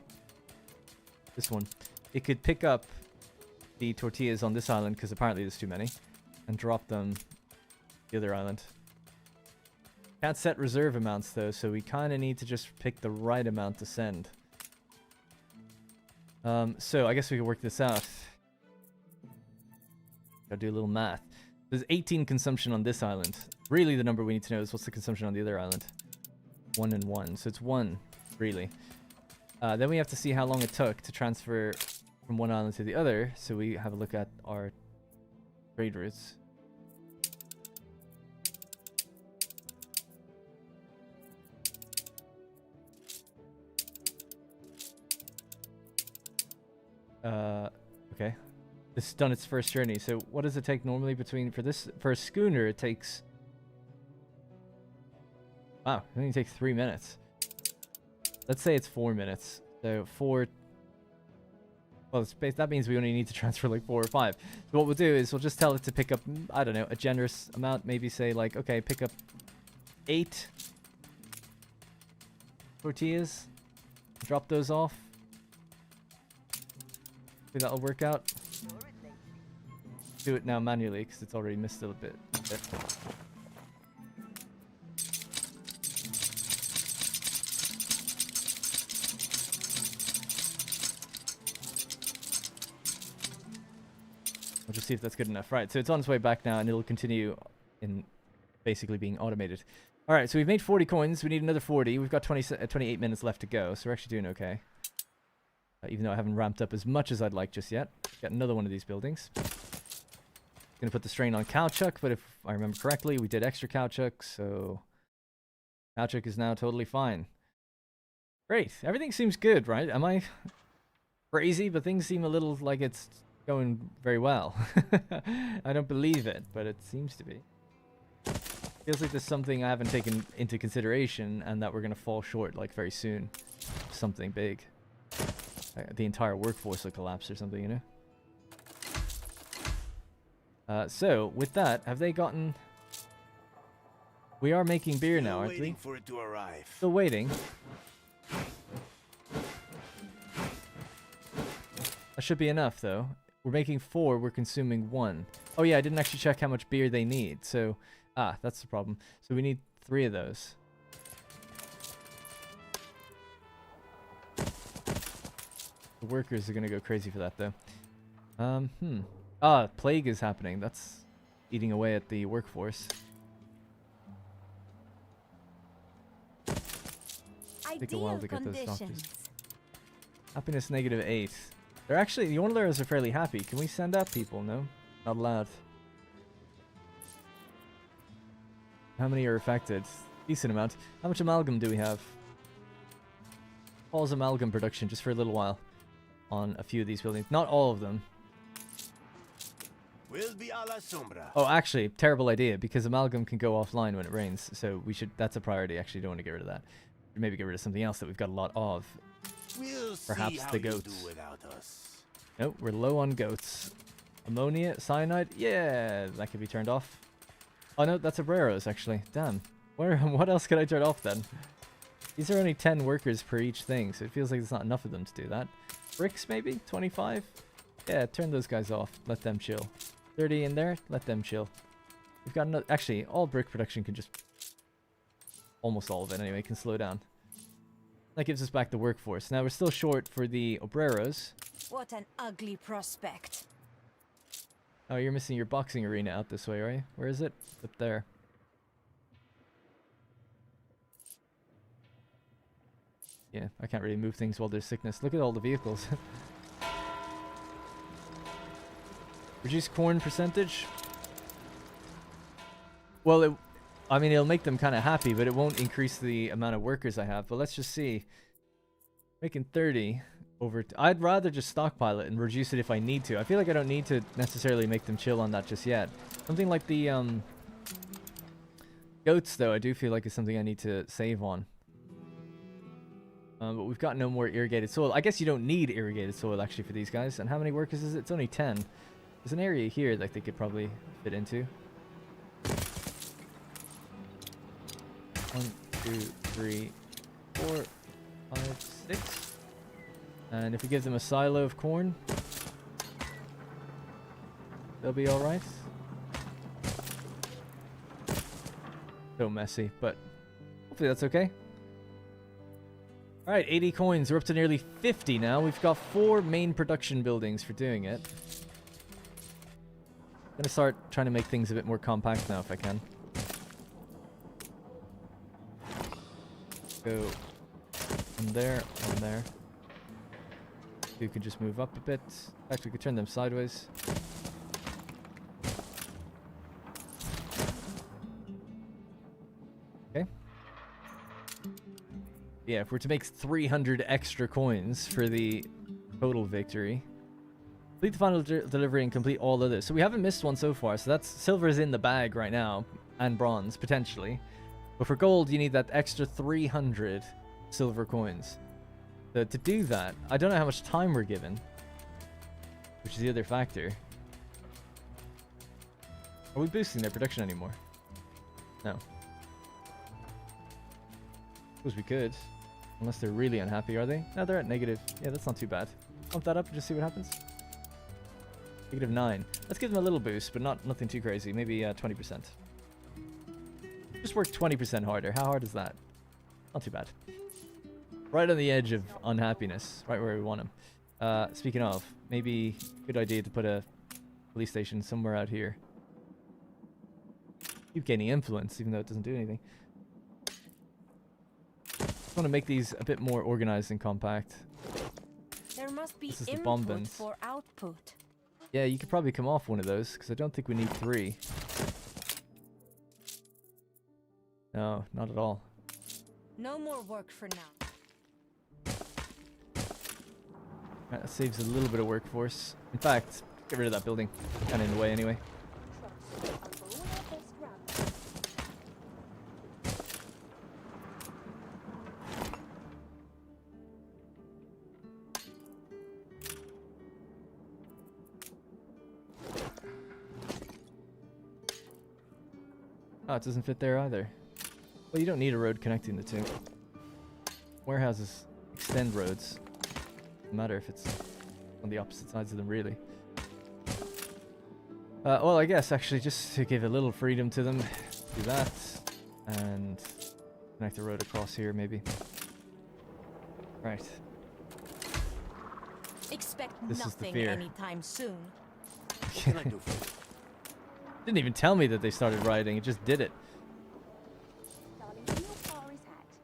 this one, it could pick up the tortillas on this island, because apparently there's too many, and drop them the other island. Can't set reserve amounts, though, so we kind of need to just pick the right amount to send. So I guess we can work this out. Gotta do a little math. There's 18 consumption on this island. Really, the number we need to know is what's the consumption on the other island. 1 and 1. So it's 1, really. Then we have to see how long it took to transfer from one island to the other. So we have a look at our trade routes. Okay. This has done its first journey. So what does it take normally between... For a schooner, it takes... Wow, it only takes 3 minutes. Let's say it's 4 minutes. So 4... Well, that means we only need to transfer like 4 or 5. So what we'll do is we'll just tell it to pick up, I don't know, a generous amount. Maybe say like, okay, pick up 8 tortillas. Drop those off. Maybe that'll work out. Do it now manually because it's already missed a little bit. We'll just see if that's good enough. Right, so it's on its way back now and it'll continue in basically being automated. Alright, so we've made 40 coins. We need another 40. We've got 28 minutes left to go, so we're actually doing okay. Even though I haven't ramped up as much as I'd like just yet. Got another one of these buildings. Gonna put the strain on Cowchuck, but if I remember correctly, we did extra Cowchuck, so Cowchuck is now totally fine. Great. Everything seems good, right? Am I crazy? But things seem a little like it's going very well. I don't believe it, but it seems to be. Feels like there's something I haven't taken into consideration and that we're gonna fall short like very soon. Something big. The entire workforce will collapse or something, you know? So, with that, have they gotten... We are making beer now, aren't we? Waiting for it to arrive. Still waiting. That should be enough, though. We're making 4, we're consuming 1. Oh yeah, I didn't actually check how much beer they need, so... Ah, that's the problem. So we need 3 of those. The workers are gonna go crazy for that, though. Ah, plague is happening. That's eating away at the workforce. Take a while to get those doctors. Happiness -8. They're actually, the Orlers are fairly happy. Can we send out people? No? Not allowed. How many are affected? Decent amount. How much amalgam do we have? Pause amalgam production just for a little while on a few of these buildings. Not all of them. Will be a la sombra. Oh, actually, terrible idea, because amalgam can go offline when it rains, so we should, that's a priority. Actually, don't want to get rid of that. Maybe get rid of something else that we've got a lot of. We'll Perhaps see how the you goats. do without us. Nope, we're low on goats. Ammonia, cyanide, yeah, that could be turned off. Oh no, that's obreros actually. Damn. What else could I turn off then? These are only 10 workers per each thing, so it feels like there's not enough of them to do that. Bricks maybe? 25? Yeah, turn those guys off. Let them chill. 30 in there, let them chill. We've got another, actually, all brick production can just, almost all of it anyway, can slow down. That gives us back the workforce. Now we're still short for the obreros. What an ugly prospect. Oh, you're missing your boxing arena out this way, are you? Where is it? Up there. Yeah, I can't really move things while there's sickness. Look at all the vehicles. Reduce corn percentage? Well, I mean, it'll make them kind of happy, but it won't increase the amount of workers I have. But let's just see. Making 30 over... I'd rather just stockpile it and reduce it if I need to. I feel like I don't need to necessarily make them chill on that just yet. Something like the goats, though, I do feel like is something I need to save on. But we've got no more irrigated soil. I guess you don't need irrigated soil, actually, for these guys. And how many workers is it? It's only 10. There's an area here that they could probably fit into. 1, 2, 3, 4, 5, 6. And if we give them a silo of corn, they'll be alright. So messy, but hopefully that's okay. Alright, 80 coins. We're up to nearly 50 now. We've got 4 main production buildings for doing it. I'm gonna start trying to make things a bit more compact now if I can. Go on there, on there. You can just move up a bit. Actually, we could turn them sideways. Okay. Yeah, if we're to make 300 extra coins for the total victory. Complete the final delivery and complete all of this. So we haven't missed one so far. So that's silver is in the bag right now. And bronze, potentially. But for gold, you need that extra 300 silver coins. So to do that, I don't know how much time we're given. Which is the other factor. Are we boosting their production anymore? No. Suppose we could. Unless they're really unhappy, are they? No, they're at negative. Yeah, that's not too bad. Pump that up and just see what happens. -9. Let's give them a little boost, but nothing too crazy. Maybe 20%. Just work 20% harder. How hard is that? Not too bad. Right on the edge of unhappiness. Right where we want them. Speaking of, maybe good idea to put a police station somewhere out here. Keep gaining influence, even though it doesn't do anything. Just want to make these a bit more organized and compact. There must be This is the bomb input bins. for output. Yeah, you could probably come off one of those, because I don't think we need 3. No, not at all. No more work for now. That saves a little bit of workforce. In fact, get rid of that building. Kind of in the way anyway. Oh, it doesn't fit there either. Well, you don't need a road connecting the two. Warehouses extend roads. No matter if it's on the opposite sides of them, really. Well, I guess actually just to give a little freedom to them, do that, and connect the road across here maybe. Right. Expect This is the nothing fear. anytime soon. What can I do for you? Didn't even tell me that they started rioting. It just did it.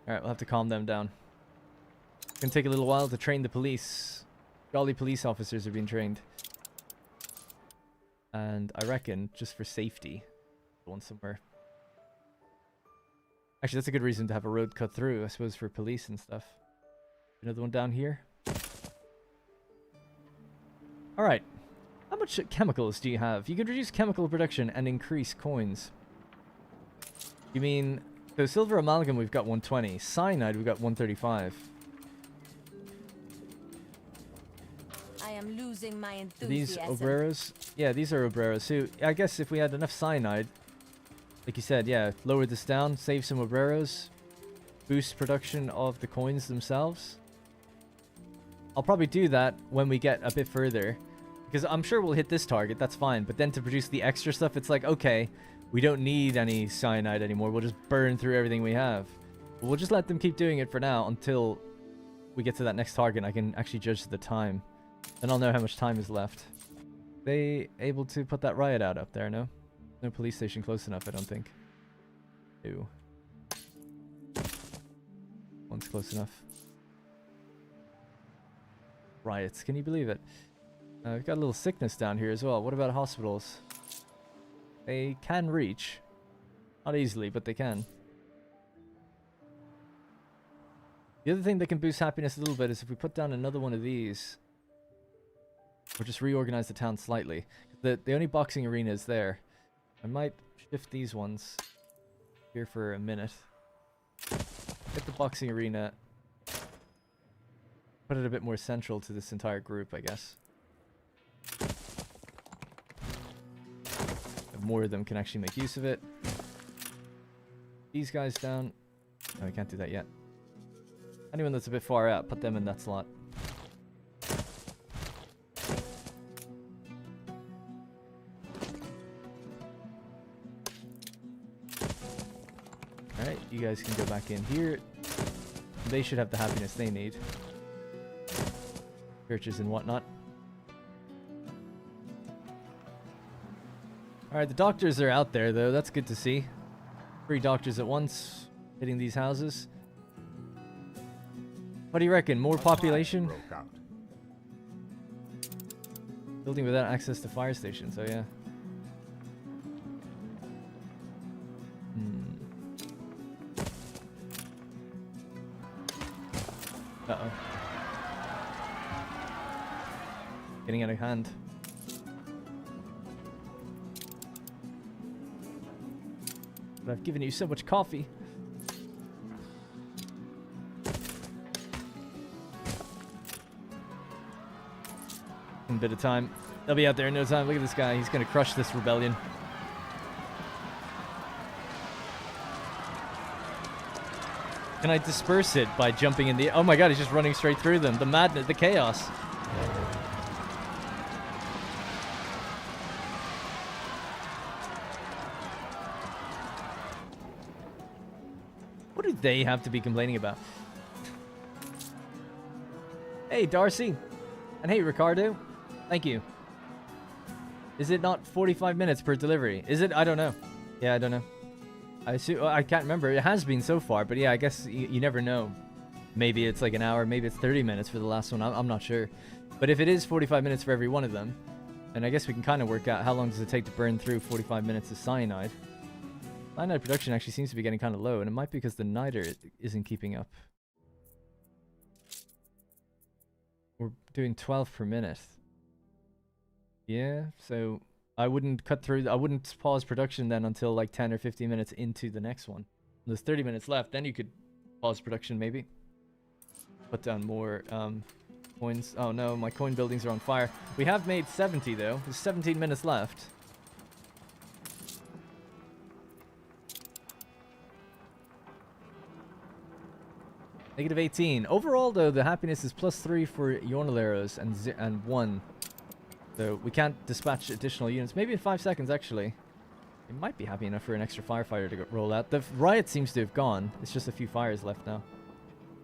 Alright, we'll have to calm them down. It's gonna take a little while to train the police. Jolly police officers are being trained. And I reckon, just for safety, one somewhere. Actually, that's a good reason to have a road cut through, I suppose, for police and stuff. Another one down here. Alright. How much chemicals do you have? You could reduce chemical production and increase coins. You mean... So silver amalgam we've got 120. Cyanide we've got 135. I am losing my Are these enthusiasm. obreros? Yeah, these are obreros. So I guess if we had enough cyanide, like you said, yeah, lower this down, save some obreros, boost production of the coins themselves. I'll probably do that when we get a bit further, because I'm sure we'll hit this target, that's fine. But then to produce the extra stuff, it's like, okay, we don't need any cyanide anymore. We'll just burn through everything we have. But we'll just let them keep doing it for now until we get to that next target and I can actually judge the time. Then I'll know how much time is left. They able to put that riot out up there, no? No police station close enough, I don't think. Ew. One's close enough. Riots, can you believe it? We've got a little sickness down here as well. What about hospitals? They can reach. Not easily, but they can. The other thing that can boost happiness a little bit is if we put down another one of these. Or just reorganize the town slightly. The only boxing arena is there. I might shift these ones here for a minute. Get the boxing arena. Put it a bit more central to this entire group, I guess. More of them can actually make use of it. These guys down. No, I can't do that yet. Anyone that's a bit far out, put them in that slot. Alright, you guys can go back in here. They should have the happiness they need. Churches and whatnot. Alright, the doctors are out there though, that's good to see. 3 doctors at once, hitting these houses. What do you reckon, more population? Broke out. Building without access to fire stations, oh yeah. Uh-oh. Getting out of hand. But I've given you so much coffee. In a bit of time. They'll be out there in no time. Look at this guy. He's going to crush this rebellion. Can I disperse it by jumping in the... Oh my god, he's just running straight through them. The madness, the chaos. What do they have to be complaining about? Hey, Darcy. And hey, Ricardo. Thank you. Is it not 45 minutes per delivery? Is it? I don't know. Yeah, I don't know. I assume, I can't remember. It has been so far, but yeah, I guess you never know. Maybe it's like an hour, maybe it's 30 minutes for the last one. I'm not sure. But if it is 45 minutes for every one of them, then I guess we can kind of work out how long does it take to burn through 45 minutes of cyanide. Cyanide production actually seems to be getting kind of low, and it might be because the niter isn't keeping up. We're doing 12 per minute. Yeah, so I wouldn't cut through, I wouldn't pause production then until like 10 or 15 minutes into the next one. There's 30 minutes left, then you could pause production maybe. Put down more coins. Oh no, my coin buildings are on fire. We have made 70 though. There's 17 minutes left. Negative 18. Overall though, the happiness is +3 for Jornaleros and 1 So we can't dispatch additional units. Maybe in 5 seconds, actually. It might be happy enough for an extra firefighter to roll out. The riot seems to have gone. It's just a few fires left now.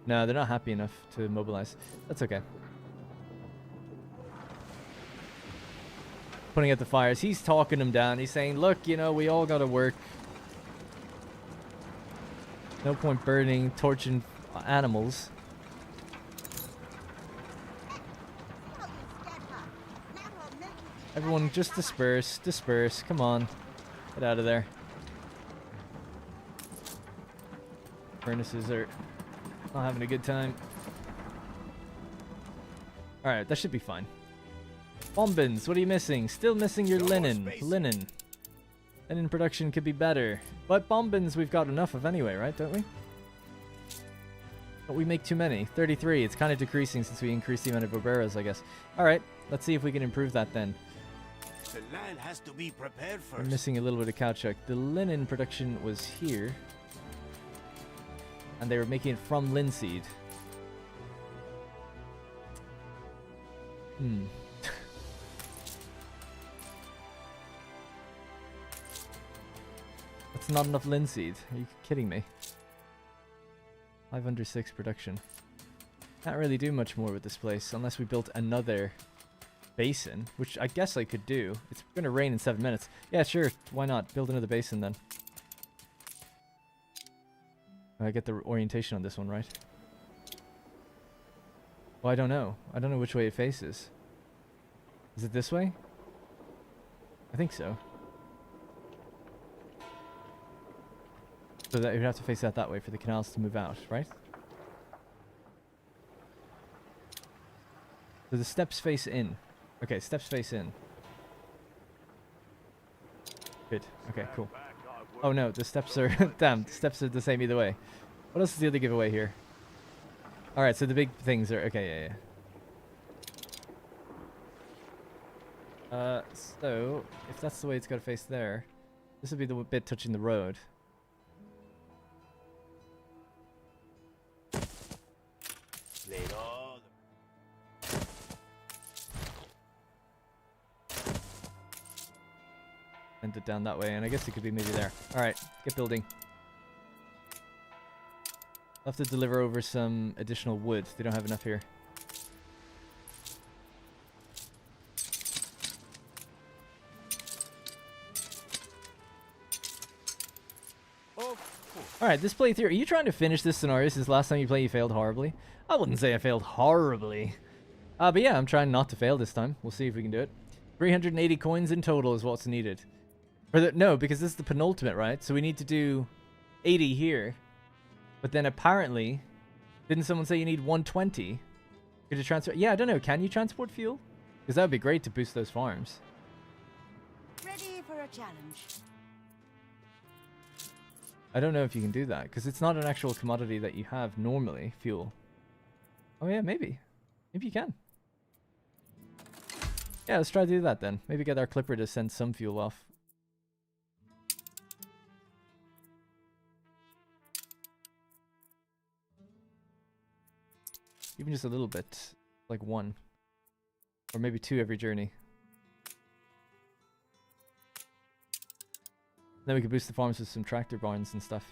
No, they're not happy enough to mobilize. That's okay. Putting out the fires. He's talking them down. He's saying, look, you know, we all gotta work. No point burning, torching animals. Everyone just disperse. Disperse. Come on. Get out of there. Furnaces are not having a good time. Alright, that should be fine. Bombins, what are you missing? Still missing your linen. Linen. Linen production could be better. But bombins we've got enough of anyway, right? Don't we? But we make too many. 33. It's kind of decreasing since we increased the amount of Boberas, I guess. Alright, let's see if we can improve that then. The land has to be prepared We're first. missing a little bit of caoutchouc. The linen production was here. And they were making it from linseed. That's not enough linseed. Are you kidding me? 506 production. Can't really do much more with this place unless we built another basin, which I guess I could do. It's gonna rain in 7 minutes. Yeah, sure. Why not? Build another basin then. I get the orientation on this one, right? Well, I don't know. I don't know which way it faces. Is it this way? I think so. So that you'd have to face that way for the canals to move out, right? So the steps face in. Okay, steps face in. Good. Okay, cool. Oh no, the steps are... damn, the steps are the same either way. What else is the other giveaway here? Alright, so the big things are... okay, yeah. So, if that's the way it's got to face there, this would be the bit touching the road. Laid on. Send it down that way, and I guess it could be maybe there. Alright, get building. I'll have to deliver over some additional wood. They don't have enough here. Alright, this playthrough, are you trying to finish this scenario since last time you played you failed horribly? I wouldn't say I failed horribly. But yeah, I'm trying not to fail this time. We'll see if we can do it. 380 coins in total is what's needed. No, because this is the penultimate, right? So we need to do 80 here. But then apparently, didn't someone say you need 120? Could you transfer? Yeah, I don't know. Can you transport fuel? Because that would be great to boost those farms. Ready for a challenge. I don't know if you can do that, because it's not an actual commodity that you have normally, fuel. Oh yeah, maybe. Maybe you can. Yeah, let's try to do that then. Maybe get our clipper to send some fuel off. Even just a little bit. Like 1. Or maybe 2 every journey. Then we could boost the farms with some tractor barns and stuff.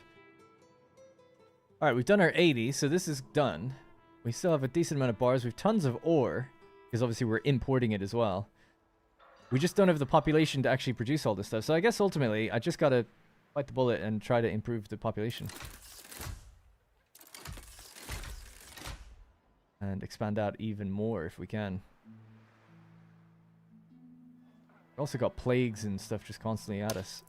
Alright, we've done our 80, so this is done. We still have a decent amount of bars. We have tons of ore, because obviously we're importing it as well. We just don't have the population to actually produce all this stuff. So I guess ultimately, I just gotta bite the bullet and try to improve the population. And expand out even more if we can. We also got plagues and stuff just constantly at us.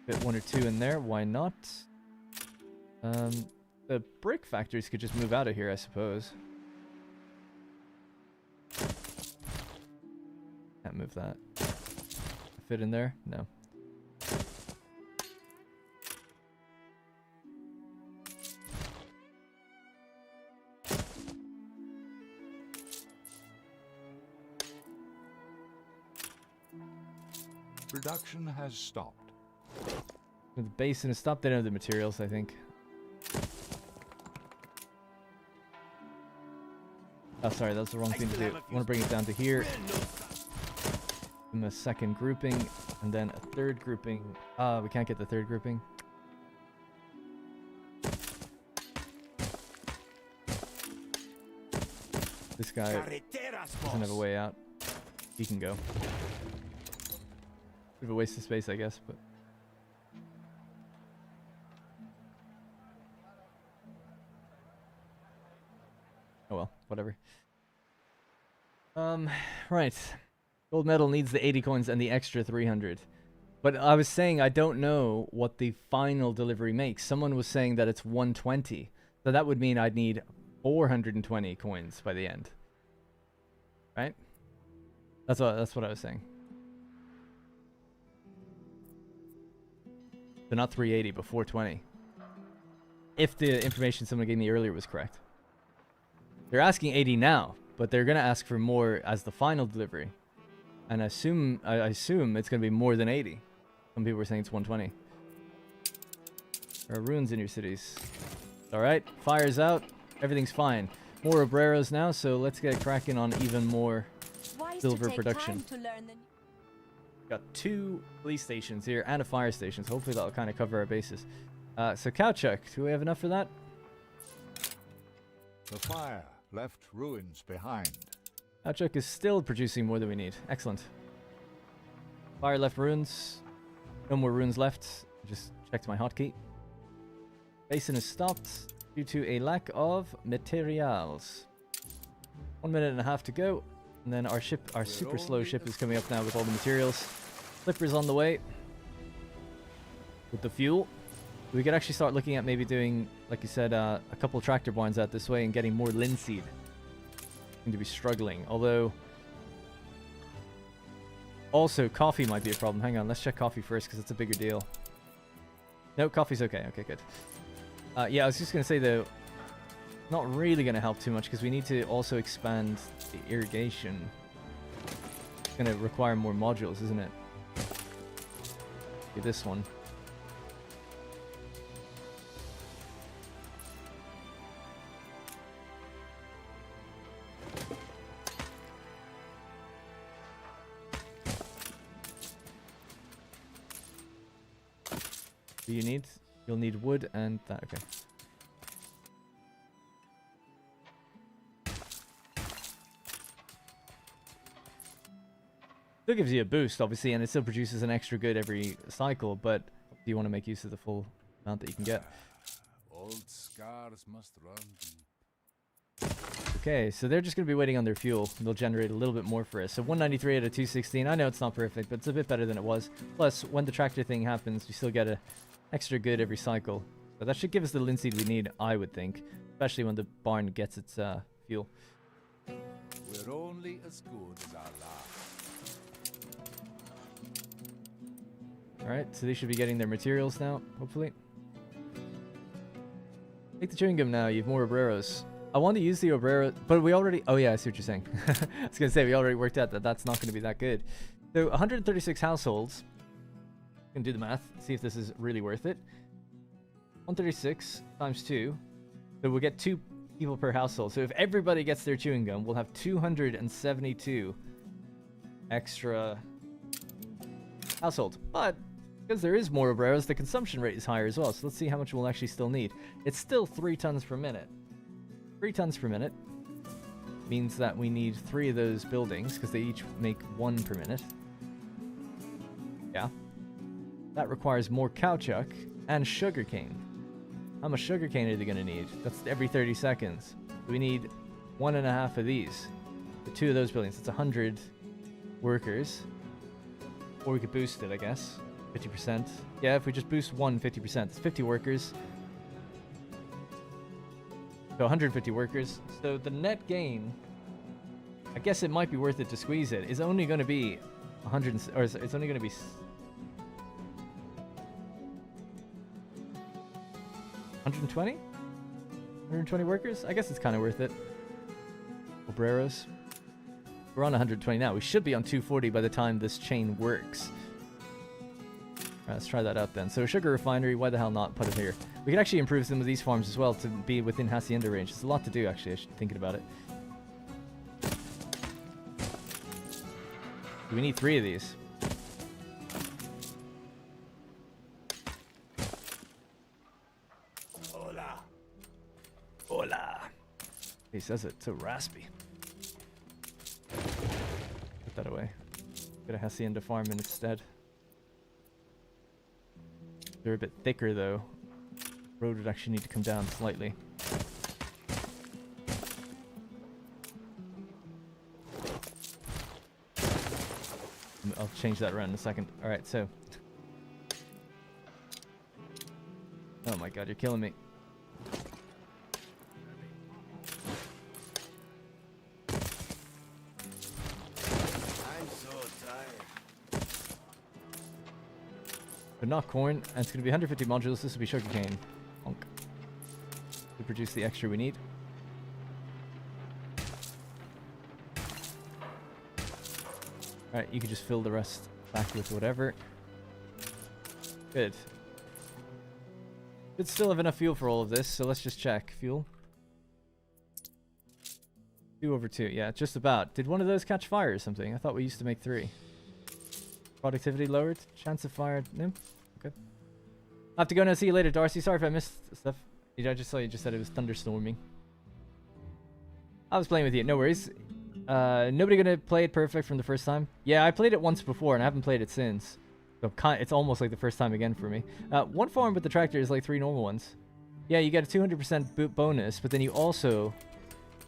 Fit 1 or 2 in there, why not? The brick factories could just move out of here, I suppose. Can't move that. Fit in there? No. Production has stopped. The basin is stopped. They don't have the materials, I think. Oh, sorry, that's the wrong thing to do. I want to bring it down to here. And a second grouping, and then a third grouping. We can't get the third grouping. This guy doesn't have a way out. He can go. Bit of a waste of space, I guess, but... Oh well, whatever. Right. Gold medal needs the 80 coins and the extra 300. But I was saying I don't know what the final delivery makes. Someone was saying that it's 120. So that would mean I'd need 420 coins by the end. Right? That's what I was saying. So not 380, but 420. If the information someone gave me earlier was correct. They're asking 80 now, but they're going to ask for more as the final delivery. And I assume it's going to be more than 80. Some people were saying it's 120. There are ruins in your cities. Alright, fire's out. Everything's fine. More obreros now, so let's get cracking on even more silver production. Got 2 police stations here and a fire station, so hopefully that'll kind of cover our bases. So Kowchuk, do we have enough for that? The fire left ruins behind. Kowchuk is still producing more than we need. Excellent. Fire left ruins. No more ruins left. Just checked my hotkey. Basin is stopped due to a lack of materials. 1 minute and a half to go. And then our ship, our super slow ship, is coming up now with all the materials. Clipper's on the way. With the fuel. We could actually start looking at maybe doing, like you said, a couple tractor barns out this way and getting more linseed. Seem to be struggling, although also coffee might be a problem. Hang on, let's check coffee first because it's a bigger deal. No, coffee's okay. Okay, good. Yeah, I was just gonna say though, not really gonna help too much because we need to also expand the irrigation. It's gonna require more modules, isn't it? Okay, this one. Do you need? You'll need wood and that. Okay. Still gives you a boost, obviously, and it still produces an extra good every cycle. But do you want to make use of the full amount that you can get? Old scars must run deep. Okay, so they're just going to be waiting on their fuel. They'll generate a little bit more for us. So 193 out of 216. I know it's not perfect, but it's a bit better than it was. Plus, when the tractor thing happens, you still get a extra good every cycle. So that should give us the linseed we need, I would think. Especially when the barn gets its fuel. We're only as good as our last. Alright, so they should be getting their materials now, hopefully. Take the chewing gum now, you have more obreros. I want to use the obrero, but we already... Oh yeah, I see what you're saying. I was going to say, we already worked out that that's not going to be that good. So 136 households. You can do the math, see if this is really worth it. 136 times 2. So we'll get 2 people per household. So if everybody gets their chewing gum, we'll have 272 extra households. But because there is more obreros, the consumption rate is higher as well. So let's see how much we'll actually still need. It's still 3 tons per minute. 3 tons per minute means that we need 3 of those buildings because they each make 1 per minute. Yeah. That requires more Kowchuk and sugarcane. How much sugarcane are they going to need? That's every 30 seconds. We need 1.5 of these. The 2 of those buildings. That's 100 workers. Or we could boost it, I guess. 50%. Yeah, if we just boost 50%. It's 50 workers. So 150 workers. So the net gain, I guess it might be worth it to squeeze it, is only going to be 100, or it's only going to be 120? 120 workers? I guess it's kind of worth it. Obreros. We're on 120 now. We should be on 240 by the time this chain works. Let's try that out then. So sugar refinery, why the hell not put it here? We can actually improve some of these farms as well to be within Hacienda range. There's a lot to do actually, thinking about it. We need 3 of these. Hola. Hola. He says it so raspy. Put that away. Get a Hacienda farm in instead. They're a bit thicker though. Road would actually need to come down slightly. I'll change that around in a second. Alright, so. Oh my god, you're killing me. I'm so tired. But not corn, and it's going to be 150 modules. This will be sugarcane. Honk. To produce the extra we need. Alright, you can just fill the rest back with whatever. Good. Should still have enough fuel for all of this, so let's just check. Fuel. 2/2. Yeah, just about. Did one of those catch fire or something? I thought we used to make 3. Productivity lowered. Chance of fire. No? Okay. I have to go now. See you later, Darcy. Sorry if I missed stuff. I just saw you just said it was thunderstorming. I was playing with you. No worries. Nobody gonna play it perfect from the first time? Yeah, I played it once before and I haven't played it since. So it's almost like the first time again for me. One farm with the tractor is like 3 normal ones. Yeah, you get a 200% bonus, but then you also...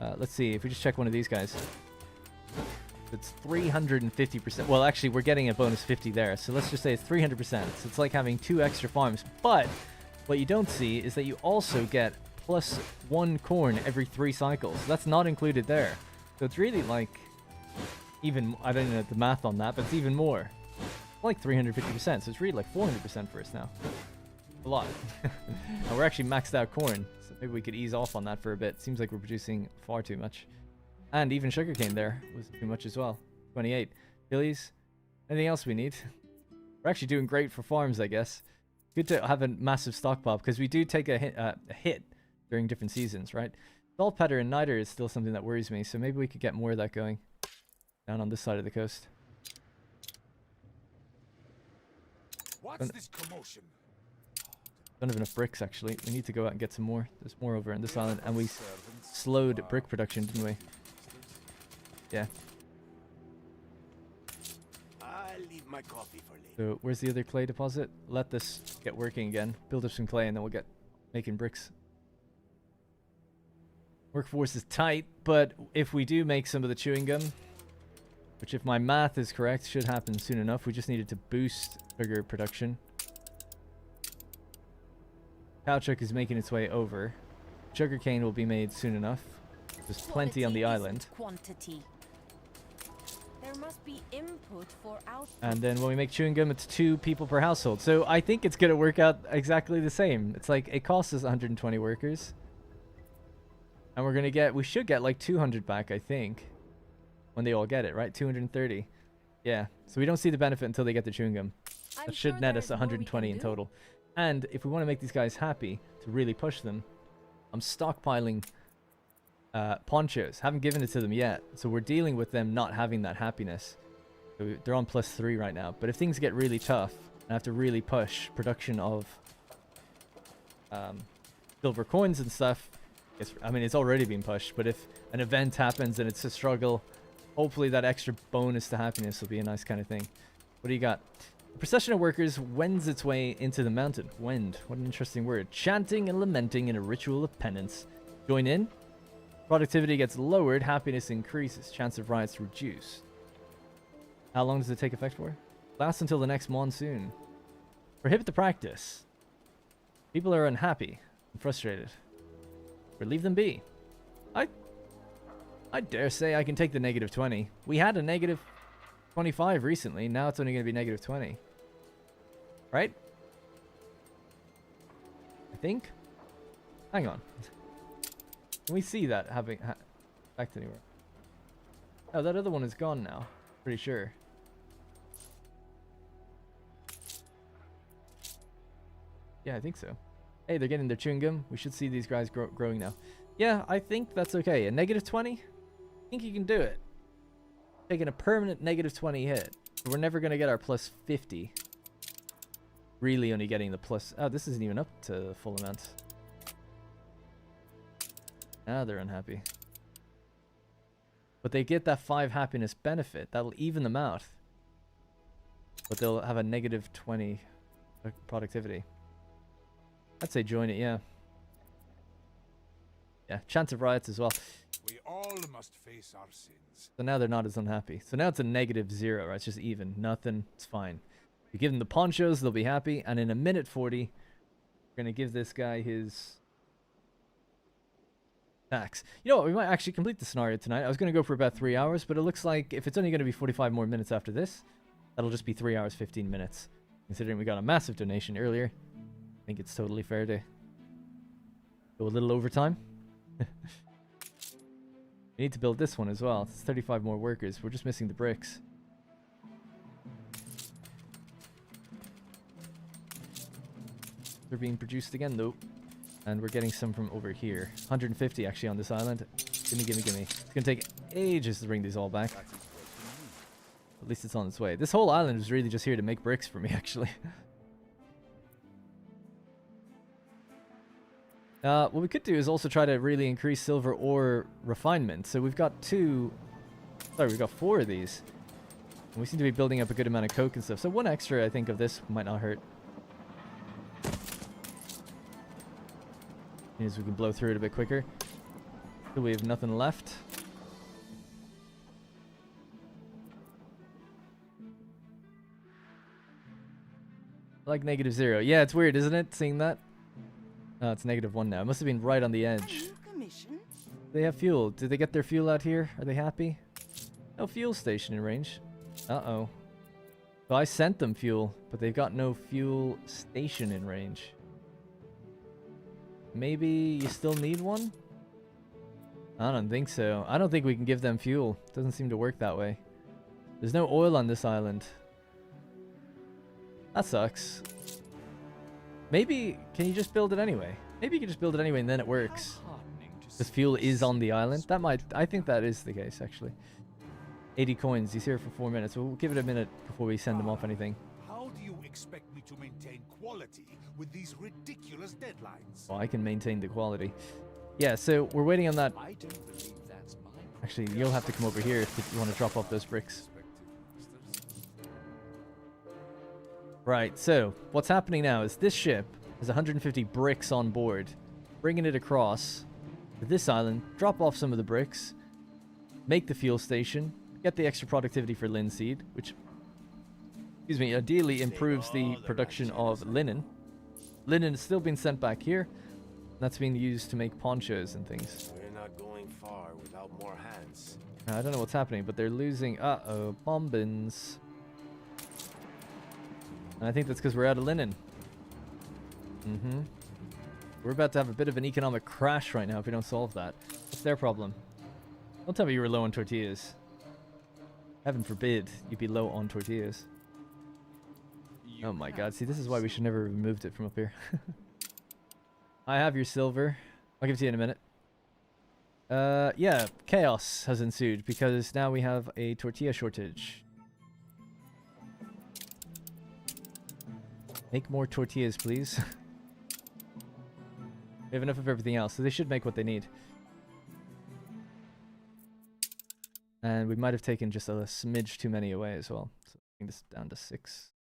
let's see, if we just check one of these guys. It's 350%. Well, actually, we're getting a bonus 50 there. So let's just say it's 300%. So it's like having 2 extra farms. But what you don't see is that you also get +1 corn every 3 cycles. That's not included there. So it's really like... even... I don't know the math on that, but it's even more. Like 350%. So it's really like 400% for us now. A lot. And we're actually maxed out corn. So maybe we could ease off on that for a bit. Seems like we're producing far too much. And even sugarcane there was too much as well. 28. Chilies. Anything else we need? We're actually doing great for farms, I guess. Good to have a massive stockpile because we do take a hit during different seasons, right? Saltpeter and niter is still something that worries me, so maybe we could get more of that going down on this side of the coast. What's this commotion? Don't have enough bricks, actually. We need to go out and get some more. There's more over on this island, and we slowed brick production, didn't we? Yeah. I'll leave my coffee for later. So where's the other clay deposit? Let this get working again. Build up some clay, and then we'll get making bricks. Workforce is tight, but if we do make some of the chewing gum, which if my math is correct, should happen soon enough. We just needed to boost sugar production. Caoutchouc is making its way over. Sugarcane will be made soon enough. There's plenty on the island. Quantity. There must be input for output. And then when we make chewing gum, it's 2 people per household. So I think it's going to work out exactly the same. It's like it costs us 120 workers. And we're going to get, we should get like 200 back, I think. When they all get it, right? 230. Yeah. So we don't see the benefit until they get the chewing gum. That should net us 120 in total. And if we want to make these guys happy, to really push them, I'm stockpiling ponchos. Haven't given it to them yet. So we're dealing with them not having that happiness. So they're on +3 right now. But if things get really tough, and I have to really push production of silver coins and stuff, I mean, it's already been pushed. But if an event happens and it's a struggle, hopefully that extra bonus to happiness will be a nice kind of thing. What do you got? The procession of workers wends its way into the mountain. Wend. What an interesting word. Chanting and lamenting in a ritual of penance. Join in. Productivity gets lowered. Happiness increases. Chance of riots reduced. How long does it take effect for? Lasts until the next monsoon. Prohibit the practice. People are unhappy and frustrated. Or leave them be. I dare say I can take the -20. We had a -25 recently. Now it's only going to be -20. Right? I think? Hang on. Can we see that having effect anywhere? Oh, that other one is gone now. Pretty sure. Yeah, I think so. Hey, they're getting their chewing gum. We should see these guys growing now. Yeah, I think that's okay. A negative 20? I think you can do it. Taking a permanent negative 20 hit. We're never going to get our plus 50. Really only getting the plus... Oh, this isn't even up to full amount. Now they're unhappy. But they get that 5 happiness benefit. That'll even them out. But they'll have a negative 20 productivity. I'd say join it, yeah. Yeah, chance of riots as well. We all must face our sins. So now they're not as unhappy. So now it's a negative 0, right? It's just even. Nothing. It's fine. You give them the ponchos, they'll be happy. And in a minute 40, we're going to give this guy his tax. You know what? We might actually complete the scenario tonight. I was going to go for about 3 hours, but it looks like if it's only going to be 45 more minutes after this, that'll just be 3 hours, 15 minutes. Considering we got a massive donation earlier, I think it's totally fair to go a little overtime. We need to build this one as well. It's 35 more workers. We're just missing the bricks. They're being produced again though. And we're getting some from over here. 150 actually on this island. Gimme, gimme, gimme. It's gonna take ages to bring these all back. At least it's on its way. This whole island was really just here to make bricks for me, actually. What we could do is also try to really increase silver ore refinement. So we've got we've got 4 of these. And we seem to be building up a good amount of coke and stuff. So 1 extra, I think, of this might not hurt. Means we can blow through it a bit quicker. So we have nothing left. Like negative 0. Yeah, it's weird, isn't it? Seeing that. Oh, it's negative 1 now. It must have been right on the edge. They have fuel. Did they get their fuel out here? Are they happy? No fuel station in range. Uh-oh. So I sent them fuel, but they've got no fuel station in range. Maybe you still need one? I don't think so. I don't think we can give them fuel. Doesn't seem to work that way. There's no oil on this island. That sucks. Maybe, can you just build it anyway? Maybe you can just build it anyway and then it works. Because fuel is on the island. That might, I think that is the case actually. 80 coins, he's here for 4 minutes. We'll give it a minute before we send him off anything. How do you expect me to maintain quality with these ridiculous deadlines? Oh, I can maintain the quality. Yeah, so we're waiting on that. I don't believe that's my Actually, you'll have to come over here if you want to drop off those bricks. Right, so what's happening now is this ship has 150 bricks on board. Bringing it across to this island, drop off some of the bricks, make the fuel station, get the extra productivity for linseed, which, excuse me, ideally improves the production of linen. Linen is still being sent back here. That's being used to make ponchos and things. We're not going far without more hands. I don't know what's happening, but they're losing... Uh-oh, bombins. And I think that's because we're out of linen. We're about to have a bit of an economic crash right now if we don't solve that. What's their problem? Don't tell me you were low on tortillas. Heaven forbid you'd be low on tortillas. Oh my god, see, this is why we should never have removed it from up here. I have your silver. I'll give it to you in a minute. Yeah, chaos has ensued because now we have a tortilla shortage. Make more tortillas, please. We have enough of everything else, so they should make what they need. And we might have taken just a smidge too many away as well. So bring this down to 6.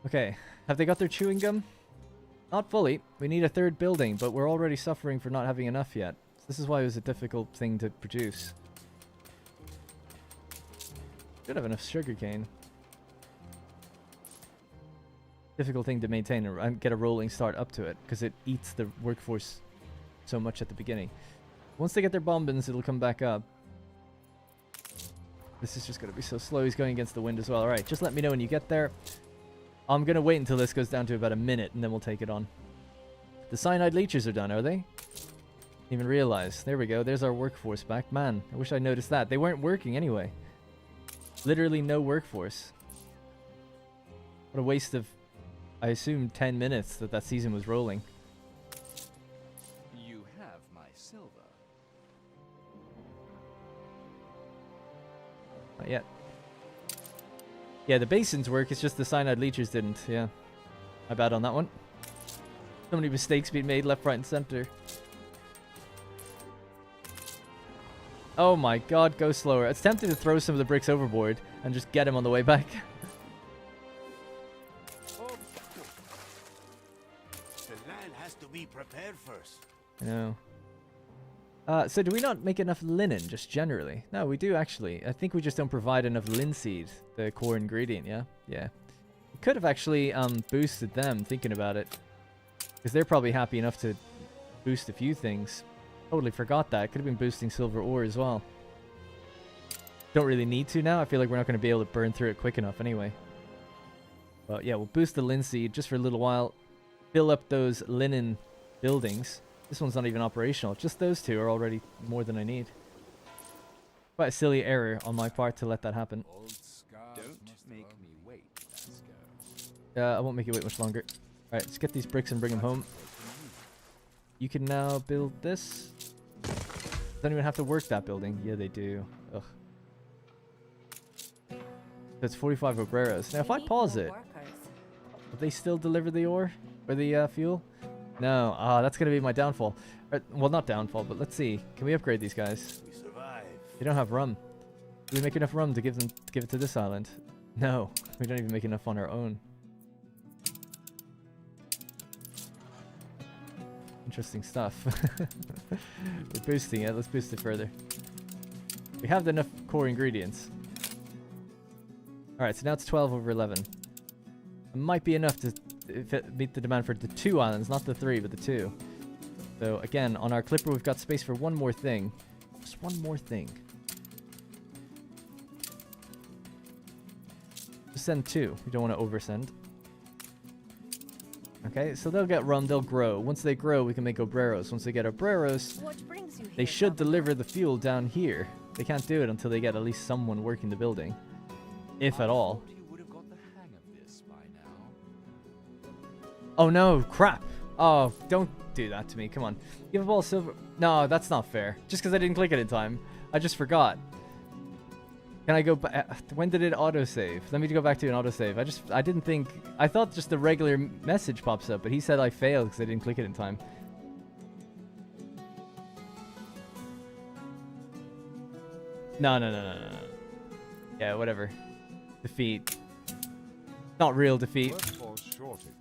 Okay, have they got their chewing gum? Not fully. We need a 3rd building, but we're already suffering for not having enough yet. This is why it was a difficult thing to produce. Should have enough sugarcane. Difficult thing to maintain and get a rolling start up to it, because it eats the workforce so much at the beginning. Once they get their bombins, it'll come back up. This is just going to be so slow. He's going against the wind as well. Alright, just let me know when you get there. I'm going to wait until this goes down to about a minute, and then we'll take it on. The cyanide leeches are done, are they? Didn't even realize. There we go. There's our workforce back. Man, I wish I noticed that. They weren't working anyway. Literally no workforce. What a waste of, I assume, 10 minutes that season was rolling. You have my silver. Not yet. Yeah, the basins work, it's just the cyanide leechers didn't. Yeah. My bad on that one. So many mistakes being made left, right, and center. Oh my god, go slower. It's tempting to throw some of the bricks overboard and just get him on the way back. The land has to be prepared first. I know. So do we not make enough linen, just generally? No, we do actually. I think we just don't provide enough linseed, the core ingredient, yeah? Yeah. We could have actually boosted them, thinking about it. Because they're probably happy enough to boost a few things. Totally forgot that. Could have been boosting silver ore as well. Don't really need to now. I feel like we're not going to be able to burn through it quick enough anyway. But yeah, we'll boost the linseed just for a little while. Fill up those linen buildings. This one's not even operational. Just those two are already more than I need. Quite a silly error on my part to let that happen. Don't make me wait, Vasco. I won't make you wait much longer. Alright, let's get these bricks and bring them home. You can now build this. Don't even have to work that building. Yeah, they do. Ugh. So it's 45 obreros. Now, if I pause it, will they still deliver the ore? Or the fuel? No. Ah, that's going to be my downfall. Well, not downfall, but let's see. Can we upgrade these guys? We survive. They don't have rum. Do we make enough rum to give it to this island? No. We don't even make enough on our own. Interesting stuff. We're boosting it. Let's boost it further. We have enough core ingredients. Alright, so now it's 12 over 11. It might be enough to meet the demand for the 2 islands, not the 3, but the 2. So again, on our clipper, we've got space for one more thing. Just one more thing. Just send 2. We don't want to oversend. Okay, so they'll get rum, they'll grow. Once they grow, we can make obreros. Once they get obreros, they should deliver the fuel down here. They can't do it until they get at least someone working the building. If at all. You would have got the hang of this by now. Oh no, crap. Oh, don't do that to me. Come on. Give up all silver. No, that's not fair. Just because I didn't click it in time. I just forgot. Can I go back? When did it autosave? Let me go back to an autosave. I didn't think... I thought just the regular message pops up, but he said I failed because I didn't click it in time. No. Yeah, whatever. Defeat. Not real defeat. Workforce shortage.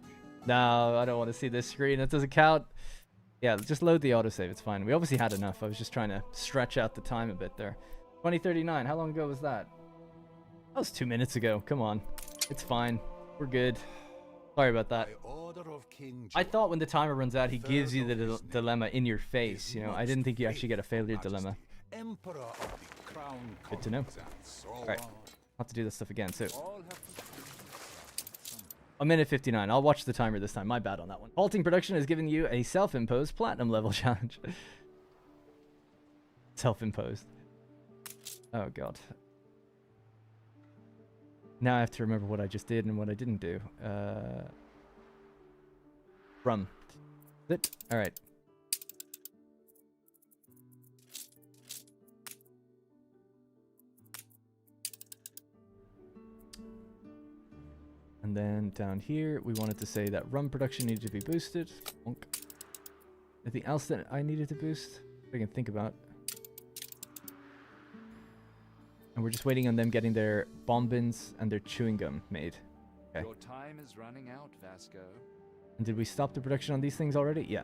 No, I don't want to see this screen. That doesn't count. Yeah, just load the autosave. It's fine. We obviously had enough. I was just trying to stretch out the time a bit there. 2039. How long ago was that? That was 2 minutes ago. Come on. It's fine. We're good. Sorry about that. By order of King I George, thought when the timer runs out, he gives you the Third of dilemma in your face. You know, I didn't think you actually get a failure dilemma. Emperor of the Crown Good to know. Colonies and so Alright. on. I'll have to do this stuff again. So, All have to a minute 59. I'll watch the timer this time. My bad on that one. Halting production has given you a self-imposed platinum level challenge. Self-imposed. Oh, God. Now I have to remember what I just did and what I didn't do. Rum. It. Alright. And then down here, we wanted to say that rum production needed to be boosted. Bonk. Anything else that I needed to boost? I can think about. And we're just waiting on them getting their bombins and their chewing gum made. Okay. Your time is running out, Vasco. And did we stop the production on these things already? Yeah.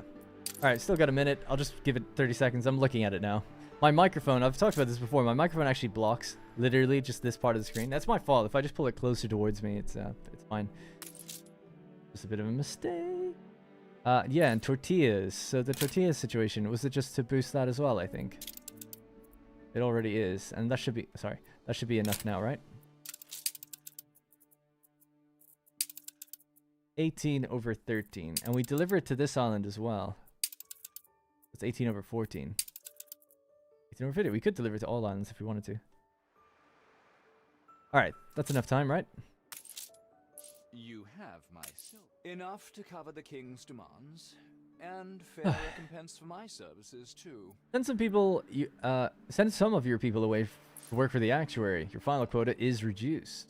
Alright, still got a minute. I'll just give it 30 seconds. I'm looking at it now. My microphone, I've talked about this before. My microphone actually blocks literally just this part of the screen. That's my fault. If I just pull it closer towards me, it's fine. Just a bit of a mistake. Yeah, and tortillas. So the tortillas situation, was it just to boost that as well, I think? It already is. And that should be, sorry, that should be enough now, right? 18 over 13. And we deliver it to this island as well. It's 18 over 14. 18 over 50. We could deliver it to all islands if we wanted to. Alright, that's enough time, right? You have my silver. Enough to cover the king's demands, and fair recompense for my services too. Send some people. Send some of your people away to work for the actuary. Your final quota is reduced.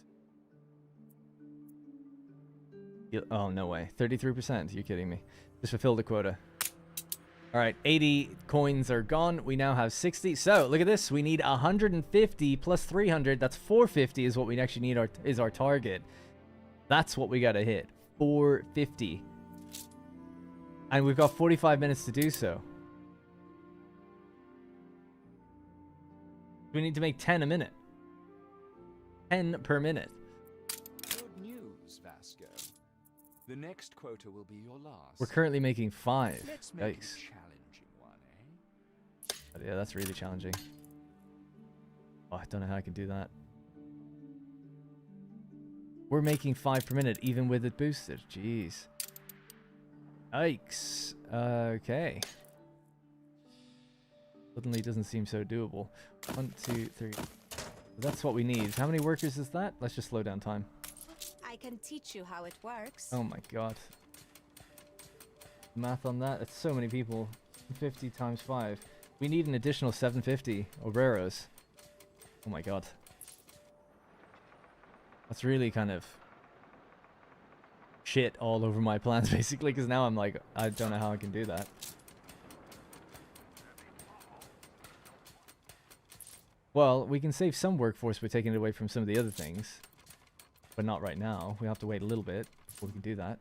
Oh no way! 33%. You're kidding me? Just fulfilled the quota. All right, 80 coins are gone. We now have 60. So look at this. We need 150 plus 300. That's 450 is what we actually need. Is our target. That's what we gotta hit. 450. And we've got 45 minutes to do so. We need to make 10 a minute. 10 per minute. Good news, Vasco. The next quota will be your last. We're currently making 5. Let's make it Yikes. a challenging one, eh? But yeah, that's really challenging. Oh, I don't know how I can do that. We're making 5 per minute, even with it boosted. Jeez. Yikes. Okay. Suddenly doesn't seem so doable. 1, 2, 3. That's what we need. How many workers is that? Let's just slow down time. I can teach you how it works. Oh my god. Math on that? It's so many people. 50 times 5. We need an additional 750 obreros. Oh my god. That's really kind of shit all over my plans, basically, because now I'm like, I don't know how I can do that. Well, we can save some workforce by taking it away from some of the other things, but not right now. We have to wait a little bit before we can do that.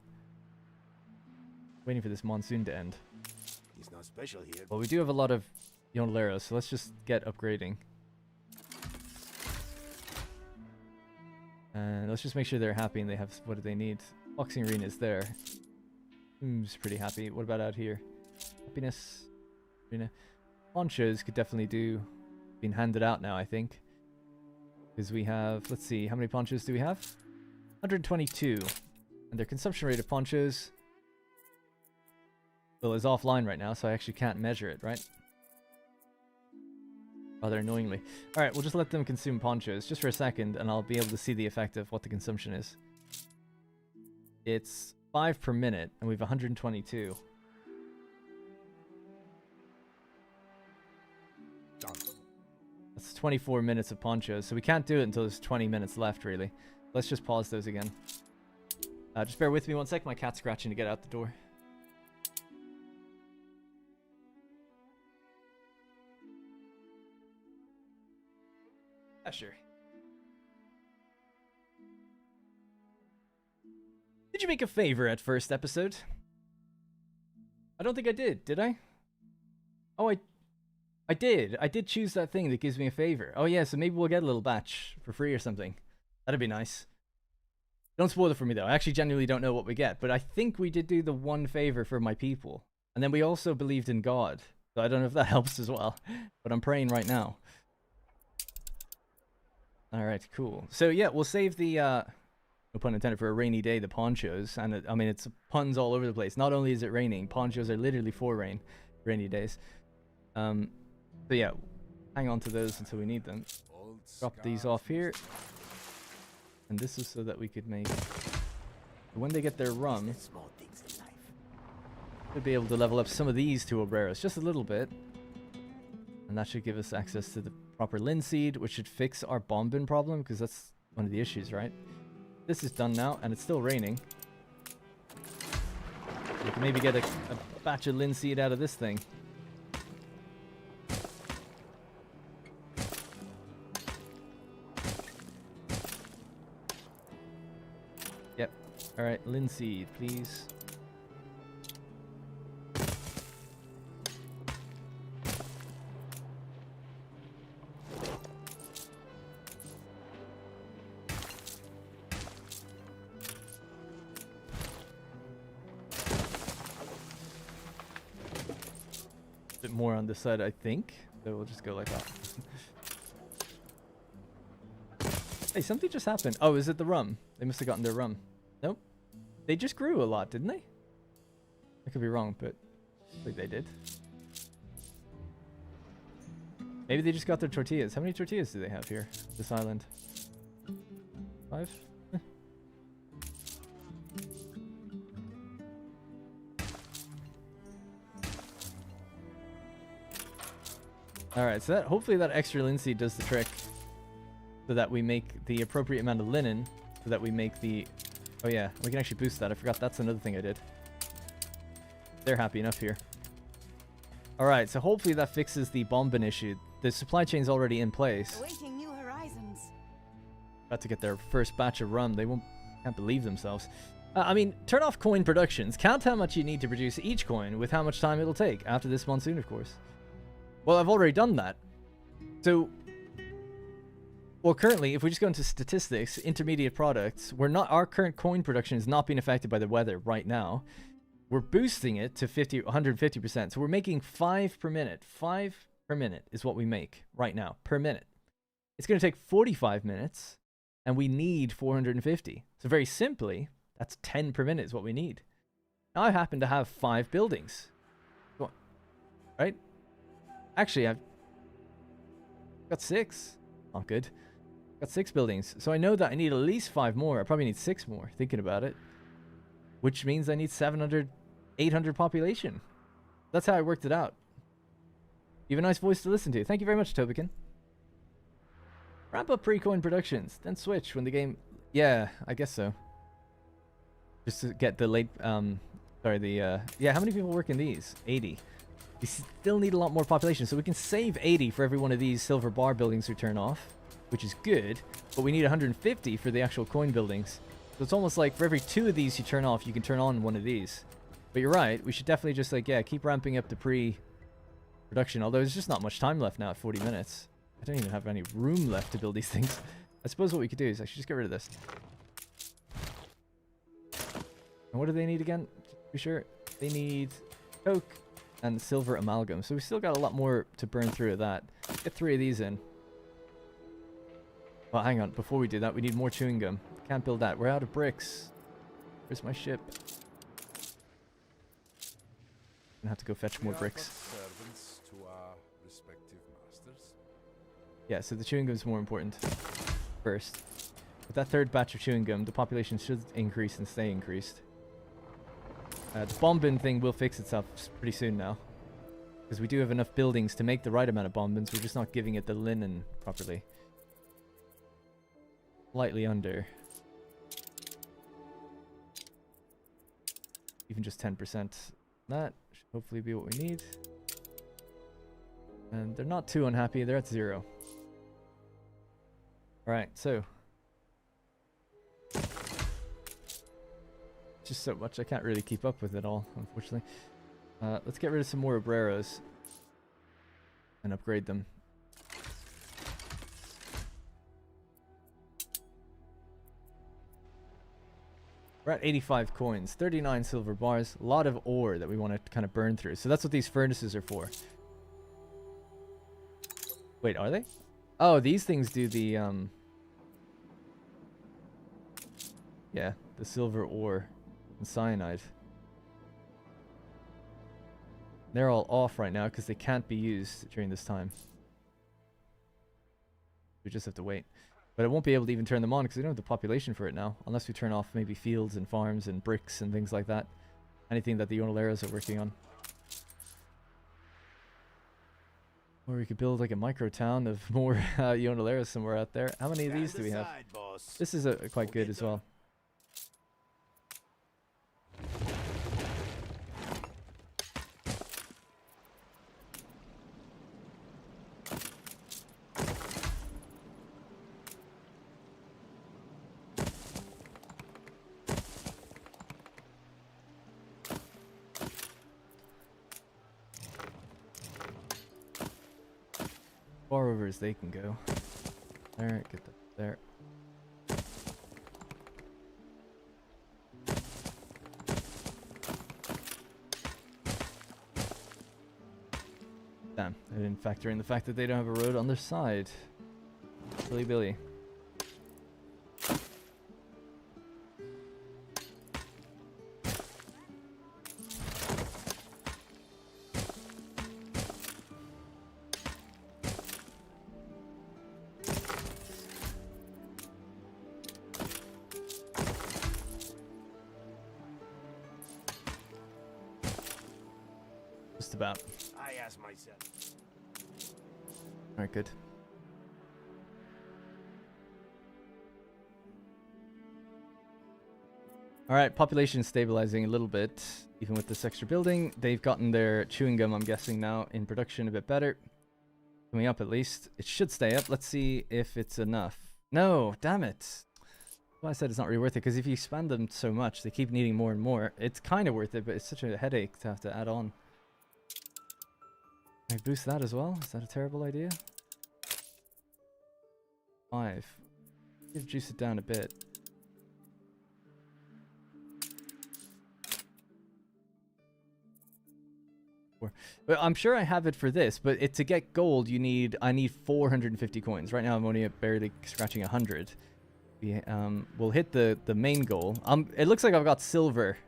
Waiting for this monsoon to end. He's not special here. Well, we do have a lot of Yoneleros, so let's just get upgrading. And let's just make sure they're happy and they have what do they need. Boxing arena is there. Who's pretty happy. What about out here? Happiness arena. Ponchos could definitely do. Been handed out now, I think. Because we have, let's see, how many ponchos do we have? 122. And their consumption rate of ponchos, well, is offline right now, so I actually can't measure it, right? Rather annoyingly. Alright, we'll just let them consume ponchos just for a second, and I'll be able to see the effect of what the consumption is. It's 5 per minute, and we have 122. Done. That's 24 minutes of ponchos, so we can't do it until there's 20 minutes left, really. Let's just pause those again. Just bear with me one sec, my cat's scratching to get out the door. Yeah, sure. Did you make a favor at first episode? I don't think I did I? Oh, I did. I did choose that thing that gives me a favor. Oh yeah, so maybe we'll get a little batch for free or something. That'd be nice. Don't spoil it for me though. I actually genuinely don't know what we get, but I think we did do the one favor for my people. And then we also believed in God. So I don't know if that helps as well, but I'm praying right now. Alright, cool. So yeah, we'll save the, no pun intended, for a rainy day, the ponchos. And I mean, it's puns all over the place. Not only is it raining, ponchos are literally for rainy days. So yeah, hang on to those until we need them. Drop these off here. And this is so that we could make, when they get their rum, Small things in life. we'll be able to level up some of these two obreros, just a little bit. And that should give us access to the proper linseed, which should fix our bombing problem, because that's one of the issues, right? This is done now, and it's still raining. We can maybe get a batch of linseed out of this thing. Yep. Alright, linseed, please. Bit more on this side, I think. So we'll just go like that. Hey, something just happened. Oh, is it the rum? They must have gotten their rum. Nope. They just grew a lot, didn't they? I could be wrong, but I think they did. Maybe they just got their tortillas. How many tortillas do they have here? This island? 5? Alright, so that hopefully that extra linseed does the trick. So that we make the appropriate amount of linen. So that we make the... Oh yeah, we can actually boost that. I forgot that's another thing I did. They're happy enough here. Alright, so hopefully that fixes the bombing issue. The supply chain's already in place. Awaiting new horizons. About to get their first batch of rum. They can't believe themselves. I mean, turn off coin productions. Count how much you need to produce each coin with how much time it'll take. After this monsoon, of course. Well, I've already done that. So... Well, currently, if we just go into statistics, intermediate products, our current coin production is not being affected by the weather right now. We're boosting it to 150%. So we're making 5 per minute. 5 per minute is what we make right now, per minute. It's going to take 45 minutes, and we need 450. So very simply, that's 10 per minute is what we need. Now I happen to have 5 buildings. Right? Actually, I've got 6. Not good. Got 6 buildings. So I know that I need at least 5 more. I probably need 6 more, thinking about it. Which means I need 700, 800 population. That's how I worked it out. You have a nice voice to listen to. Thank you very much, Tobican. Ramp up pre-coin productions, then switch when the game... Yeah, I guess so. Just to get the late... Yeah, how many people work in these? 80. We still need a lot more population, so we can save 80 for every one of these silver bar buildings we turn off, which is good, but we need 150 for the actual coin buildings. So it's almost like for every 2 of these you turn off, you can turn on one of these. But you're right, we should definitely just, like, yeah, keep ramping up the pre-production, although there's just not much time left now at 40 minutes. I don't even have any room left to build these things. I suppose what we could do is actually just get rid of this. And what do they need again? To be sure, they need coke and silver amalgam. So we still got a lot more to burn through of that. Get 3 of these in. Well, hang on. Before we do that, we need more chewing gum. Can't build that. We're out of bricks. Where's my ship? Gonna have to go fetch more bricks. Servants to our respective masters. Yeah, so the chewing gum is more important first. With that 3rd batch of chewing gum, the population should increase and stay increased. The bomb bin thing will fix itself pretty soon now. Because we do have enough buildings to make the right amount of bomb bins. We're just not giving it the linen properly. Slightly under. Even just 10%. That should hopefully be what we need. And they're not too unhappy. They're at 0. Alright, so. Just so much. I can't really keep up with it all, unfortunately. Let's get rid of some more obreros. And upgrade them. We're at 85 coins, 39 silver bars, a lot of ore that we want to kind of burn through. So that's what these furnaces are for. Wait, are they? Oh, these things do the, yeah, the silver ore and cyanide. They're all off right now because they can't be used during this time. We just have to wait. But I won't be able to even turn them on because we don't have the population for it now. Unless we turn off maybe fields and farms and bricks and things like that. Anything that the Yonellaros are working on. Or we could build like a micro town of more Yonellaros somewhere out there. How many of these do we have? This is quite good as well. Far over as they can go. There, get that there. Damn, I didn't factor in the fact that they don't have a road on their side. Billy Billy. Just about. I ask myself. Alright, good. Alright, population is stabilizing a little bit, even with this extra building. They've gotten their chewing gum, I'm guessing, now in production a bit better. Coming up at least. It should stay up. Let's see if it's enough. No, damn it. That's why I said it's not really worth it, because if you expand them so much, they keep needing more and more. It's kind of worth it, but it's such a headache to have to add on. Can I boost that as well? Is that a terrible idea? 5. Reduce it down a bit. Well, I'm sure I have it for this, but to get gold, I need 450 coins. Right now, I'm only barely scratching 100. We'll hit the main goal. It looks like I've got silver,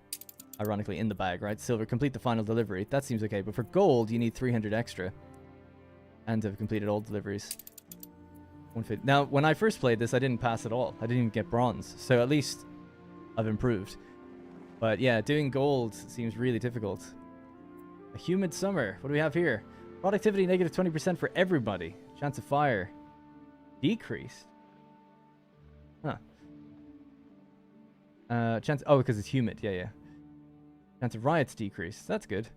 ironically, in the bag, right? Silver, complete the final delivery. That seems okay. But for gold, you need 300 extra. And to have completed all deliveries. 150. Now, when I first played this, I didn't pass at all. I didn't even get bronze. So at least I've improved. But yeah, doing gold seems really difficult. A humid summer. What do we have here? Productivity negative 20% for everybody. Chance of fire decreased. Huh. Chance. Oh, because it's humid. Yeah. Chance of riots decreased. That's good.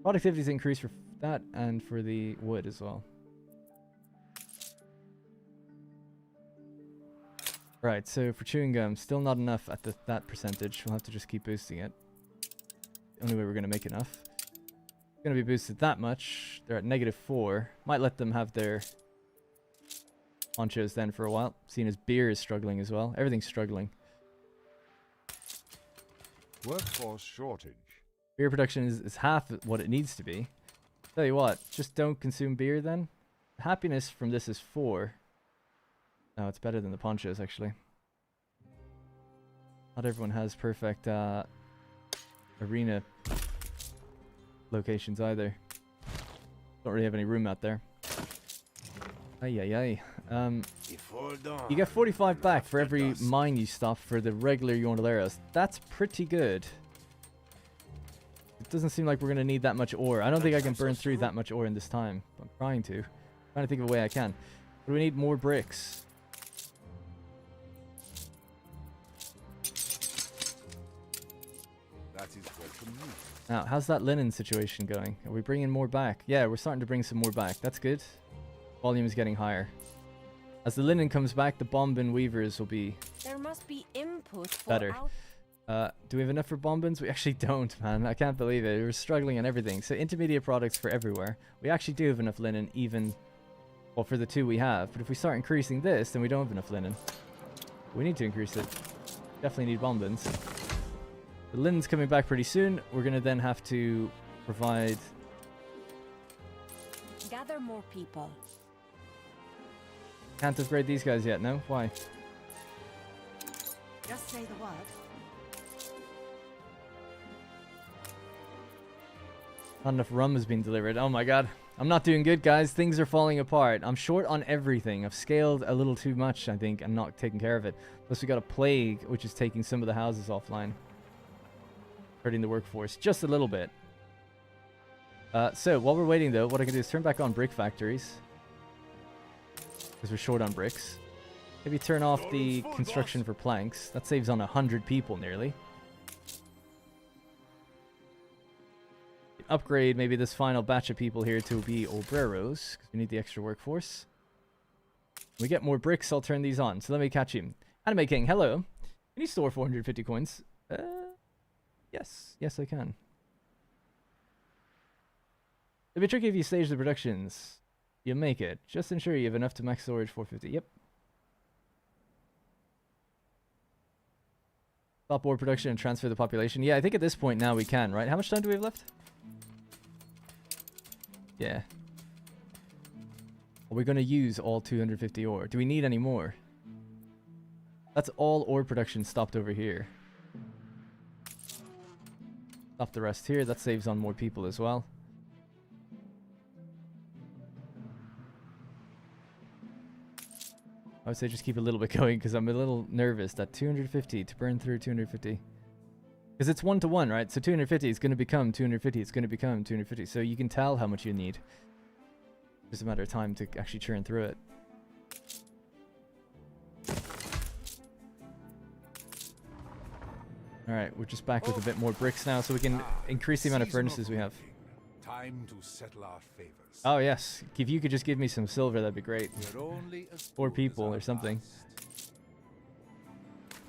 Productivity's increased for that and for the wood as well. Right. So for chewing gum, still not enough at that percentage. We'll have to just keep boosting it. Only way we're going to make enough. It's going to be boosted that much. They're at -4. Might let them have their ponchos then for a while. Seeing as beer is struggling as well. Everything's struggling. Workforce shortage. Beer production is half what it needs to be. Tell you what, just don't consume beer then. Happiness from this is 4. No, it's better than the ponchos actually. Not everyone has perfect arena locations either. Don't really have any room out there. Ay. You get 45 back for every mine you stop for the regular Yondoleros. That's pretty good. It doesn't seem like we're going to need that much ore. I don't think I can burn through that much ore in this time. I'm trying to think of a way I can. But we need more bricks. Now, how's that linen situation going? Are we bringing more back? Yeah, we're starting to bring some more back. That's good. Volume is getting higher. As the linen comes back, the bombin weavers will be There must be input for better. Do we have enough for bombins? We actually don't, man. I can't believe it. We're struggling on everything. So intermediate products for everywhere. We actually do have enough linen, even well for the 2 we have. But if we start increasing this, then we don't have enough linen. We need to increase it. Definitely need bombins. The linen's coming back pretty soon. We're going to then have to provide... Gather more people. Can't upgrade these guys yet, no? Why? Just say the word. Not enough rum has been delivered. Oh my god. I'm not doing good, guys. Things are falling apart. I'm short on everything. I've scaled a little too much, I think, and not taking care of it. Plus we got a plague, which is taking some of the houses offline. Hurting the workforce just a little bit. So while we're waiting though, what I can do is turn back on brick factories. Because we're short on bricks. Maybe turn off the construction for planks. That saves on 100 people nearly. Upgrade maybe this final batch of people here to be obreros. Because we need the extra workforce. When we get more bricks, I'll turn these on. So let me catch you. Anime King, hello. Can you store 450 coins? Yes. Yes, I can. It'd be tricky if you stage the productions. You'll make it. Just ensure you have enough to max storage 450. Yep. Stop ore production and transfer the population. Yeah, I think at this point now we can, right? How much time do we have left? Yeah. Are we going to use all 250 ore? Do we need any more? That's all ore production stopped over here. Stop the rest here. That saves on more people as well. I would say just keep a little bit going because I'm a little nervous that 250 to burn through 250. Because it's 1-to-1, right? So 250 is going to become 250. It's going to become 250. So you can tell how much you need. Just a matter of time to actually churn through it. Alright, we're just back with a bit more bricks now, so we can increase the amount of furnaces we have. Time to settle our favors. Oh yes, if you could just give me some silver, that'd be great. We're only as 4 good as people our or something. last.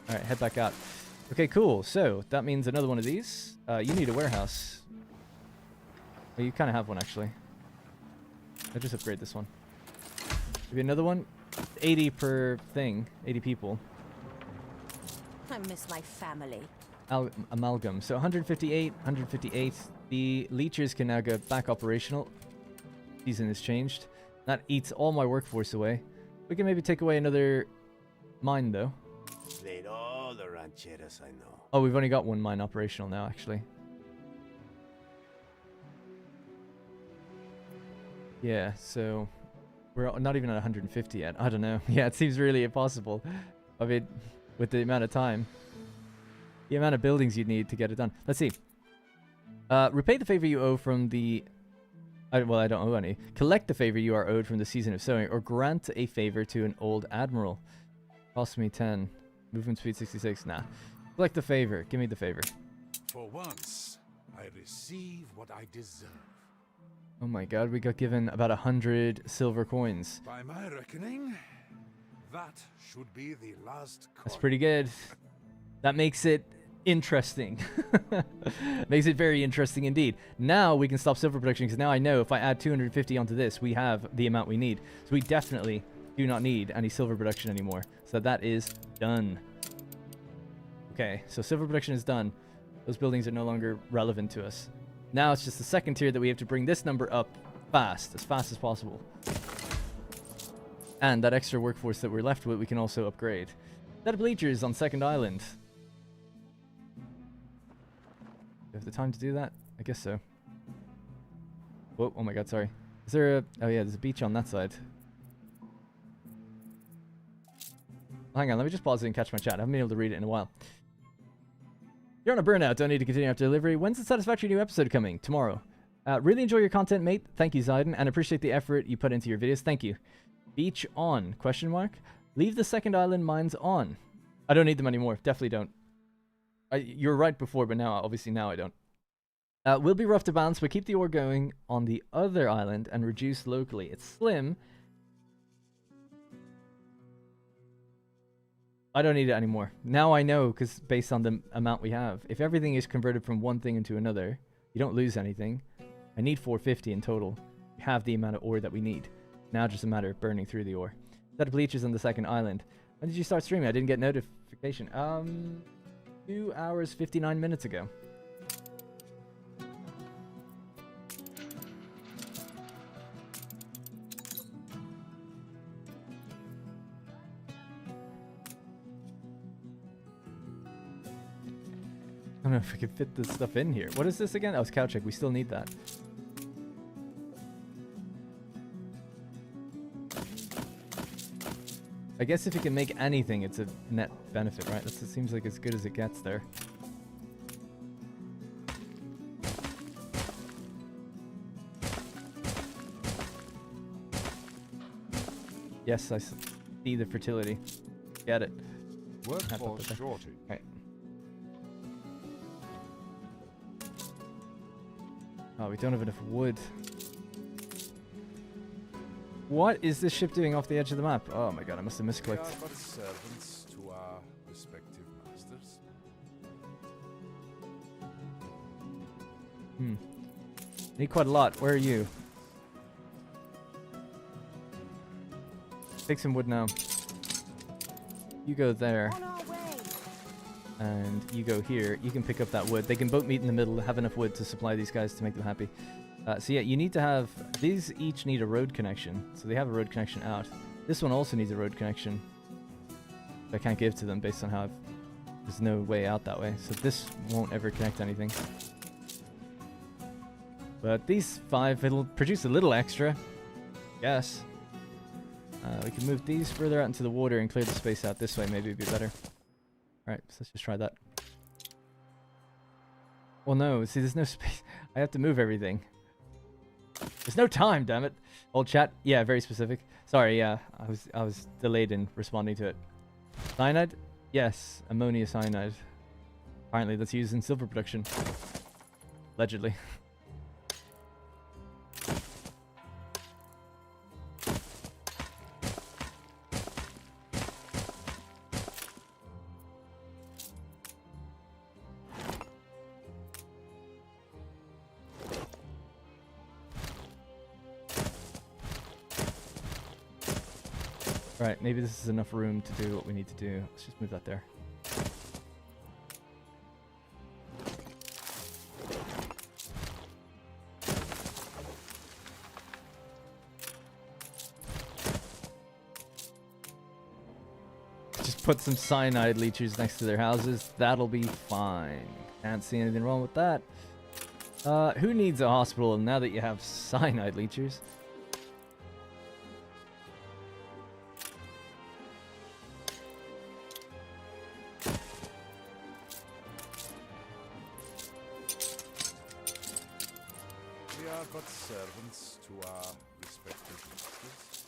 Alright, head back out. Okay, cool. So, that means another one of these. You need a warehouse. Well, you kind of have one, actually. I'll just upgrade this one. Maybe another one? 80 per thing. 80 people. I miss my family. Amalgam. So 158, 158. The leechers can now go back operational. Season has changed. That eats all my workforce away. We can maybe take away another mine, though. Played all the rancheras I know. Oh, we've only got one mine operational now, actually. Yeah, so we're not even at 150 yet. I don't know. Yeah, it seems really impossible. I mean, with the amount of time. The amount of buildings you'd need to get it done. Let's see. Repay the favor you owe from the... well, I don't owe any. Collect the favor you are owed from the season of sowing, or grant a favor to an old admiral. Cost me 10. Movement speed 66. Nah. Collect the favor. Give me the favor. For once, I receive what I deserve. Oh my god, we got given about 100 silver coins. By my reckoning, that should be the last coin. That's pretty good. That makes it interesting. Makes it very interesting indeed. Now we can stop silver production, because now I know if I add 250 onto this, we have the amount we need. So we definitely do not need any silver production anymore. So that is done. Okay, so silver production is done. Those buildings are no longer relevant to us. Now it's just the second tier that we have to bring this number up fast as possible. And that extra workforce that we're left with, we can also upgrade. Set of bleachers on second island. Do we have the time to do that? I guess so. Whoa, oh my god, sorry. Is there a... oh yeah, there's a beach on that side. Hang on, let me just pause it and catch my chat. I haven't been able to read it in a while. You're on a burnout. Don't need to continue after delivery. When's the satisfactory new episode coming? Tomorrow. Really enjoy your content, mate. Thank you, Zayden, and appreciate the effort you put into your videos. Thank you. Beach on? Question mark. Leave the second island mines on. I don't need them anymore. Definitely don't. You're right before, but now, obviously now I don't. Will be rough to balance, but keep the ore going on the other island and reduce locally. It's slim. I don't need it anymore. Now I know, because based on the amount we have. If everything is converted from one thing into another, you don't lose anything. I need 450 in total. We have the amount of ore that we need. Now just a matter of burning through the ore. Set of bleachers on the second island. When did you start streaming? I didn't get notification. 2 hours, 59 minutes ago. I don't know if we can fit this stuff in here. What is this again? Oh, it's cow check. We still need that. I guess if you can make anything, it's a net benefit, right? It seems like as good as it gets there. Yes, I see the fertility. Get it. Workforce shortage. Right. Oh, we don't have enough wood. What is this ship doing off the edge of the map? Oh my god, I must have We misclicked. are but servants to our respective masters. Need quite a lot. Where are you? Take some wood now. You go there. On our way. And you go here. You can pick up that wood. They can both meet in the middle, have enough wood to supply these guys to make them happy. So yeah, you need to have... these each need a road connection. So they have a road connection out. This one also needs a road connection. I can't give to them based on how there's no way out that way. So this won't ever connect anything. But these 5, it'll produce a little extra. Yes. We can move these further out into the water and clear the space out this way. Maybe it'd be better. Alright, so let's just try that. Well, no. See, there's no space. I have to move everything. There's no time, damn it. Old chat. Yeah, very specific. Sorry, yeah. I was delayed in responding to it. Cyanide? Yes, ammonia cyanide. Apparently that's used in silver production. Allegedly. Right, maybe this is enough room to do what we need to do. Let's just move that there. Just put some cyanide leechers next to their houses. That'll be fine. Can't see anything wrong with that. Who needs a hospital now that you have cyanide leechers? We are but servants to our respective masters.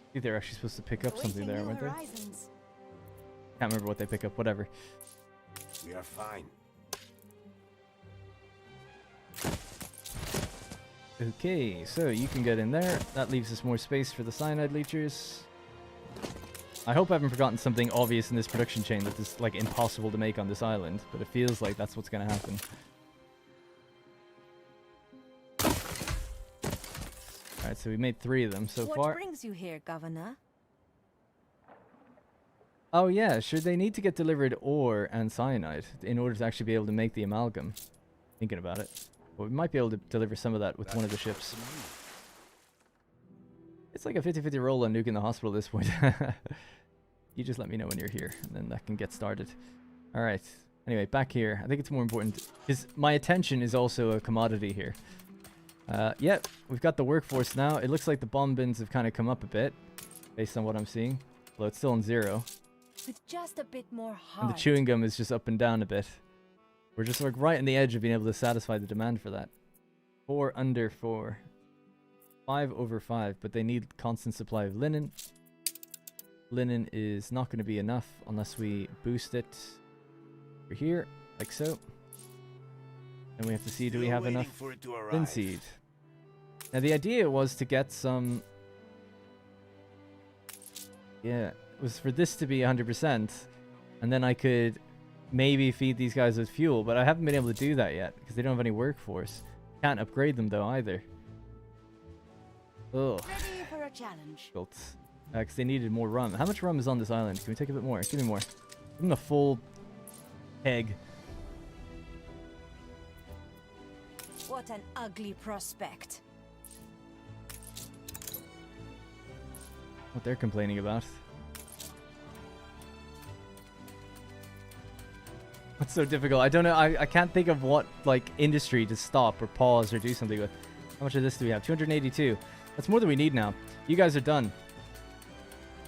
I think they're actually supposed to pick up something there, weren't they? Horizons. Can't remember what they pick up, whatever. We are fine. Okay, so you can get in there. That leaves us more space for the cyanide leechers. I hope I haven't forgotten something obvious in this production chain that is like impossible to make on this island, but it feels like that's what's going to happen. Alright, so we made 3 of them so What far. brings you here, Governor? Oh yeah, sure, they need to get delivered ore and cyanide in order to actually be able to make the amalgam. Thinking about it. But we might be able to deliver some of that with one of the ships. It's like a 50-50 roll on nuking the hospital at this point. You just let me know when you're here, and then that can get started. Alright, anyway, back here. I think it's more important, because my attention is also a commodity here. Yeah, we've got the workforce now. It looks like the bomb bins have kind of come up a bit, based on what I'm seeing. Although it's still on 0. With just a bit more heart. And the chewing gum is just up and down a bit. We're just like right on the edge of being able to satisfy the demand for that. 4 under 4. 5 over 5, but they need constant supply of linen. Linen is not going to be enough unless we boost it over here, like so. And we have to see, do we Still have waiting enough for it to arrive. linseed? Now the idea was to get some... Yeah, it was for this to be 100%, and then I could maybe feed these guys with fuel, but I haven't been able to do that yet, because they don't have any workforce. Can't upgrade them though, either. Ugh. Ready for a challenge. Because they needed more rum. How much rum is on this island? Can we take a bit more? Give me more. Give them a full keg. What an ugly prospect. What they're complaining about. What's so difficult? I don't know. I can't think of what like industry to stop or pause or do something with. How much of this do we have? 282. That's more than we need now. You guys are done.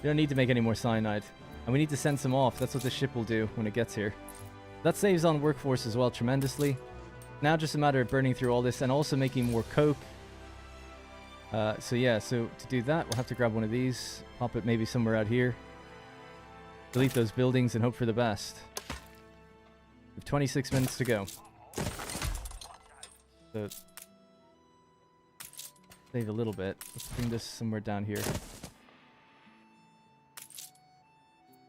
We don't need to make any more cyanide. And we need to send some off. That's what the ship will do when it gets here. That saves on workforce as well tremendously. Now just a matter of burning through all this and also making more coke. So yeah, so to do that, we'll have to grab one of these. Pop it maybe somewhere out here. Delete those buildings and hope for the best. We have 26 minutes to go. So save a little bit. Let's bring this somewhere down here.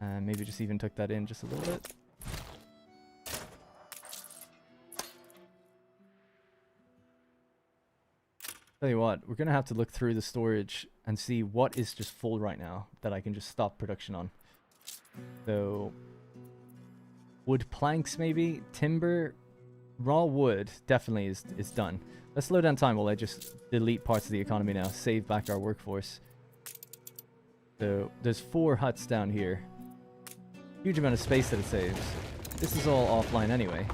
And maybe just even tuck that in just a little bit. Tell you what, we're going to have to look through the storage and see what is just full right now that I can just stop production on. So, wood planks maybe, timber, raw wood definitely is done. Let's slow down time while I just delete parts of the economy now, save back our workforce. So, there's 4 huts down here. Huge amount of space that it saves. This is all offline anyway.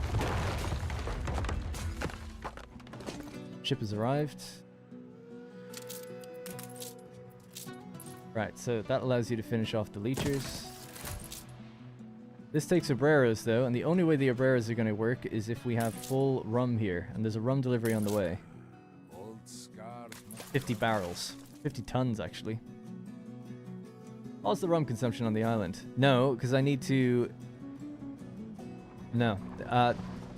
Ship has arrived. Right, so that allows you to finish off the leechers. This takes obreros though, and the only way the obreros are going to work is if we have full rum here, and there's a rum delivery on the way. 50 barrels. 50 tons, actually. How's the rum consumption on the island? No, because I need to... No.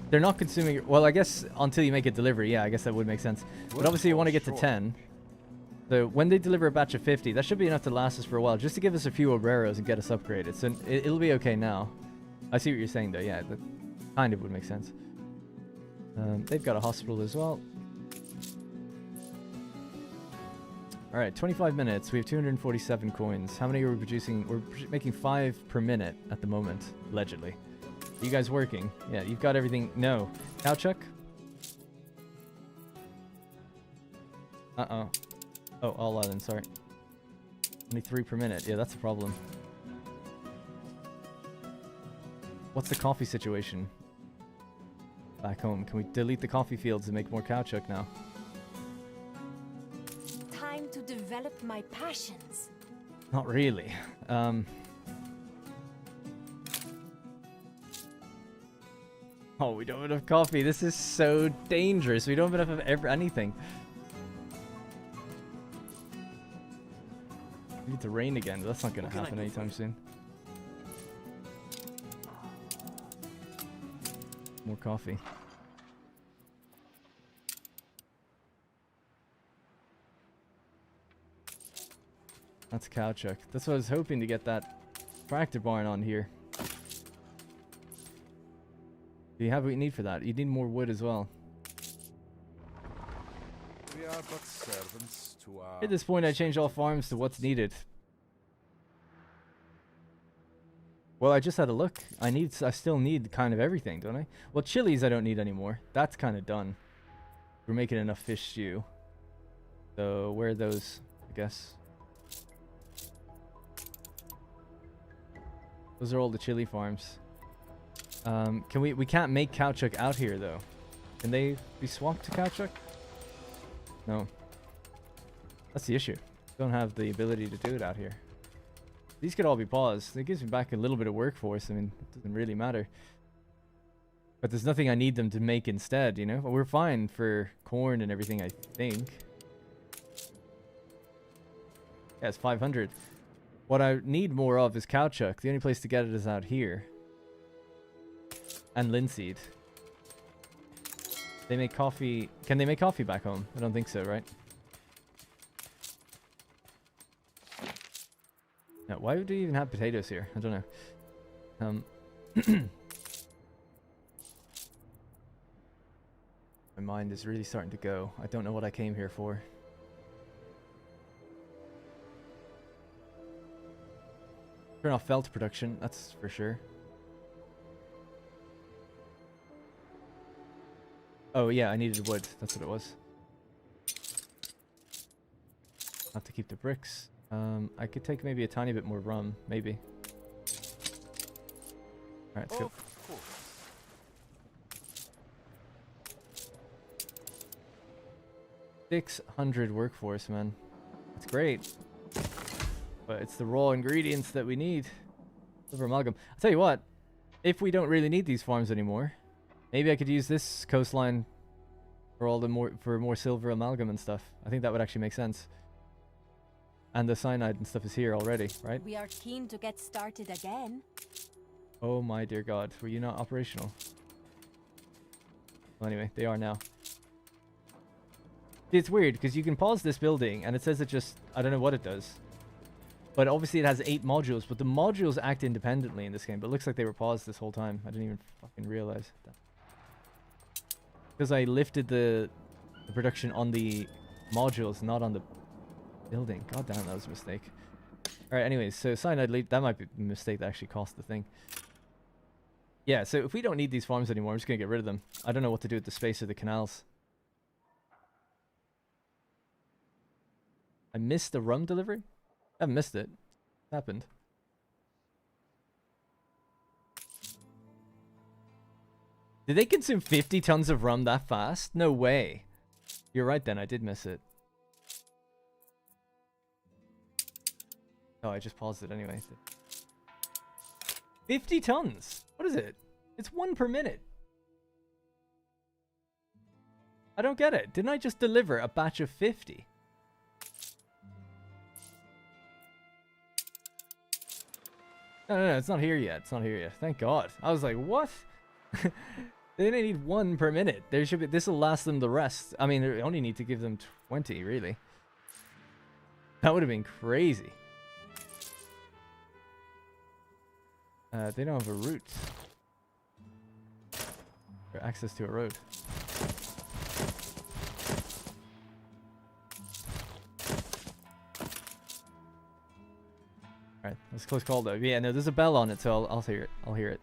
They're not consuming... Well, I guess until you make a delivery. Yeah, I guess that would make sense. But obviously you want to get to 10. So when they deliver a batch of 50, that should be enough to last us for a while. Just to give us a few obreros and get us upgraded. So it'll be okay now. I see what you're saying, though. Yeah, that kind of would make sense. They've got a hospital as well. Alright, 25 minutes. We have 247 coins. How many are we producing? We're making 5 per minute at the moment, allegedly. Are you guys working? Yeah, you've got everything. No. Cowchuck? Uh-oh. Oh, all island, sorry. Only 3 per minute. Yeah, that's a problem. What's the coffee situation? Back home. Can we delete the coffee fields and make more cowchuck now? Time to develop my passions. Not really. Oh, we don't have enough coffee. This is so dangerous. We don't have enough of anything. We need to rain again, but that's not going to happen anytime soon. More coffee. That's cowchuck. That's what I was hoping to get that tractor barn on here. Do you have what you need for that? You need more wood as well. We are but servants to our... At this point, I change all farms to what's needed. Well, I just had a look. I still need kind of everything, don't I? Well, chilies I don't need anymore. That's kind of done. We're making enough fish stew. So where are those? I guess. Those are all the chili farms. We can't make cowchuck out here though. Can they be swapped to cowchuck? No. That's the issue. Don't have the ability to do it out here. These could all be paused. It gives me back a little bit of workforce. I mean, it doesn't really matter. But there's nothing I need them to make instead, you know? But we're fine for corn and everything, I think. Yeah, it's 500. What I need more of is cowchuck. The only place to get it is out here. And linseed. They make coffee... Can they make coffee back home? I don't think so, right? No, why would we even have potatoes here? I don't know. My mind is really starting to go. I don't know what I came here for. Turn off felt production, that's for sure. Oh yeah, I needed wood. That's what it was. Have to keep the bricks. I could take maybe a tiny bit more rum, maybe. Alright, let's go. 600 workforce, man. That's great. But it's the raw ingredients that we need. Silver amalgam. I'll tell you what. If we don't really need these farms anymore, maybe I could use this coastline for all the more silver amalgam and stuff. I think that would actually make sense. And the cyanide and stuff is here already, right? We are keen to get started again. Oh my dear God, were you not operational? Well, anyway, they are now. It's weird because you can pause this building and it says it just, I don't know what it does. But obviously it has 8 modules, but the modules act independently in this game. But it looks like they were paused this whole time. I didn't even fucking realize that. Because I lifted the production on the modules, not on the building. God damn, that was a mistake. Alright, anyways, so cyanide lead, that might be a mistake that actually cost the thing. Yeah, so if we don't need these farms anymore, I'm just going to get rid of them. I don't know what to do with the space of the canals. I missed the rum delivery? I haven't missed it. It happened. Did they consume 50 tons of rum that fast? No way. You're right then, I did miss it. Oh, I just paused it anyway. 50 tons? What is it? It's 1 per minute. I don't get it. Didn't I just deliver a batch of 50? No, it's not here yet. It's not here yet. Thank God. I was like, what? They only need 1 per minute. There should be. This will last them the rest. I mean, they only need to give them 20, really. That would have been crazy. They don't have a route. Or access to a road. Alright, that's a close call though. Yeah, no, there's a bell on it, so I'll hear it. I'll hear it.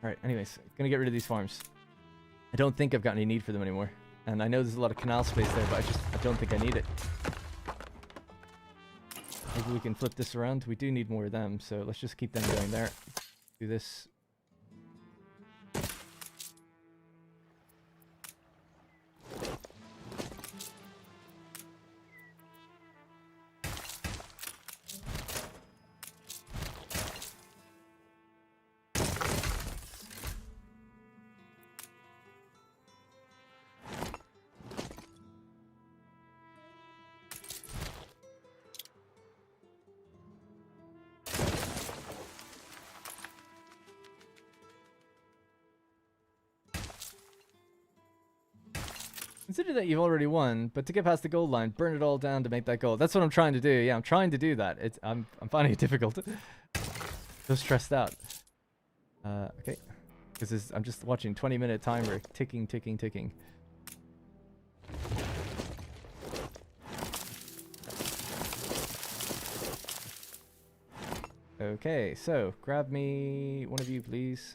Alright, anyways, gonna get rid of these farms. I don't think I've got any need for them anymore. And I know there's a lot of canal space there, but I don't think I need it. Maybe we can flip this around. We do need more of them, so let's just keep them going there. Do this. Consider that you've already won, but to get past the goal line, burn it all down to make that goal. That's what I'm trying to do. Yeah, I'm trying to do that. I'm finding it difficult. So stressed out. Okay. Because I'm just watching 20-minute timer ticking, ticking, ticking. Okay, so grab me one of you, please.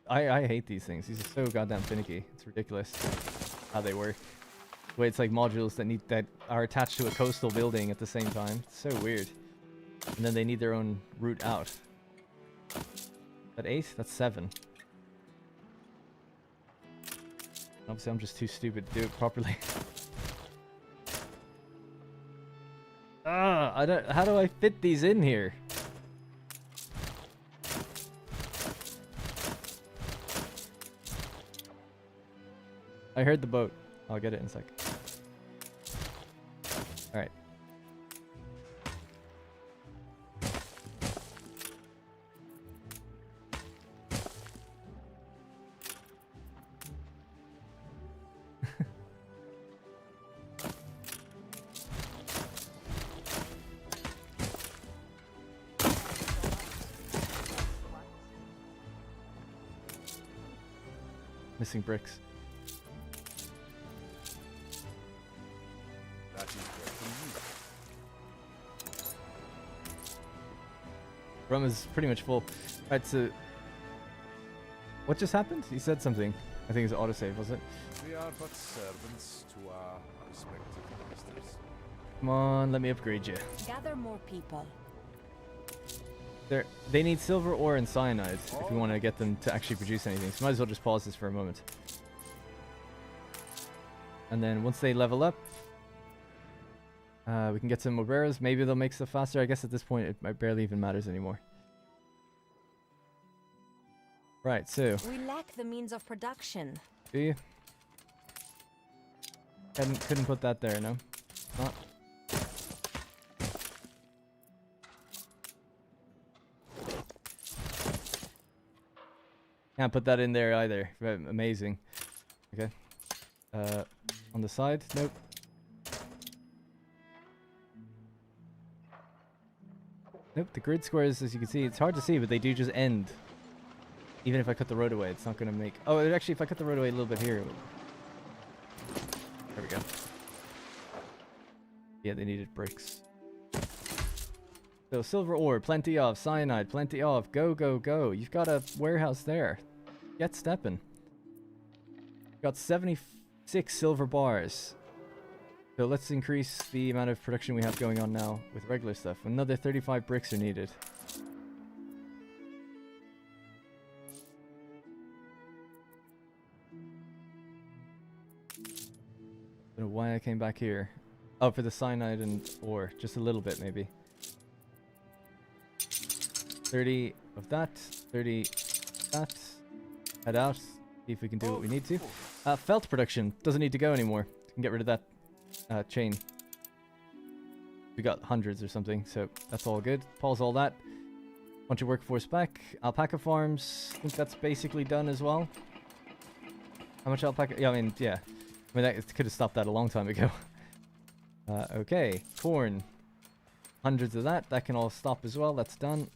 I hate these things. These are so goddamn finicky. It's ridiculous how they work. The way it's like modules that are attached to a coastal building at the same time. It's so weird. And then they need their own route out. That 8? That's 7. Obviously, I'm just too stupid to do it properly. Ah, how do I fit these in here? I heard the boat. I'll get it in a sec. Alright. Missing bricks. Rum is pretty much full. Alright, so... What just happened? He said something. I think it's autosave, was it? We are but servants to our respective masters. Come on, let me upgrade you. Gather more people. They need silver ore and cyanide if we want to get them to actually produce anything. So might as well just pause this for a moment. And then once they level up, we can get some obreras. Maybe they'll make stuff faster. I guess at this point it barely even matters anymore. Right, so... We lack the means of production. Do you? Couldn't put that there, no? Not. Can't put that in there either. Amazing. Okay. On the side? Nope. Nope, the grid squares, as you can see, it's hard to see, but they do just end. Even if I cut the road away, it's not going to make... Oh, actually, if I cut the road away a little bit here... There we go. Yeah, they needed bricks. So, silver ore, plenty of. Cyanide, plenty of. Go, go, go. You've got a warehouse there. Get stepping. Got 76 silver bars. So let's increase the amount of production we have going on now with regular stuff. Another 35 bricks are needed. I don't know why I came back here. Oh, for the cyanide and ore. Just a little bit, maybe. 30 of that. 30 that. Head out. See if we can do what we need to. Felt production doesn't need to go anymore. We can get rid of that chain. We got hundreds or something, so that's all good. Pause all that. Bunch of workforce back. Alpaca farms. I think that's basically done as well. How much alpaca? Yeah, I mean, yeah. I mean, that could have stopped that a long time ago. Okay, corn. Hundreds of that. That can all stop as well. That's done.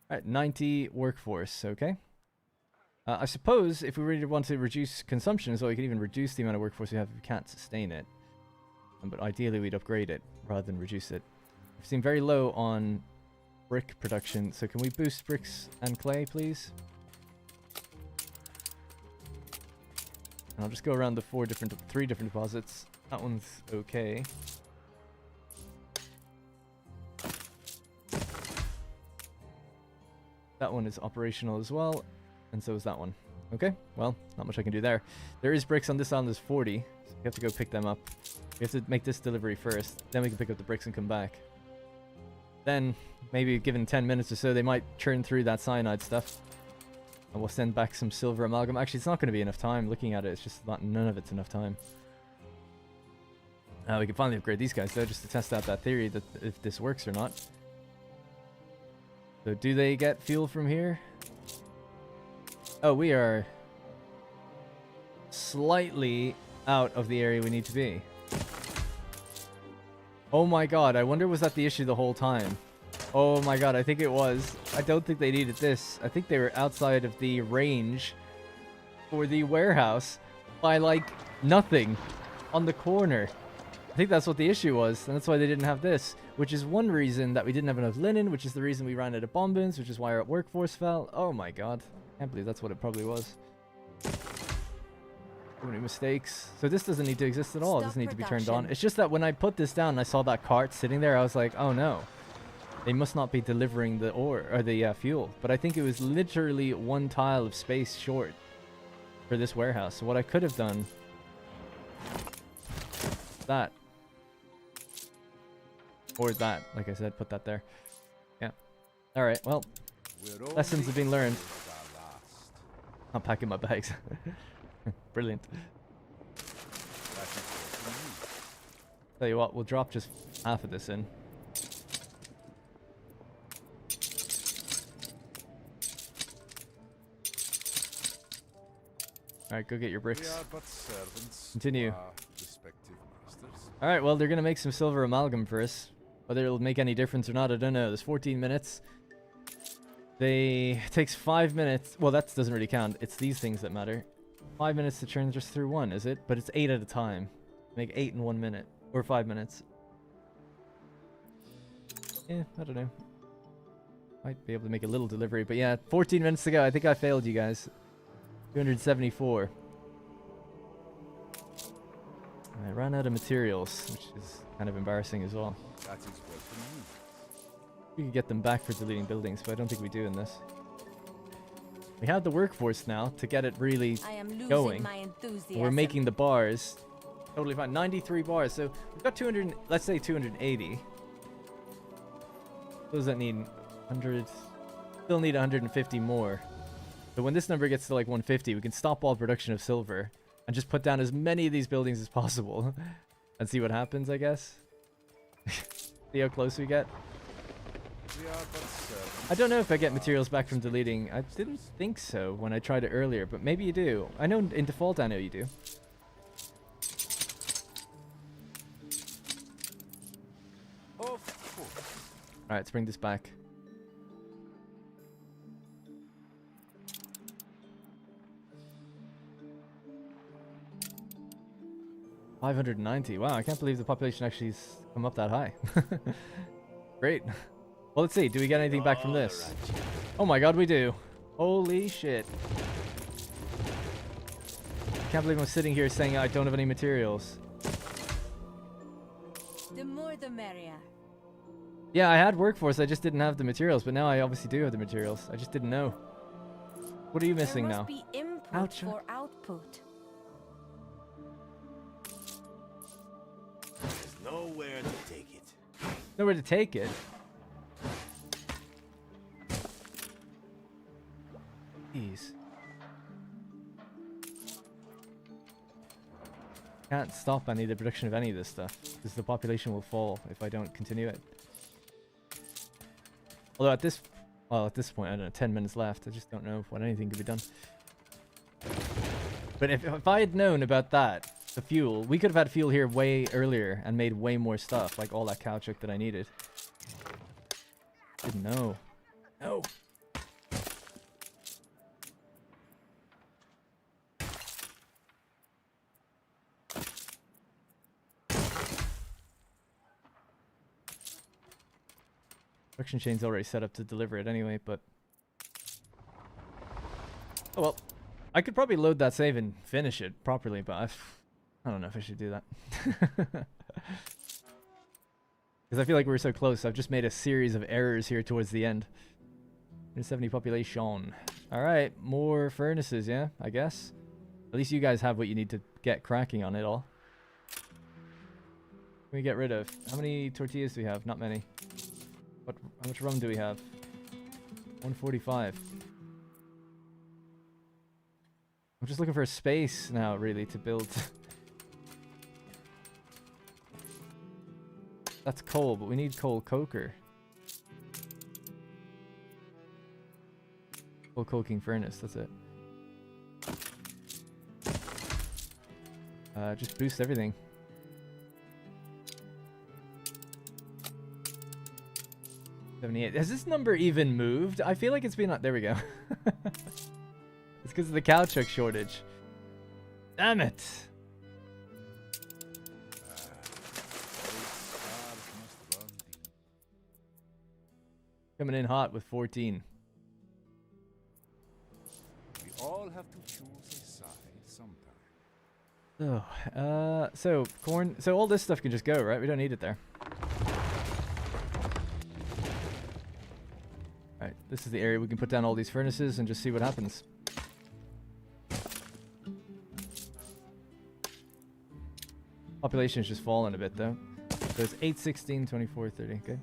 Alright, 90 workforce. Okay. I suppose if we really want to reduce consumption as well, we can even reduce the amount of workforce we have if we can't sustain it. But ideally, we'd upgrade it rather than reduce it. We've seen very low on brick production, so can we boost bricks and clay, please? And I'll just go around the three different deposits. That one's okay. That one is operational as well, and so is that one. Okay, well, not much I can do there. There is bricks on this island, there's 40, so we have to go pick them up. We have to make this delivery first, then we can pick up the bricks and come back. Then, maybe given 10 minutes or so, they might churn through that cyanide stuff. And we'll send back some silver amalgam. Actually, it's not going to be enough time. Looking at it, it's just not, none of it's enough time. We can finally upgrade these guys, though, just to test out that theory that if this works or not. So, do they get fuel from here? Oh, we are slightly out of the area we need to be. Oh my god, I wonder was that the issue the whole time? Oh my god, I think it was. I don't think they needed this. I think they were outside of the range for the warehouse by like nothing on the corner. I think that's what the issue was, and that's why they didn't have this, which is one reason that we didn't have enough linen, which is the reason we ran out of bombings, which is why our workforce fell. Oh my god. Can't believe that's what it probably was. So many mistakes. So this doesn't need to exist at all. It doesn't need to be turned on. It's just that when I put this down and I saw that cart sitting there, I was like, oh no. They must not be delivering the ore or the fuel. But I think it was literally one tile of space short for this warehouse. So what I could have done, that, or that, like I said, put that there. Yeah. All right. Well, lessons have been learned. I'm packing my bags. Brilliant. Tell you what, we'll drop just half of this in. Alright, go get your bricks. Continue. Alright, well, they're going to make some silver amalgam for us. Whether it'll make any difference or not, I don't know. There's 14 minutes. It takes 5 minutes. Well, that doesn't really count. It's these things that matter. 5 minutes to churn just through one, is it? But it's 8 at a time. Make 8 in 1 minute. Or 5 minutes. Yeah, I don't know. Might be able to make a little delivery. But yeah, 14 minutes to go. I think I failed you guys. 274. I ran out of materials, which is kind of embarrassing as well. We could get them back for deleting buildings, but I don't think we do in this. We have the workforce now to get it really going. We're making the bars. Totally fine. 93 bars. So we've got 200, let's say 280. What does that need? 100. Still need 150 more. So when this number gets to like 150, we can stop all production of silver and just put down as many of these buildings as possible and see what happens, I guess. See how close we get. I don't know if I get materials back from deleting. I didn't think so when I tried it earlier, but maybe you do. I know in default I know you do. Alright, let's bring this back. $590. Wow, I can't believe the population actually's come up that high. Great. Well, let's see. Do we get anything back from this? Oh my god, we do. Holy shit. I can't believe I'm sitting here saying I don't have any materials. The more the merrier. Yeah, I had workforce. I just didn't have the materials, but now I obviously do have the materials. I just didn't know. What are you missing now? There must be input Ouch. for output. There's nowhere to take it. Nowhere to take it. Jeez. Can't stop any of the production of any of this stuff because the population will fall if I don't continue it. Although at this point, I don't know, 10 minutes left. I just don't know when anything could be done. But if I had known about that, the fuel, we could have had fuel here way earlier and made way more stuff, like all that caoutchouc that I needed. Didn't know. No. Production chain's already set up to deliver it anyway, but... Oh well. I could probably load that save and finish it properly, but I don't know if I should do that. Because I feel like we're so close. I've just made a series of errors here towards the end. 70 population. Alright, more furnaces, yeah, I guess. At least you guys have what you need to get cracking on it all. Can we get rid of? How many tortillas do we have? Not many. How much rum do we have? 145. I'm just looking for a space now, really, to build. That's coal, but we need coal coker. Coal coking furnace, that's it. Just boost everything. 78. Has this number even moved? I feel like it's been... There we go. It's because of the caoutchouc shortage. Damn it! Coming in hot with 14. We all have to choose a side sometime. Oh, so corn. So all this stuff can just go, right? We don't need it there. All right, this is the area we can put down all these furnaces and just see what happens. Population is just falling a bit though. So it's 8, 16, 24, 30. Okay.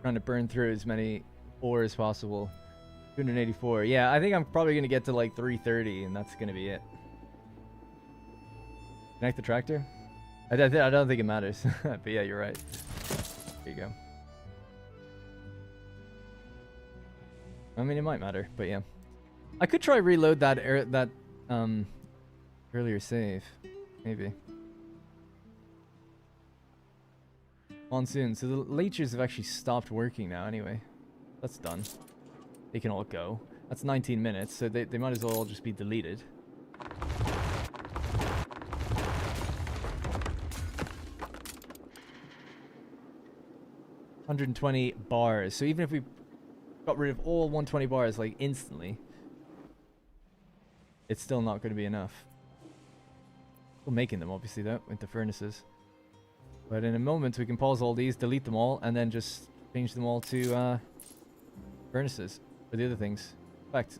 Trying to burn through as many ore as possible. 284. Yeah, I think I'm probably going to get to like 330 and that's going to be it. Connect the tractor? I don't think it matters. But yeah, you're right. There you go. I mean, it might matter, but yeah. I could try reload that earlier save. Maybe. Monsoon. So the leechers have actually stopped working now anyway. That's done. They can all go. That's 19 minutes, so they might as well all just be deleted. $120 bars. So even if we got rid of all 120 bars like instantly, it's still not going to be enough. Still making them obviously though with the furnaces. But in a moment we can pause all these, delete them all, and then just change them all to furnaces for the other things. In fact,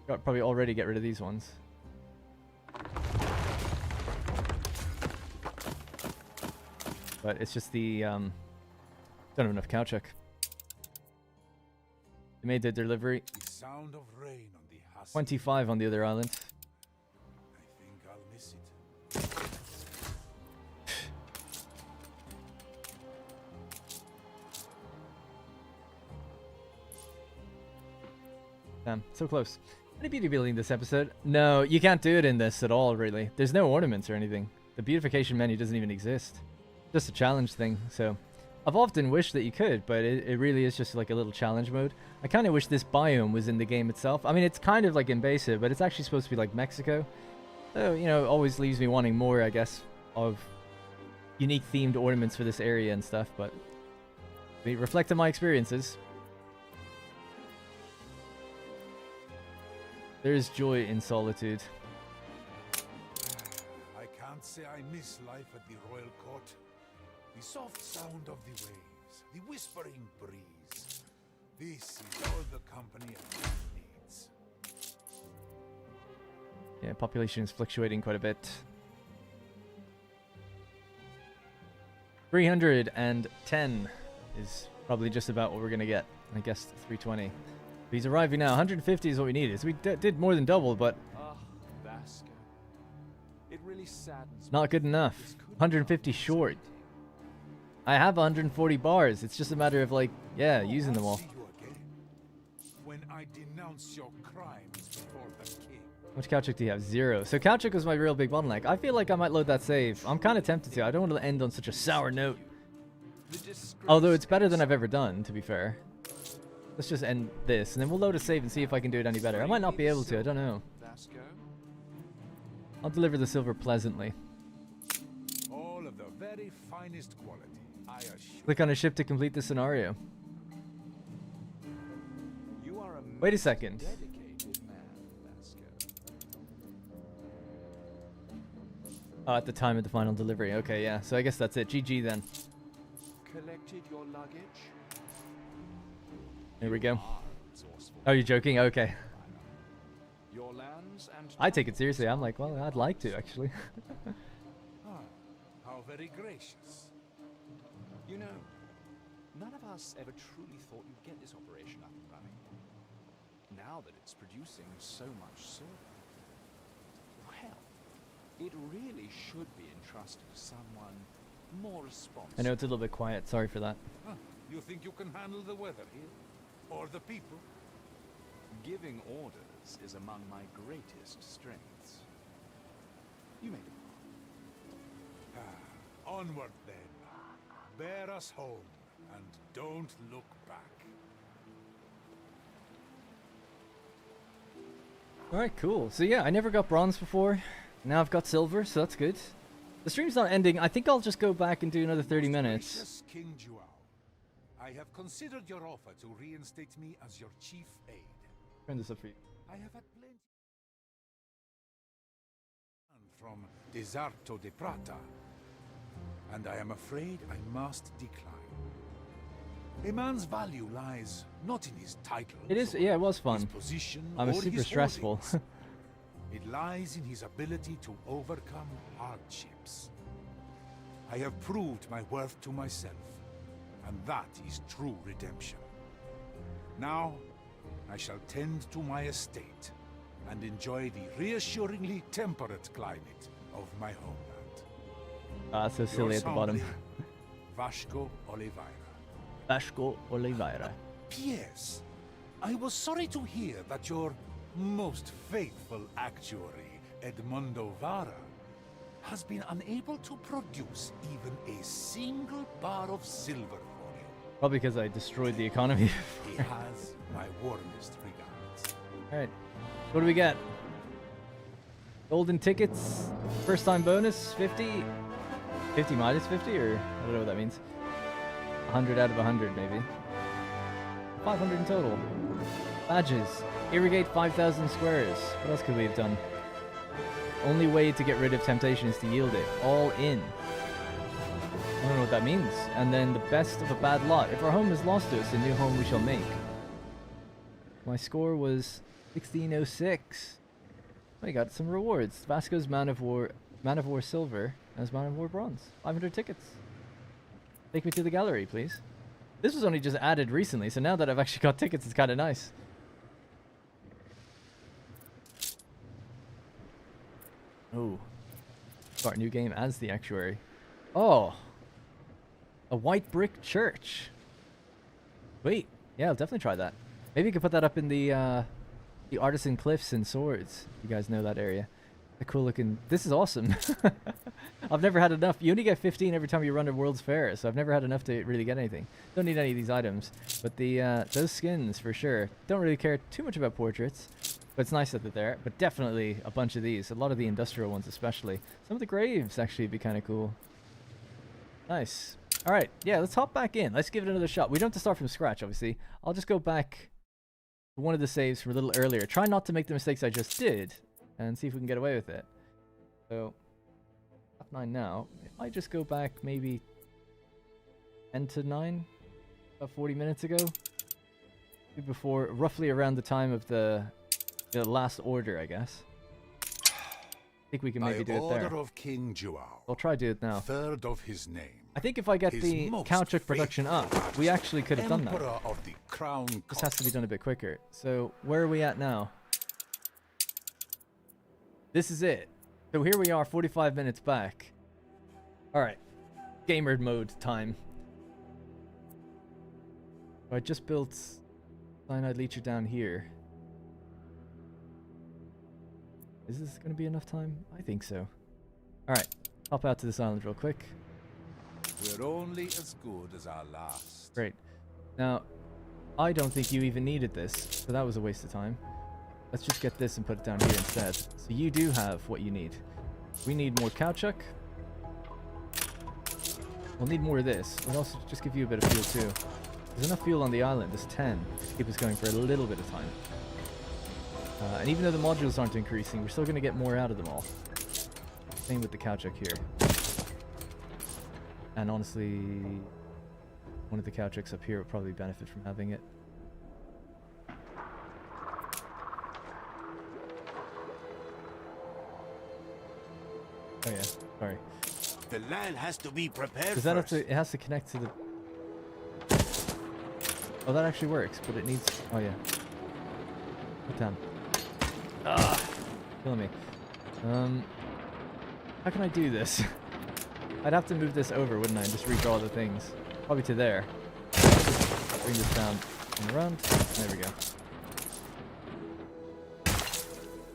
got probably already get rid of these ones. But it's just the don't have enough caoutchouc. They made their delivery. The sound of rain on the 25 on the other island. I think I'll miss it. Damn, so close. Any beauty building this episode? No, you can't do it in this at all, really. There's no ornaments or anything. The beautification menu doesn't even exist. Just a challenge thing, so... I've often wished that you could, but it really is just like a little challenge mode. I kind of wish this biome was in the game itself. I mean, it's kind of like invasive, but it's actually supposed to be like Mexico. So, you know, it always leaves me wanting more, I guess, of unique themed ornaments for this area and stuff, but they reflect on my experiences. There's joy in solitude. I can't say I miss life at the royal court. The soft sound of the waves, the whispering breeze. This is all the company a man needs. Yeah, population is fluctuating quite a bit. 310 is probably just about what we're going to get. I guess 320. But he's arriving now. 150 is what we needed. So we did more than double, but Ah, Vasco. It really saddens me. not good enough. This could 150 be short. I have 140 bars. It's just a matter of like, yeah, using them all. See you again. When I denounce your crimes before the king. How much Caltrick do you have? 0. So Caltrick was my real big bottleneck. I feel like I might load that save. I'm kind of tempted to. I don't want to end on such a sour note. Although it's better than I've ever done, to be fair. Let's just end this, and then we'll load a save and see if I can do it any better. I might not be able to. I don't know. Vasco. I'll deliver the silver pleasantly. All of the very finest quality, I assure. Click on a ship to complete the scenario. You are a Wait a most second. dedicated man, Vasco. Oh, at the time of the final delivery. Okay, yeah. So I guess that's it. GG then. Collected your luggage? Here we go. Ah, resourceful. Oh, you're joking? Okay. Your lands and I take it seriously. I'm like, well, I'd like to, actually. Ah, how very gracious. You know, none of us ever truly thought you'd get this operation up and running. Now that it's producing so much silver, well, it really should be entrusted to someone more responsible. I know it's a little bit quiet. Sorry for that. Huh, you think you can handle the weather here? Or the people? Giving orders is among my greatest strengths. You may depart. Onward then. Bear us home, and don't look back. Alright, cool. So yeah, I never got bronze before. Now I've got silver, so that's good. The stream's not ending. I think I'll just go back and do another 30 minutes. Gracious King Joao, I have considered your offer to reinstate me as your chief aide. Turn this up for you. I have had plenty from Deserto de Prata, and I am afraid I must decline. A man's value lies not in his title. It is, yeah, it was his fun. position, I'm or super his stressful. holdings. It lies in his ability to overcome hardships. I have proved my worth to myself, and that is true redemption. Now, I shall tend to my estate and enjoy the reassuringly temperate climate of my homeland. Ah, so silly at the bottom. Vasco Oliveira. Vasco Oliveira. P.S. I was sorry to hear that your most faithful actuary, Edmundo Vara, has been unable to produce even a single bar of silver for you. Probably because I destroyed the economy. He has my warmest regards. Alright. What do we get? Golden tickets. First time bonus. 50. 50 minus 50, or I don't know what that means. 100 out of 100 maybe. 500 in total. Badges. Irrigate 5,000 squares. What else could we have done? Only way to get rid of temptation is to yield it. All in. I don't know what that means. And then the best of a bad lot. If our home is lost to us, a new home we shall make. My score was 1606. I got some rewards. Vasco's Man of War silver, and his Man of War bronze. 500 tickets. Take me to the gallery, please. This was only just added recently, so now that I've actually got tickets, it's kind of nice. Oh. Start a new game as the actuary. Oh. A white brick church. Wait. Yeah, I'll definitely try that. Maybe you could put that up in the Artisan Cliffs and Swords. You guys know that area. A cool looking... This is awesome. I've never had enough. You only get 15 every time you run a World's Fair, so I've never had enough to really get anything. Don't need any of these items. But the those skins, for sure. Don't really care too much about portraits. But it's nice that they're there. But definitely a bunch of these. A lot of the industrial ones especially. Some of the graves actually would be kind of cool. Nice. Alright, yeah, let's hop back in. Let's give it another shot. We don't have to start from scratch, obviously. I'll just go back to one of the saves from a little earlier. Try not to make the mistakes I just did. And see if we can get away with it. So, F9 now. If I just go back maybe 10 to 9, about 40 minutes ago. Before, roughly around the time of the last order, I guess. think we can By maybe do it order there. of King Juao, I'll try to do it now. third of his name, I think if I get His the most Couchuk production up, we actually could have done that. Emperor of the Crown This has to be done a bit quicker. So where are we at now? This is it. So here we are, 45 minutes back. All right, gamer mode time. So I just built cyanide leecher down here. Is this going to be enough time? I think so. All right, hop out to this island real quick. We're only as good as our last. Great. Now, I don't think you even needed this, so that was a waste of time. Let's just get this and put it down here instead. So you do have what you need. We need more Couchuk. We'll need more of this. We'll also just give you a bit of fuel too. There's enough fuel on the island, there's 10, to keep us going for a little bit of time. And even though the modules aren't increasing, we're still going to get more out of them all. Same with the Couchuk here. And honestly, one of the Couchuks up here would probably benefit from having it. Oh yeah, sorry. The land has to be prepared Does that have first. to? It has to connect to the. Oh, that actually works, but it needs. Oh yeah. Put down. Ah, killing me. How can I do this? I'd have to move this over, wouldn't I? And just redraw the things. Probably to there. Bring this down and around. There we go.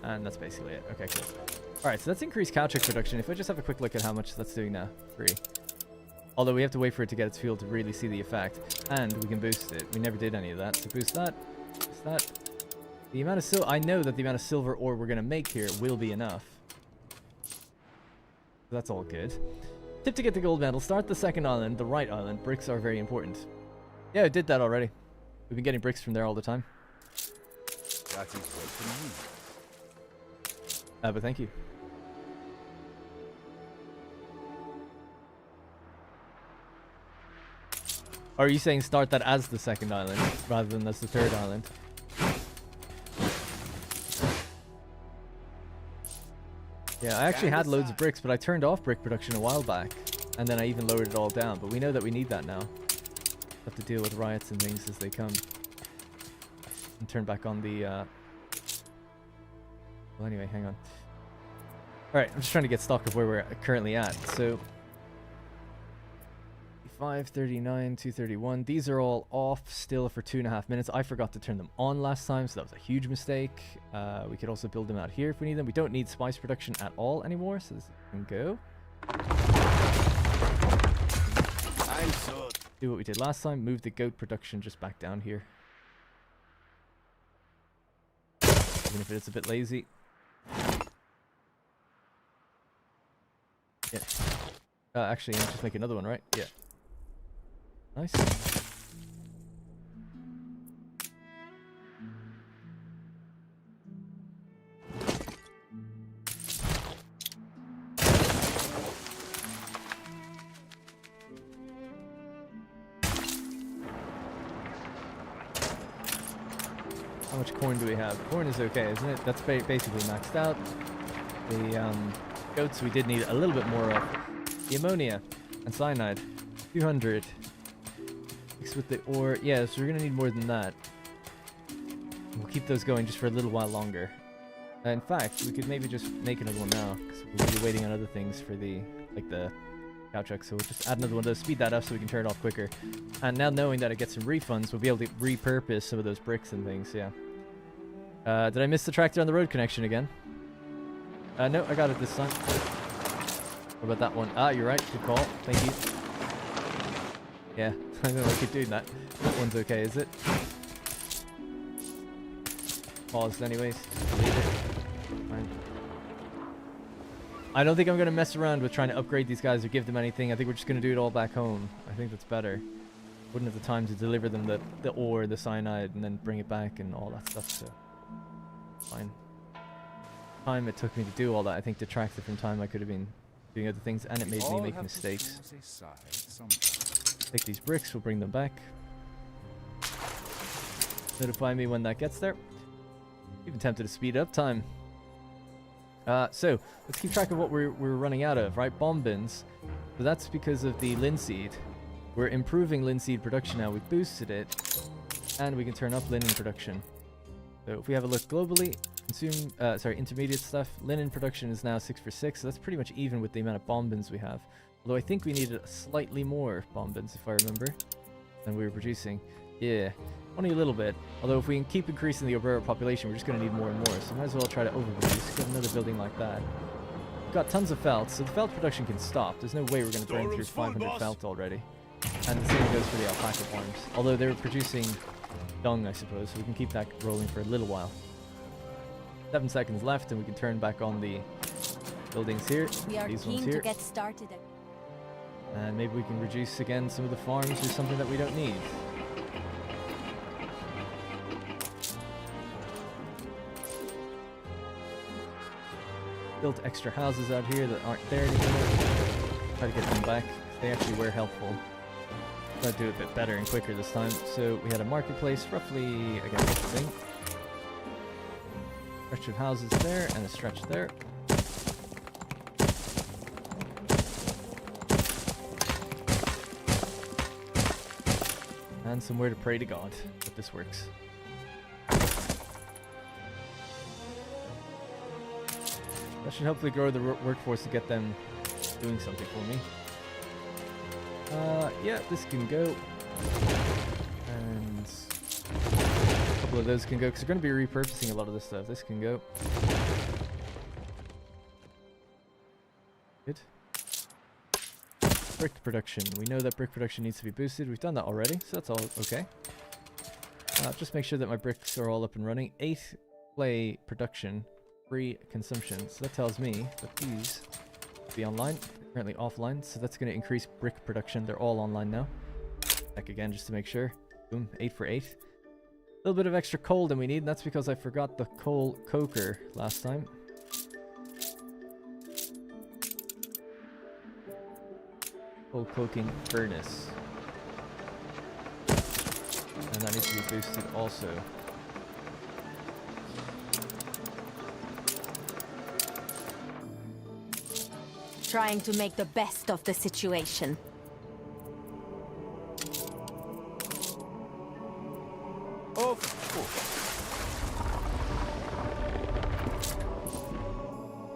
And that's basically it. Okay, cool. Alright, so let's increase Couchuk production. If I just have a quick look at how much that's doing now. 3. Although we have to wait for it to get its fuel to really see the effect. And we can boost it. We never did any of that. So boost that. Boost that. The amount of silver... I know that the amount of silver ore we're going to make here will be enough. So that's all good. Tip to get the gold medal. Start the second island, the right island. Bricks are very important. Yeah, I did that already. We've been getting bricks from there all the time. That is welcome news. But thank you. Or are you saying start that as the second island rather than as the third island? Yeah, I actually had loads of bricks, but I turned off brick production a while back. And then I even lowered it all down. But we know that we need that now. Have to deal with riots and things as they come. And turn back on the... Well, anyway, hang on. Alright, I'm just trying to get stock of where we're currently at. So... 539, 231. These are all off still for 2.5 minutes. I forgot to turn them on last time, so that was a huge mistake. We could also build them out here if we need them. We don't need spice production at all anymore, so this can go. Do what we did last time. Move the goat production just back down here. Even if it's a bit lazy. Yeah. Actually, I'll just make another one, right? Yeah. Nice. How much corn do we have? Corn is okay, isn't it? That's basically maxed out. The goats we did need a little bit more of. The ammonia and cyanide. 200. Mixed with the ore. Yeah, so we're going to need more than that. We'll keep those going just for a little while longer. In fact, we could maybe just make another one now, because we'll be waiting on other things for the, like the Couchuk, so we'll just add another one of those, speed that up so we can turn it off quicker. And now knowing that it gets some refunds, we'll be able to repurpose some of those bricks and things, yeah. Did I miss the tractor on the road connection again? No, I got it this time. What about that one? Ah, you're right, good call, thank you. Yeah, I know I keep doing that. That one's okay, is it? Paused anyways. Leave it. Fine. I don't think I'm going to mess around with trying to upgrade these guys or give them anything. I think we're just going to do it all back home. I think that's better. Wouldn't have the time to deliver them the ore, the cyanide, and then bring it back and all that stuff, so... Fine. Time it took me to do all that, I think, detracted from time I could have been doing other things, and it made me make mistakes. Take these bricks, we'll bring them back. Notify me when that gets there. Even tempted to speed up time. So let's keep track of what we're running out of, right? Bomb bins. So that's because of the linseed. We're improving linseed production now. We've boosted it, and we can turn up linen production. So if we have a look globally, intermediate stuff, linen production is now 6 for 6, so that's pretty much even with the amount of bomb bins we have. Although I think we needed slightly more bomb bins, if I remember, than we were producing. Yeah, only a little bit. Although if we can keep increasing the obrera population, we're just going to need more and more, so might as well try to overproduce, get another building like that. We've got tons of felt, so the felt production can stop. There's no way we're going to burn through 500 felt already. And the same goes for the alpaca farms. Although they're producing dung, I suppose, so we can keep that rolling for a little while. 7 seconds left, and we can turn back on the buildings here. We are These ones keen here. to get started. And maybe we can reduce again some of the farms or something that we don't need. Built extra houses out here that aren't there anymore. Try to get them back. They actually were helpful. Try to do it a bit better and quicker this time. So we had a marketplace roughly against the thing. Stretch of houses there and a stretch there. And somewhere to pray to God that this works. That should hopefully grow the workforce to get them doing something for me. Yeah, this can go. And a couple of those can go, because we're going to be repurposing a lot of this stuff. This can go. Good. Brick production. We know that brick production needs to be boosted. We've done that already, so that's all okay. Just make sure that my bricks are all up and running. 8 clay production, free consumption. So that tells me that these will be online. They're currently offline, so that's going to increase brick production. They're all online now. Check again just to make sure. Boom, 8 for 8. A little bit of extra coal than we need, and that's because I forgot the coal coker last time. Coal coking furnace. And that needs to be boosted also. Trying to make the best of the situation.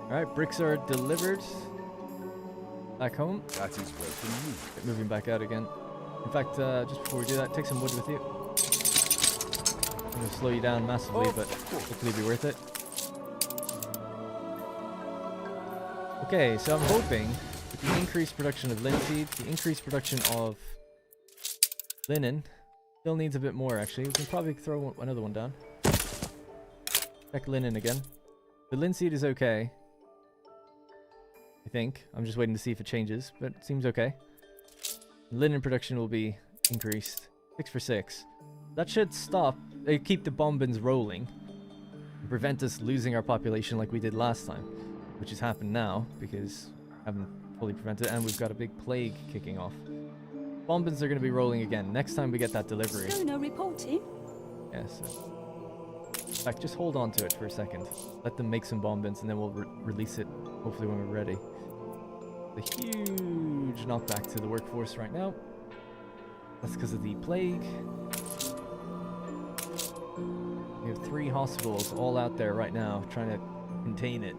Alright, bricks are delivered. Back home. That is welcome news. Get moving back out again. In fact, just before we do that, take some wood with you. I'm going to slow you down massively, but hopefully be worth it. Okay, so I'm hoping with the increased production of linseed, the increased production of linen, still needs a bit more actually. We can probably throw another one down. Check linen again. The linseed is okay. I think. I'm just waiting to see if it changes, but it seems okay. Linen production will be increased. 6 for 6. That should stop, keep the bomb bins rolling. And prevent us losing our population like we did last time. Which has happened now, because I haven't fully prevented it, and we've got a big plague kicking off. Bomb bins are going to be rolling again, next time we get that delivery. Sonar reporting. Yeah, so... In fact, just hold on to it for a second. Let them make some bomb bins, and then we'll release it, hopefully when we're ready. A huge knockback to the workforce right now. That's because of the plague. We have 3 hospitals all out there right now, trying to contain it.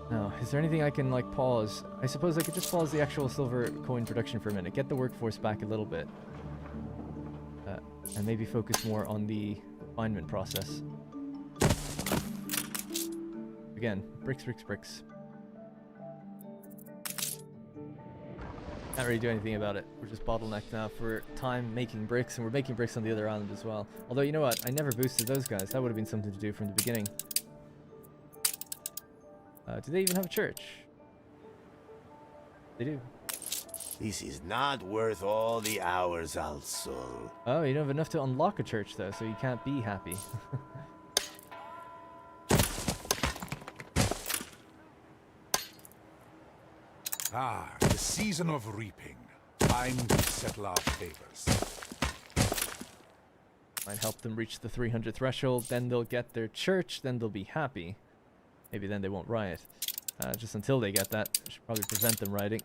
Now, is there anything I can, like, pause? I suppose I could just pause the actual silver coin production for a minute, get the workforce back a little bit. And maybe focus more on the refinement process. Again, bricks, bricks, bricks. Can't really do anything about it. We're just bottlenecked now for time making bricks, and we're making bricks on the other island as well. Although, you know what? I never boosted those guys. That would have been something to do from the beginning. Do they even have a church? They do. This is not worth all the hours, also. Oh, you don't have enough to unlock a church, though, so you can't be happy. Ah, the season of reaping. Time to settle our favors. Might help them reach the 300 threshold, then they'll get their church, then they'll be happy. Maybe then they won't riot. Just until they get that, I should probably prevent them rioting.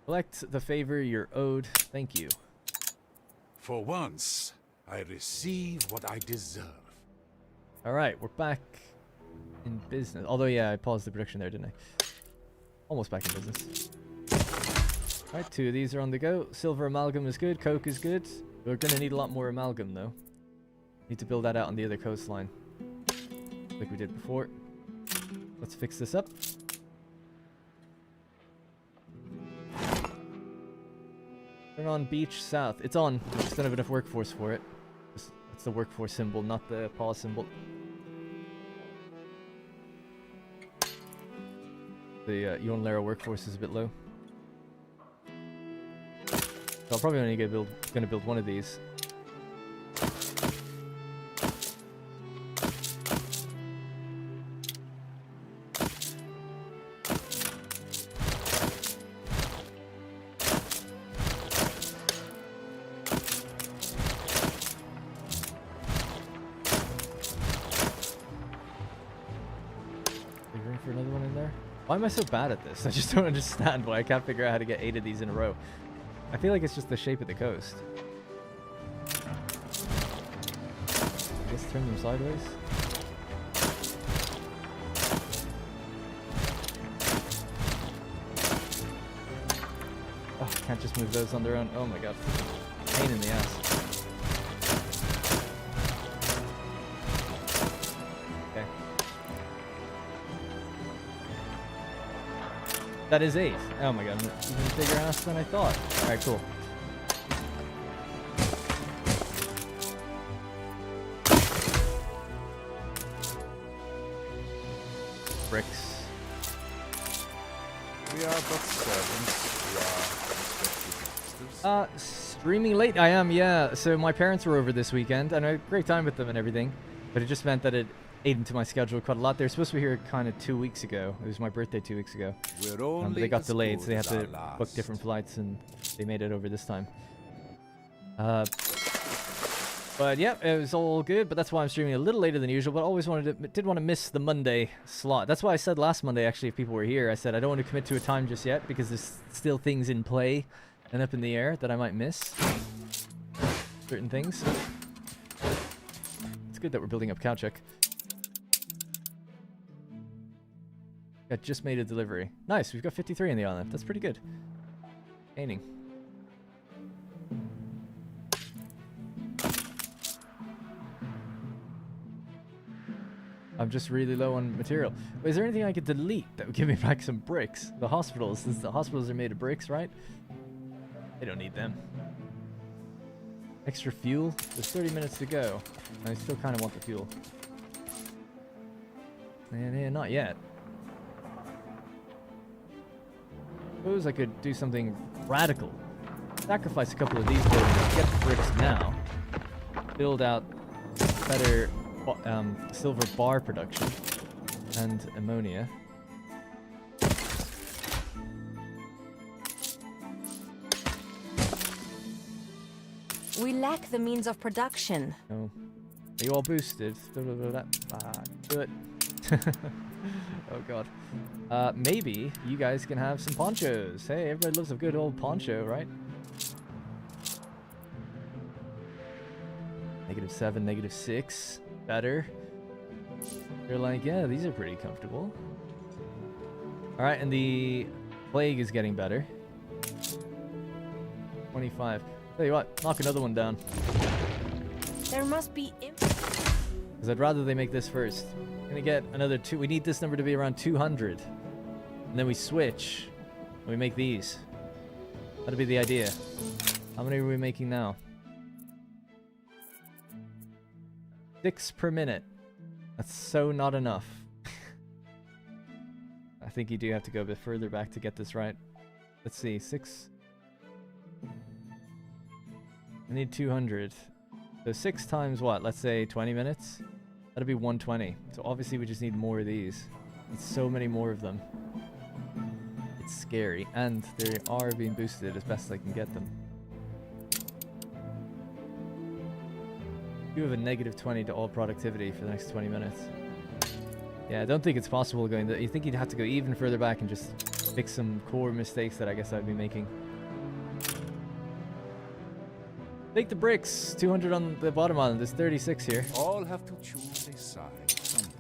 Collect the favor you're owed. Thank you. For once, I receive what I deserve. Alright, we're back in business. Although, yeah, I paused the production there, didn't I? Almost back in business. Alright, 2 of these are on the go. Silver amalgam is good. Coke is good. We're going to need a lot more amalgam, though. Need to build that out on the other coastline. Like we did before. Let's fix this up. Turn on beach south. It's on. We just don't have enough workforce for it. That's the workforce symbol, not the pause symbol. The Yonlera workforce is a bit low. So I'm probably only gonna build one of these. For another one in there? Why am I so bad at this? I just don't understand why I can't figure out how to get 8 of these in a row. I feel like it's just the shape of the coast. I guess turn them sideways. Oh, can't just move those on their own. Oh my god. Pain in the ass. That is 8. Oh my god, even bigger ass than I thought. Alright, cool. Bricks. We are but servants. We are respected masters. Streaming late? I am, yeah. So my parents were over this weekend, and I had a great time with them and everything. But it just meant that it ate into my schedule quite a lot. They were supposed to be here kind of 2 weeks ago. It was my birthday 2 weeks ago. We're But only they got as delayed, good so they had as to our book last. different flights, and they made it over this time. But yeah, it was all good. But that's why I'm streaming a little later than usual. But I always did want to miss the Monday slot. That's why I said last Monday, actually, if people were here, I said I don't want to commit to a time just yet because there's still things in play and up in the air that I might miss. Certain things. It's good that we're building up cow check. I just made a delivery. Nice, we've got 53 in the island. That's pretty good. Gaining. I'm just really low on material. Is there anything I could delete that would give me back some bricks? The hospitals, since the hospitals are made of bricks, right? They don't need them. Extra fuel? There's 30 minutes to go. I still kind of want the fuel. Yeah, not yet. Suppose I could do something radical. Sacrifice a couple of these buildings, get the bricks now. Build out better silver bar production and ammonia. We lack the means of production. Oh. Are you all boosted? Do it. Oh god. Maybe you guys can have some ponchos. Hey, everybody loves a good old poncho, right? -7, -6. Better. They're like, yeah, these are pretty comfortable. Alright, and the plague is getting better. 25. Tell you what, knock another one down. There must be Because I'd rather they make this first. I'm gonna get another 2. We need this number to be around 200. And then we switch. And we make these. That'd be the idea. How many are we making now? 6 per minute. That's so not enough. I think you do have to go a bit further back to get this right. Let's see, 6. I need 200. So 6 times what? Let's say 20 minutes? That'll be 120. So obviously we just need more of these. And so many more of them. It's scary. And they are being boosted as best I can get them. You have a negative 20 to all productivity for the next 20 minutes. Yeah, I don't think it's possible going that. You think you'd have to go even further back and just fix some core mistakes that I guess I'd be making. Take the bricks. 200 on the bottom island. There's 36 here. All have to choose a side sometime.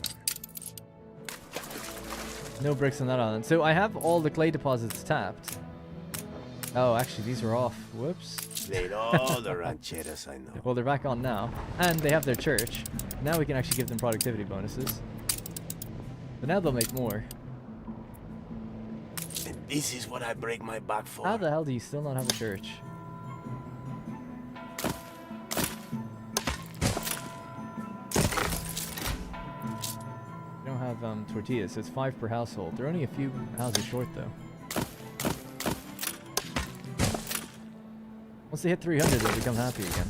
No bricks on that island. So I have all the clay deposits tapped. Oh, actually, these are off. Whoops. Played all the rancheras I know. Well, they're back on now. And they have their church. Now we can actually give them productivity bonuses. But now they'll make more. And this is what I break my back for. How the hell do you still not have a church? We don't have tortillas, so it's 5 per household. They're only a few houses short, though. Once they hit 300, they'll become happy again.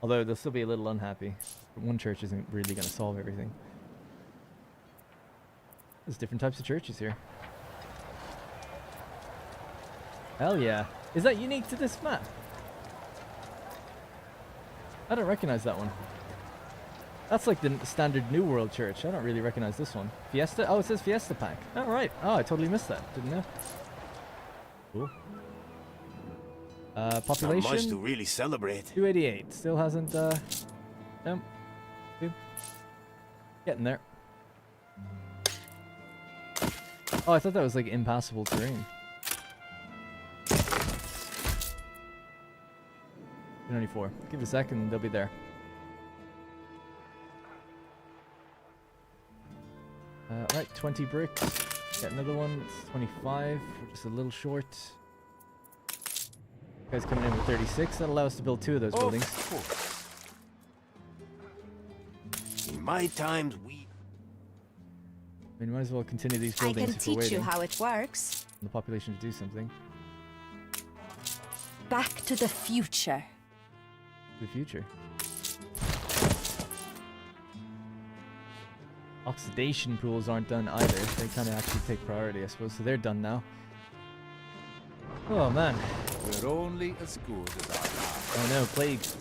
Although they'll still be a little unhappy. One church isn't really going to solve everything. There's different types of churches here. Hell yeah. Is that unique to this map? I don't recognize that one. That's like the standard New World church. I don't really recognize this one. Fiesta? Oh, it says Fiesta Pack. Oh, right. Oh, I totally missed that. Didn't know. Cool. Population? Not much to really celebrate. 288. Still hasn't, no. Getting there. Oh, I thought that was like impassable terrain. 294. Give it a second, they'll be there. Right, 20 bricks. Get another one. It's 25. We're just a little short. Guys coming in with 36. That'll allow us to build 2 of those buildings. In my times, we... I mean, might as well continue these I buildings can if we're teach you waiting how it works. for the population to do something. Back to the future. The future. Oxidation pools aren't done either. They kind of actually take priority, I suppose. So they're done now. Oh man. We're only as good as our last. Oh no, plagues.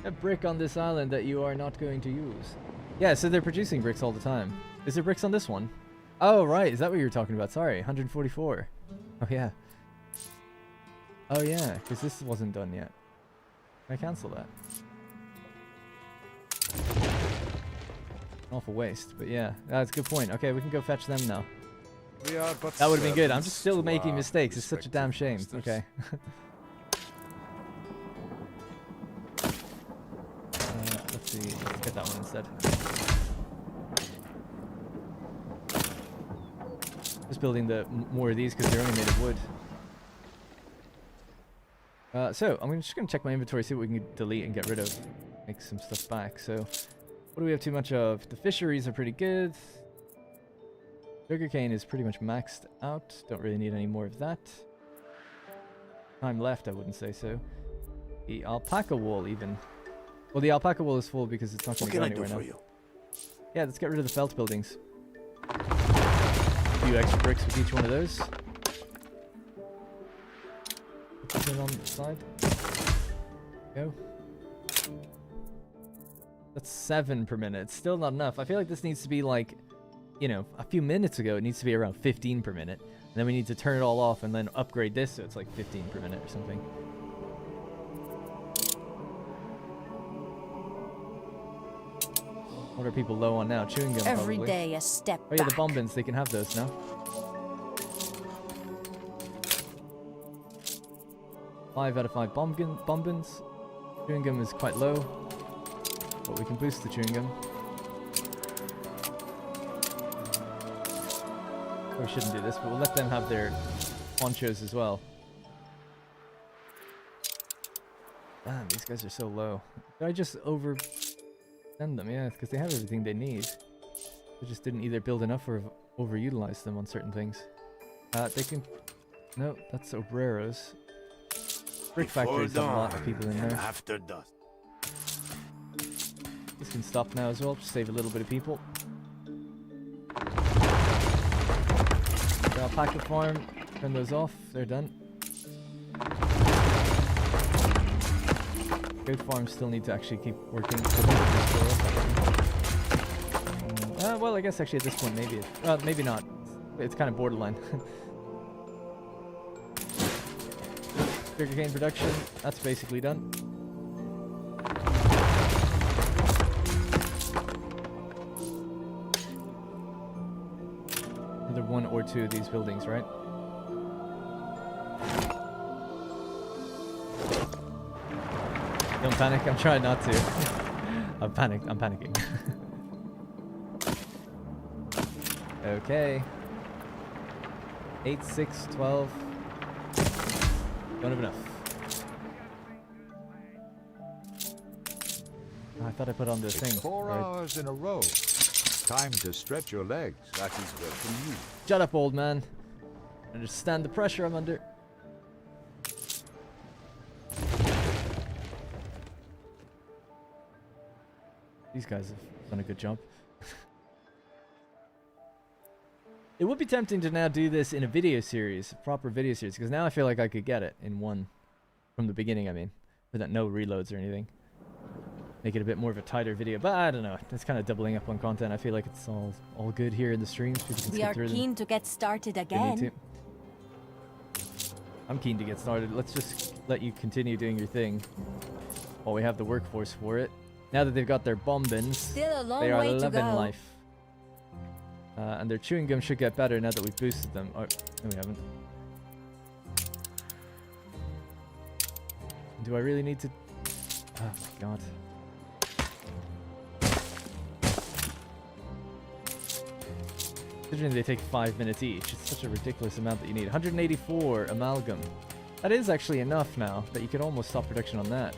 A brick on this island that you are not going to use. Yeah, so they're producing bricks all the time. Is there bricks on this one? Oh right, is that what you were talking about? Sorry, 144. Oh yeah. Oh yeah, because this wasn't done yet. Can I cancel that? Awful waste, but yeah, that's a good point. Okay, we can go fetch them now. We are but That would have been good. I'm servants just still to making our mistakes. It's such a damn shame. respective Okay. Let's see. Let's get that one instead. Just building the more of these because they're only made of wood. So I'm just gonna check my inventory, see what we can delete and get rid of, make some stuff back. So, what do we have too much of? The fisheries are pretty good. Sugarcane is pretty much maxed out. Don't really need any more of that. Time left, I wouldn't say so. The alpaca wool even. Well, the alpaca wool is full because it's not going What to go can I do anywhere for now. you? Yeah, let's get rid of the felt buildings. A few extra bricks with each one of those. Put them on the side. Go. That's 7 per minute. It's still not enough. I feel like this needs to be like, you know, a few minutes ago it needs to be around 15 per minute. And then we need to turn it all off and then upgrade this so it's like 15 per minute or something. What are people low on now? Chewing gum Every probably. day a step Oh yeah, back. the bombins, they can have those now. 5 out of 5 bombins. Chewing gum is quite low, but we can boost the chewing gum. We shouldn't do this, but we'll let them have their ponchos as well. Damn, these guys are so low. Did I just oversend them? Yeah, because they have everything they need. They just didn't either build enough or overutilize them on certain things. They can... No, that's obreros. Brick factories have a lot of people in there. After dusk. This can stop now as well, just save a little bit of people. The alpaca farm. Turn those off. They're done. Goat farms still need to actually keep working. Well, I guess actually at this point maybe maybe not. It's kind of borderline. Sugarcane production, that's basically done. Another one or two of these buildings, right? Don't panic, I'm trying not to. I'm panicking. Okay. 8, 6, 12. Don't have enough. Oh, I thought I put on the It's thing. 4 Right. hours in a row. Time to stretch your legs. That is welcome you. Shut up, old man. Understand the pressure I'm under. These guys have done a good job. It would be tempting to now do this in a video series, a proper video series, because now I feel like I could get it in one from the beginning, I mean, without no reloads or anything. Make it a bit more of a tighter video, but I don't know. It's kind of doubling up on content. I feel like it's all good here in the streams. People can We skip are through them. keen to get started If they need again. to. I'm keen to get started. Let's just let you continue doing your thing while we have the workforce for it. Now that they've got their bomb bins, Still a long they are way to loving go. life. And their chewing gum should get better now that we've boosted them. Oh, no we haven't. Do I really need to... Oh my god. Considering they take 5 minutes each, it's such a ridiculous amount that you need. 184 amalgam. That is actually enough now that you can almost stop production on that.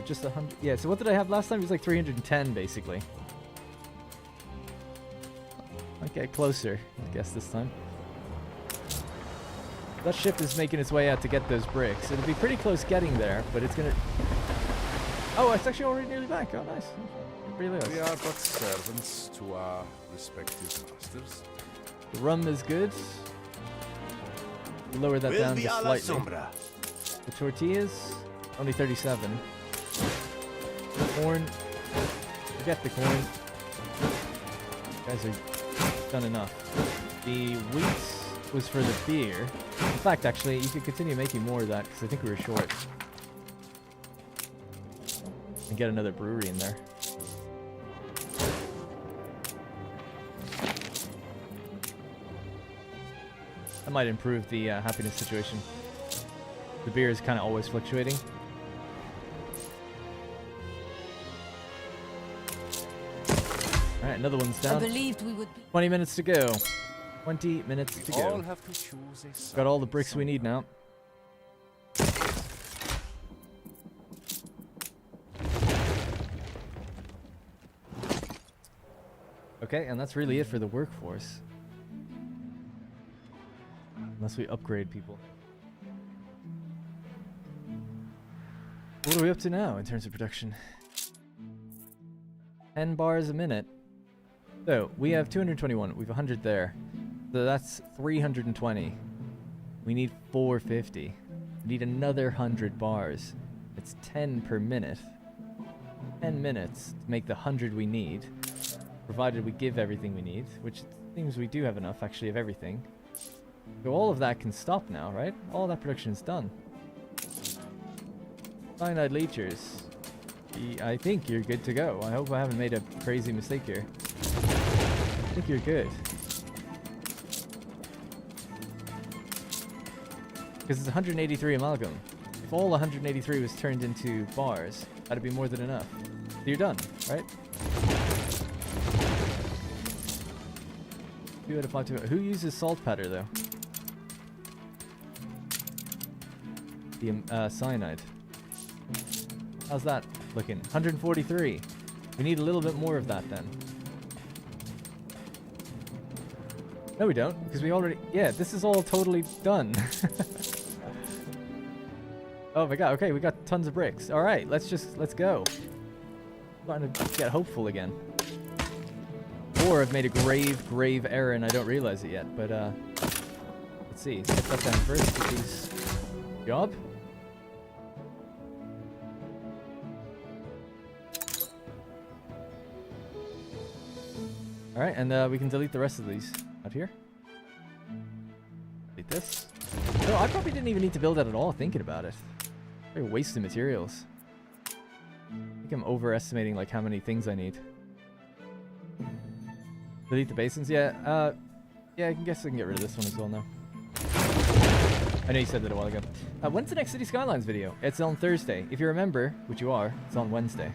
Just 100. Yeah, so what did I have last time? It was like 310 basically. Might get closer, I guess, this time. That ship is making its way out to get those bricks. It'll be pretty close getting there, but it's gonna... Oh, it's actually already nearly back. Oh, nice. It really is. We are but servants to our respective masters. The rum is good. We'll lower that Will down be just a la slightly. sombra. The tortillas, only 37. Corn, forget the corn. You guys are done enough. The wheat was for the beer. In fact, actually, you could continue making more of that because I think we were short. And get another brewery in there. That might improve the happiness situation. The beer is kind of always fluctuating. Alright, another one's I down. believed we would be. 20 minutes to go. 20 minutes to All go. have to choose a side Got all the bricks we need now. Okay, and that's really it for the workforce. Unless we upgrade people. What are we up to now in terms of production? 10 bars a minute. So, we have 221. We have 100 there. So that's 320. We need 450. We need another 100 bars. It's 10 per minute. 10 minutes to make the 100 we need. Provided we give everything we need. Which seems we do have enough, actually, of everything. So all of that can stop now, right? All that production is done. Cyanide leechers. I think you're good to go. I hope I haven't made a crazy mistake here. I think you're good. Because it's 183 amalgam. If all 183 was turned into bars, that'd be more than enough. So you're done, right? 2 out of 5. Who uses salt powder though? The cyanide. How's that looking? 143. We need a little bit more of that then. No, we don't, because we already... Yeah, this is all totally done. Oh my god, okay, we got tons of bricks. Alright, let's go. I'm starting to get hopeful again. Or I've made a grave error and I don't realize it yet, but let's Let's see. Let's get that down first. Get these job. All right, and we can delete the rest of these out here. Delete this. No, I probably didn't even need to build that at all. Thinking about it, very wasted materials. I think I'm overestimating like how many things I need. Delete the basins. Yeah. Yeah. I guess I can get rid of this one as well now. I know you said that a while ago. When's the next City Skylines video? It's on Thursday. If you remember, which you are, it's on Wednesday.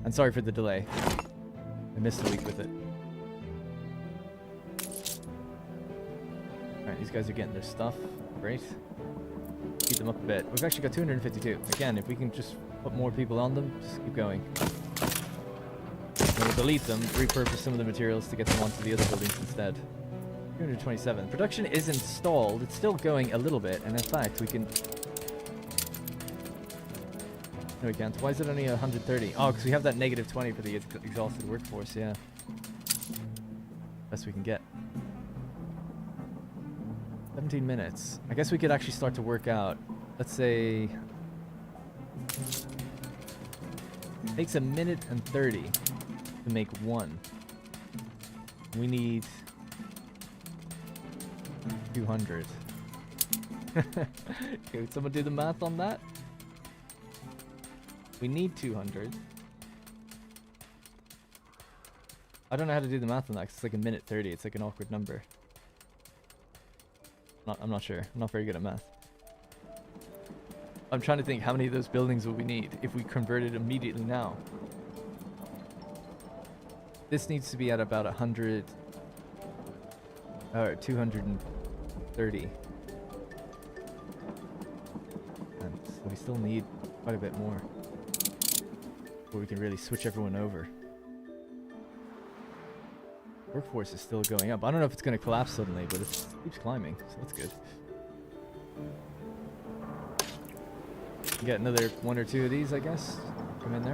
I'm sorry for the delay. I missed a week with it. Alright, these guys are getting their stuff. Great. Keep them up a bit. We've actually got 252. Again, if we can just put more people on them, just keep going. Then we'll delete them, repurpose some of the materials to get them onto the other buildings instead. 227. Production is installed. It's still going a little bit, and in fact, we can... No, we can't. Why is it only 130? Oh, because we have that negative 20 for the exhausted workforce, yeah. Best we can get. 17 minutes. I guess we could actually start to work out. Let's say... It takes 1 minute and 30 to make one. We need... 200. Can someone do the math on that? We need 200. I don't know how to do the math on that 'cause it's like 1 minute 30. It's like an awkward number. I'm not sure. I'm not very good at math. I'm trying to think how many of those buildings will we need if we convert it immediately now. This needs to be at about 100 or 230. And so we still need quite a bit more before we can really switch everyone over. Workforce is still going up. I don't know if it's going to collapse suddenly, but it keeps climbing, so that's good. Get another 1 or 2 of these, I guess. Come in there.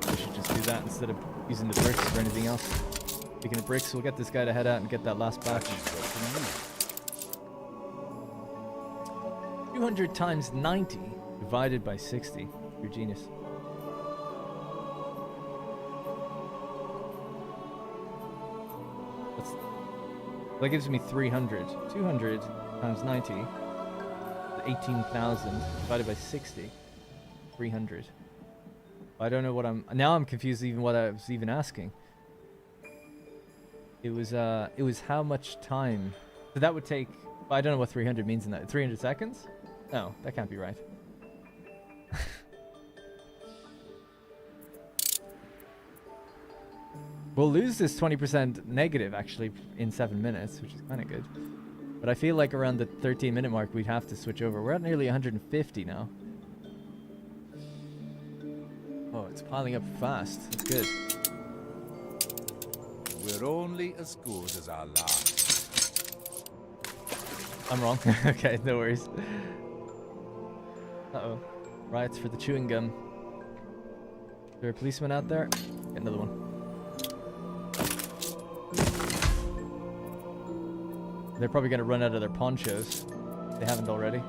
We should just do that instead of using the bricks for anything else. Speaking of bricks, we'll get this guy to head out and get that last batch. 200 times 90 divided by 60. You're genius. That gives me 300. 200 times 90. 18,000 divided by 60. 300. I don't know what I'm... Now I'm confused even what I was even asking. It was how much time... So that would take... I don't know what 300 means in that. 300 seconds? No, that can't be right. We'll lose this 20% negative, actually, in 7 minutes, which is kind of good. But I feel like around the 13-minute mark, we'd have to switch over. We're at nearly 150 now. Oh, it's piling up fast. That's good. We're only as good as our last. I'm wrong. Okay, no worries. Uh-oh. Riots for the chewing gum. Is there a policeman out there? Get another one. They're probably going to run out of their ponchos. They haven't already.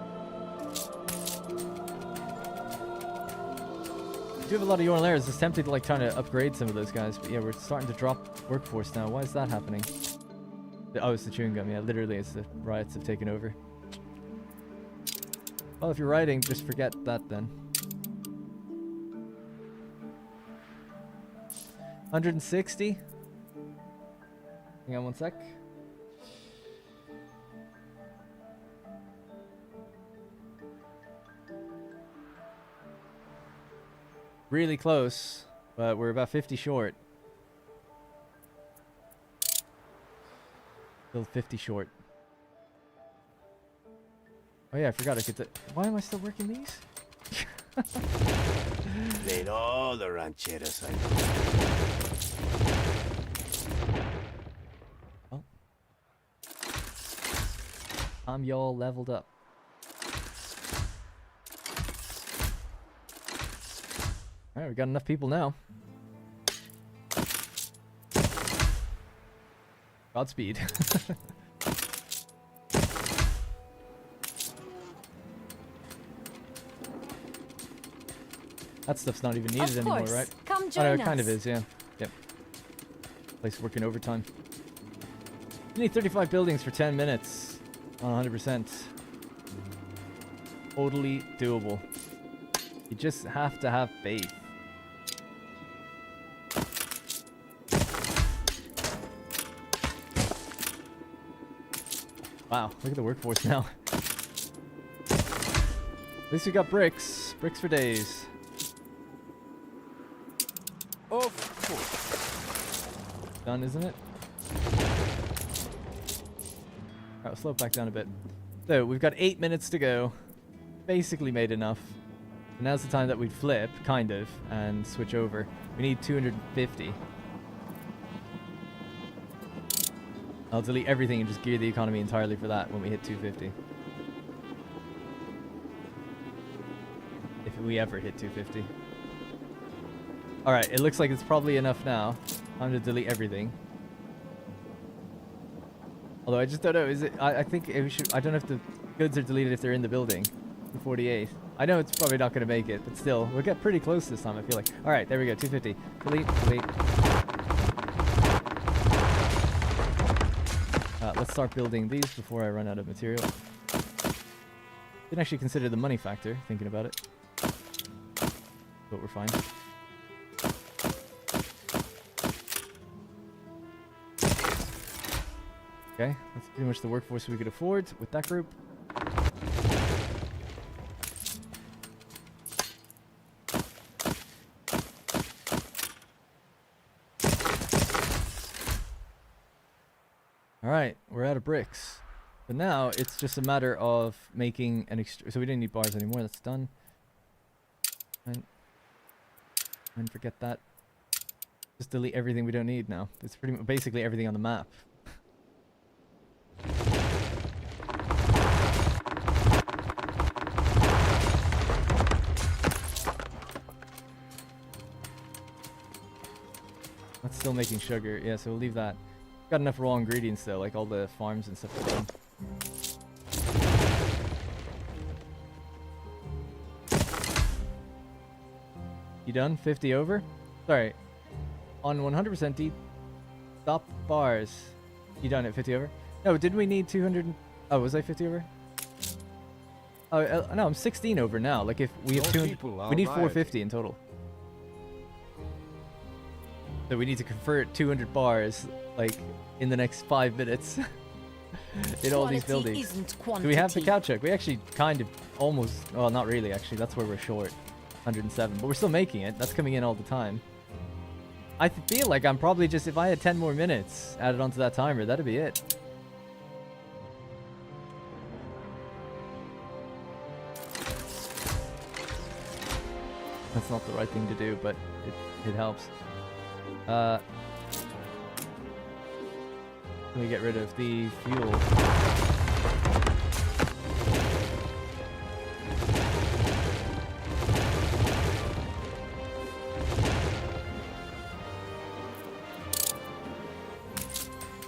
We do have a lot of Yorn layers. It's tempting to like trying to upgrade some of those guys, but yeah, we're starting to drop workforce now. Why is that happening? Oh, it's the chewing gum. Yeah, literally, it's the riots have taken over. Well, if you're writing, just forget that then. 160. Hang on one sec. Really close, but we're about 50 short. Still 50 short. Oh yeah, I forgot I could. Why am I still working these? Made all the rancheras I know. Oh. I'm y'all leveled up. Alright, we got enough people now. Godspeed. That stuff's not even needed anymore, right? Come Oh, join no, us. it kind of is, yeah. Yep. Place working overtime. You need 35 buildings for 10 minutes. 100%. Totally doable. You just have to have faith. Wow, look at the workforce now. At least we got bricks. Bricks for days. Of course. Done, isn't it? Alright, we'll slow it back down a bit. So, we've got 8 minutes to go. Basically made enough. And now's the time that we'd flip, kind of, and switch over. We need 250. I'll delete everything and just gear the economy entirely for that when we hit 250. If we ever hit 250. Alright, it looks like it's probably enough now. Time to delete everything. Although I just don't know, is it... I think we should... I don't know if the goods are deleted if they're in the building. 248. I know it's probably not going to make it, but still. We'll get pretty close this time, I feel like. Alright, there we go, 250. Delete, delete. Let's start building these before I run out of material. Didn't actually consider the money factor, thinking about it. But we're fine. Okay, that's pretty much the workforce we could afford with that group. Alright, we're out of bricks. But now it's just a matter of making an so we didn't need bars anymore, that's done. And forget that. Just delete everything we don't need now. It's pretty basically everything on the map. That's still making sugar. Yeah, so we'll leave that. Got enough raw ingredients though, like all the farms and stuff are done. You done? 50 over? Sorry. On 100% deep. Stop bars. You done at 50 over? No, didn't we need 200? Oh, was I 50 over? Oh, no, I'm 16 over now. Like if we have 200, we need 450 in total. So we need to convert 200 bars, like, in the next 5 minutes. In all these buildings. Do we have the cow chuck? We actually kind of almost... Well, not really, actually. That's where we're short. 107. But we're still making it. That's coming in all the time. I feel like I'm probably just... If I had 10 more minutes added onto that timer, that'd be it. That's not the right thing to do, but it helps. Let me get rid of the fuel.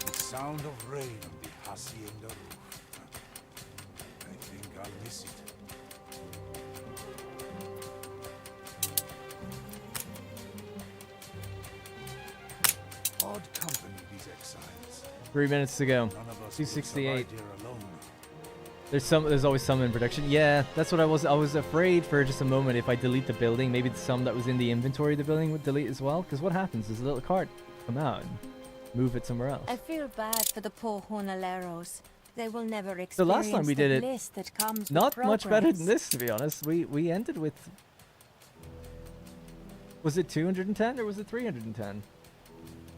The sound of rain on the hacienda roof. I think I'll miss it. Odd company, these exiles. 3 minutes to go. None of us will 268. survive here alone. There's always some in production. Yeah, that's what I was afraid for just a moment. If I delete the building, maybe some that was in the inventory of the building would delete as well. Because what happens is a little cart come out and move it somewhere else. I feel bad for the poor jornaleros. They will never experience The last time we did the it, bliss that comes not with much better than progress. this, to be honest. We ended with... Was it 210 or was it 310?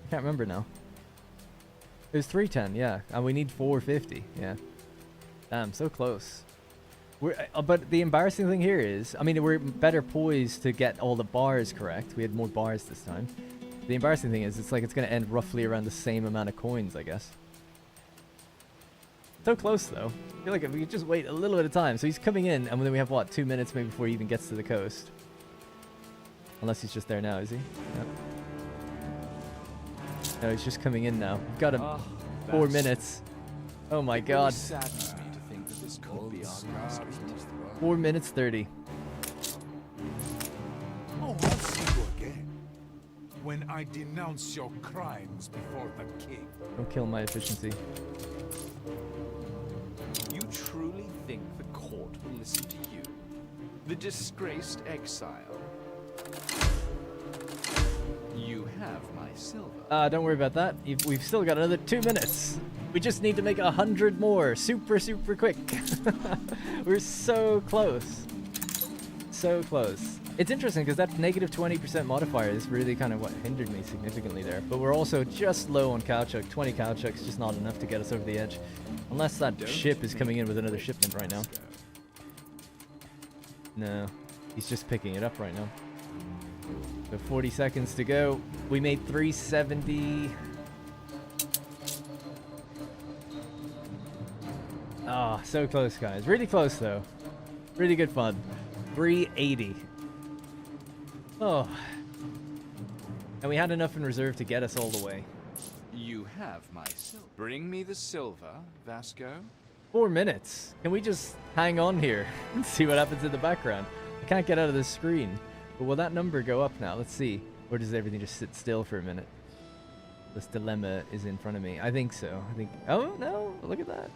I can't remember now. It was 310, yeah. And we need 450, yeah. Damn, so close. But the embarrassing thing here is, I mean, we're better poised to get all the bars correct. We had more bars this time. The embarrassing thing is, it's like it's going to end roughly around the same amount of coins, I guess. So close, though. I feel like if we could just wait a little bit of time. So he's coming in, and then we have, what, 2 minutes maybe before he even gets to the coast. Unless he's just there now, is he? Yep. No, he's just coming in now. We've got him 4 minutes. Oh my god. It really saddens me to think that this could be our last meeting. 4 minutes 30. Oh, I'll see you again. When I denounce your crimes before the king. Don't kill my efficiency. You truly think the court will listen to you? The disgraced exile? You have my silver. Don't worry about that. We've still got another 2 minutes. We just need to make 100 more. Super quick. We're so close. So close. It's interesting because that negative 20% modifier is really kind of what hindered me significantly there. But we're also just low on Caoutchouc. 20 Caoutchouc's just not enough to get us over the edge. Unless that ship is coming in with another shipment right now. No. He's just picking it up right now. So 40 seconds to go. We made 370. Ah, so close, guys. Really close, though. Really good fun. 380. Oh. And we had enough in reserve to get us all the way. You have my silver. Bring me the silver, Vasco. 4 minutes. Can we just hang on here and see what happens in the background? I can't get out of this screen. But will that number go up now? Let's see. Or does everything just sit still for a minute? This dilemma is in front of me. I think so. I think... Oh, no. Look at that.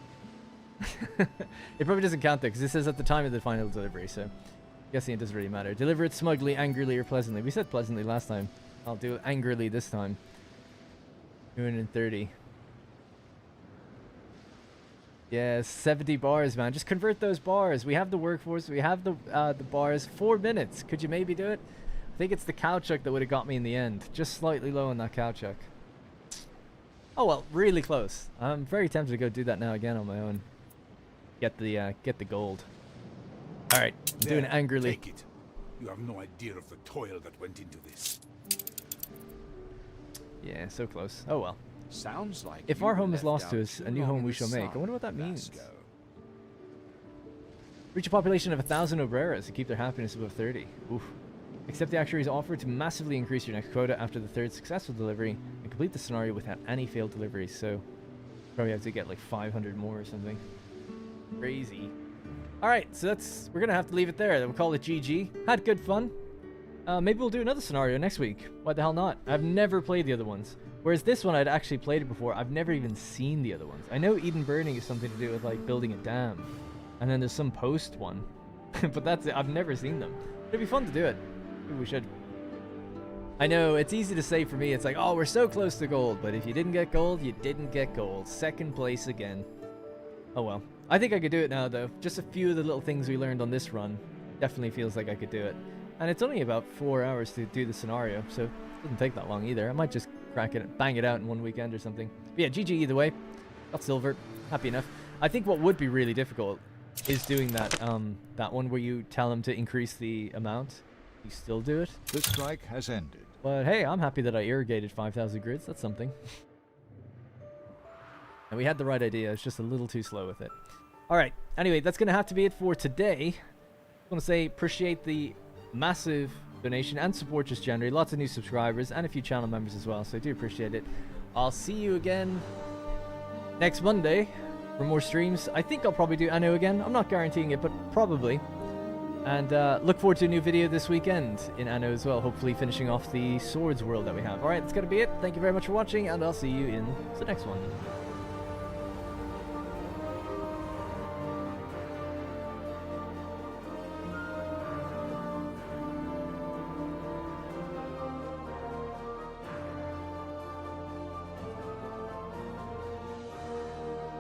It probably doesn't count there because this says at the time of the final delivery, so guessing it doesn't really matter. Deliver it smugly, angrily, or pleasantly. We said pleasantly last time. I'll do it angrily this time. 230. Yeah, 70 bars, man. Just convert those bars. We have the workforce. We have the bars. 4 minutes. Could you maybe do it? I think it's the Caoutchouc that would have got me in the end. Just slightly low on that Caoutchouc. Oh well, really close. I'm very tempted to go do that now again on my own. Get the gold. All right, I'm doing it angrily. Take it. You have no idea of the toil that went into this. Yeah, so close. Oh well. Sounds like If you our home were is left lost to out us, too a new long home in we the shall make. I wonder what that sun, means. Vasco. Reach a population of 1,000 obreras to keep their happiness above 30. Oof. Accept the actuary's offer to massively increase your next quota after the third successful delivery and complete the scenario without any failed deliveries. So probably have to get like 500 more or something. Crazy. All right, so we're gonna have to leave it there. Then we'll call it GG. Had good fun. Maybe we'll do another scenario next week. Why the hell not? I've never played the other ones. Whereas this one, I'd actually played it before. I've never even seen the other ones. I know Eden Burning is something to do with like building a dam, and then there's some post one, but that's it. I've never seen them. It'd be fun to do it. Maybe we should. I know it's easy to say for me. It's like, oh, we're so close to gold, but if you didn't get gold, you didn't get gold. Second place again. Oh well. I think I could do it now, though. Just a few of the little things we learned on this run definitely feels like I could do it. And it's only about 4 hours to do the scenario, so it doesn't take that long either. I might just crack it, bang it out in one weekend or something. But yeah, GG either way. Got silver. Happy enough. I think what would be really difficult is doing that that one where you tell them to increase the amount. You still do it. The strike has ended. But hey, I'm happy that I irrigated 5,000 grids. That's something. And we had the right idea. It's just a little too slow with it. All right. Anyway, that's going to have to be it for today. I want to say appreciate the massive donation and support just generally. Lots of new subscribers and a few channel members as well. So I do appreciate it. I'll see you again next Monday for more streams. I think I'll probably do Anno again. I'm not guaranteeing it, but probably. And look forward to a new video this weekend in Anno as well. Hopefully finishing off the Swords world that we have. All right, that's going to be it. Thank you very much for watching, and I'll see you in the next one.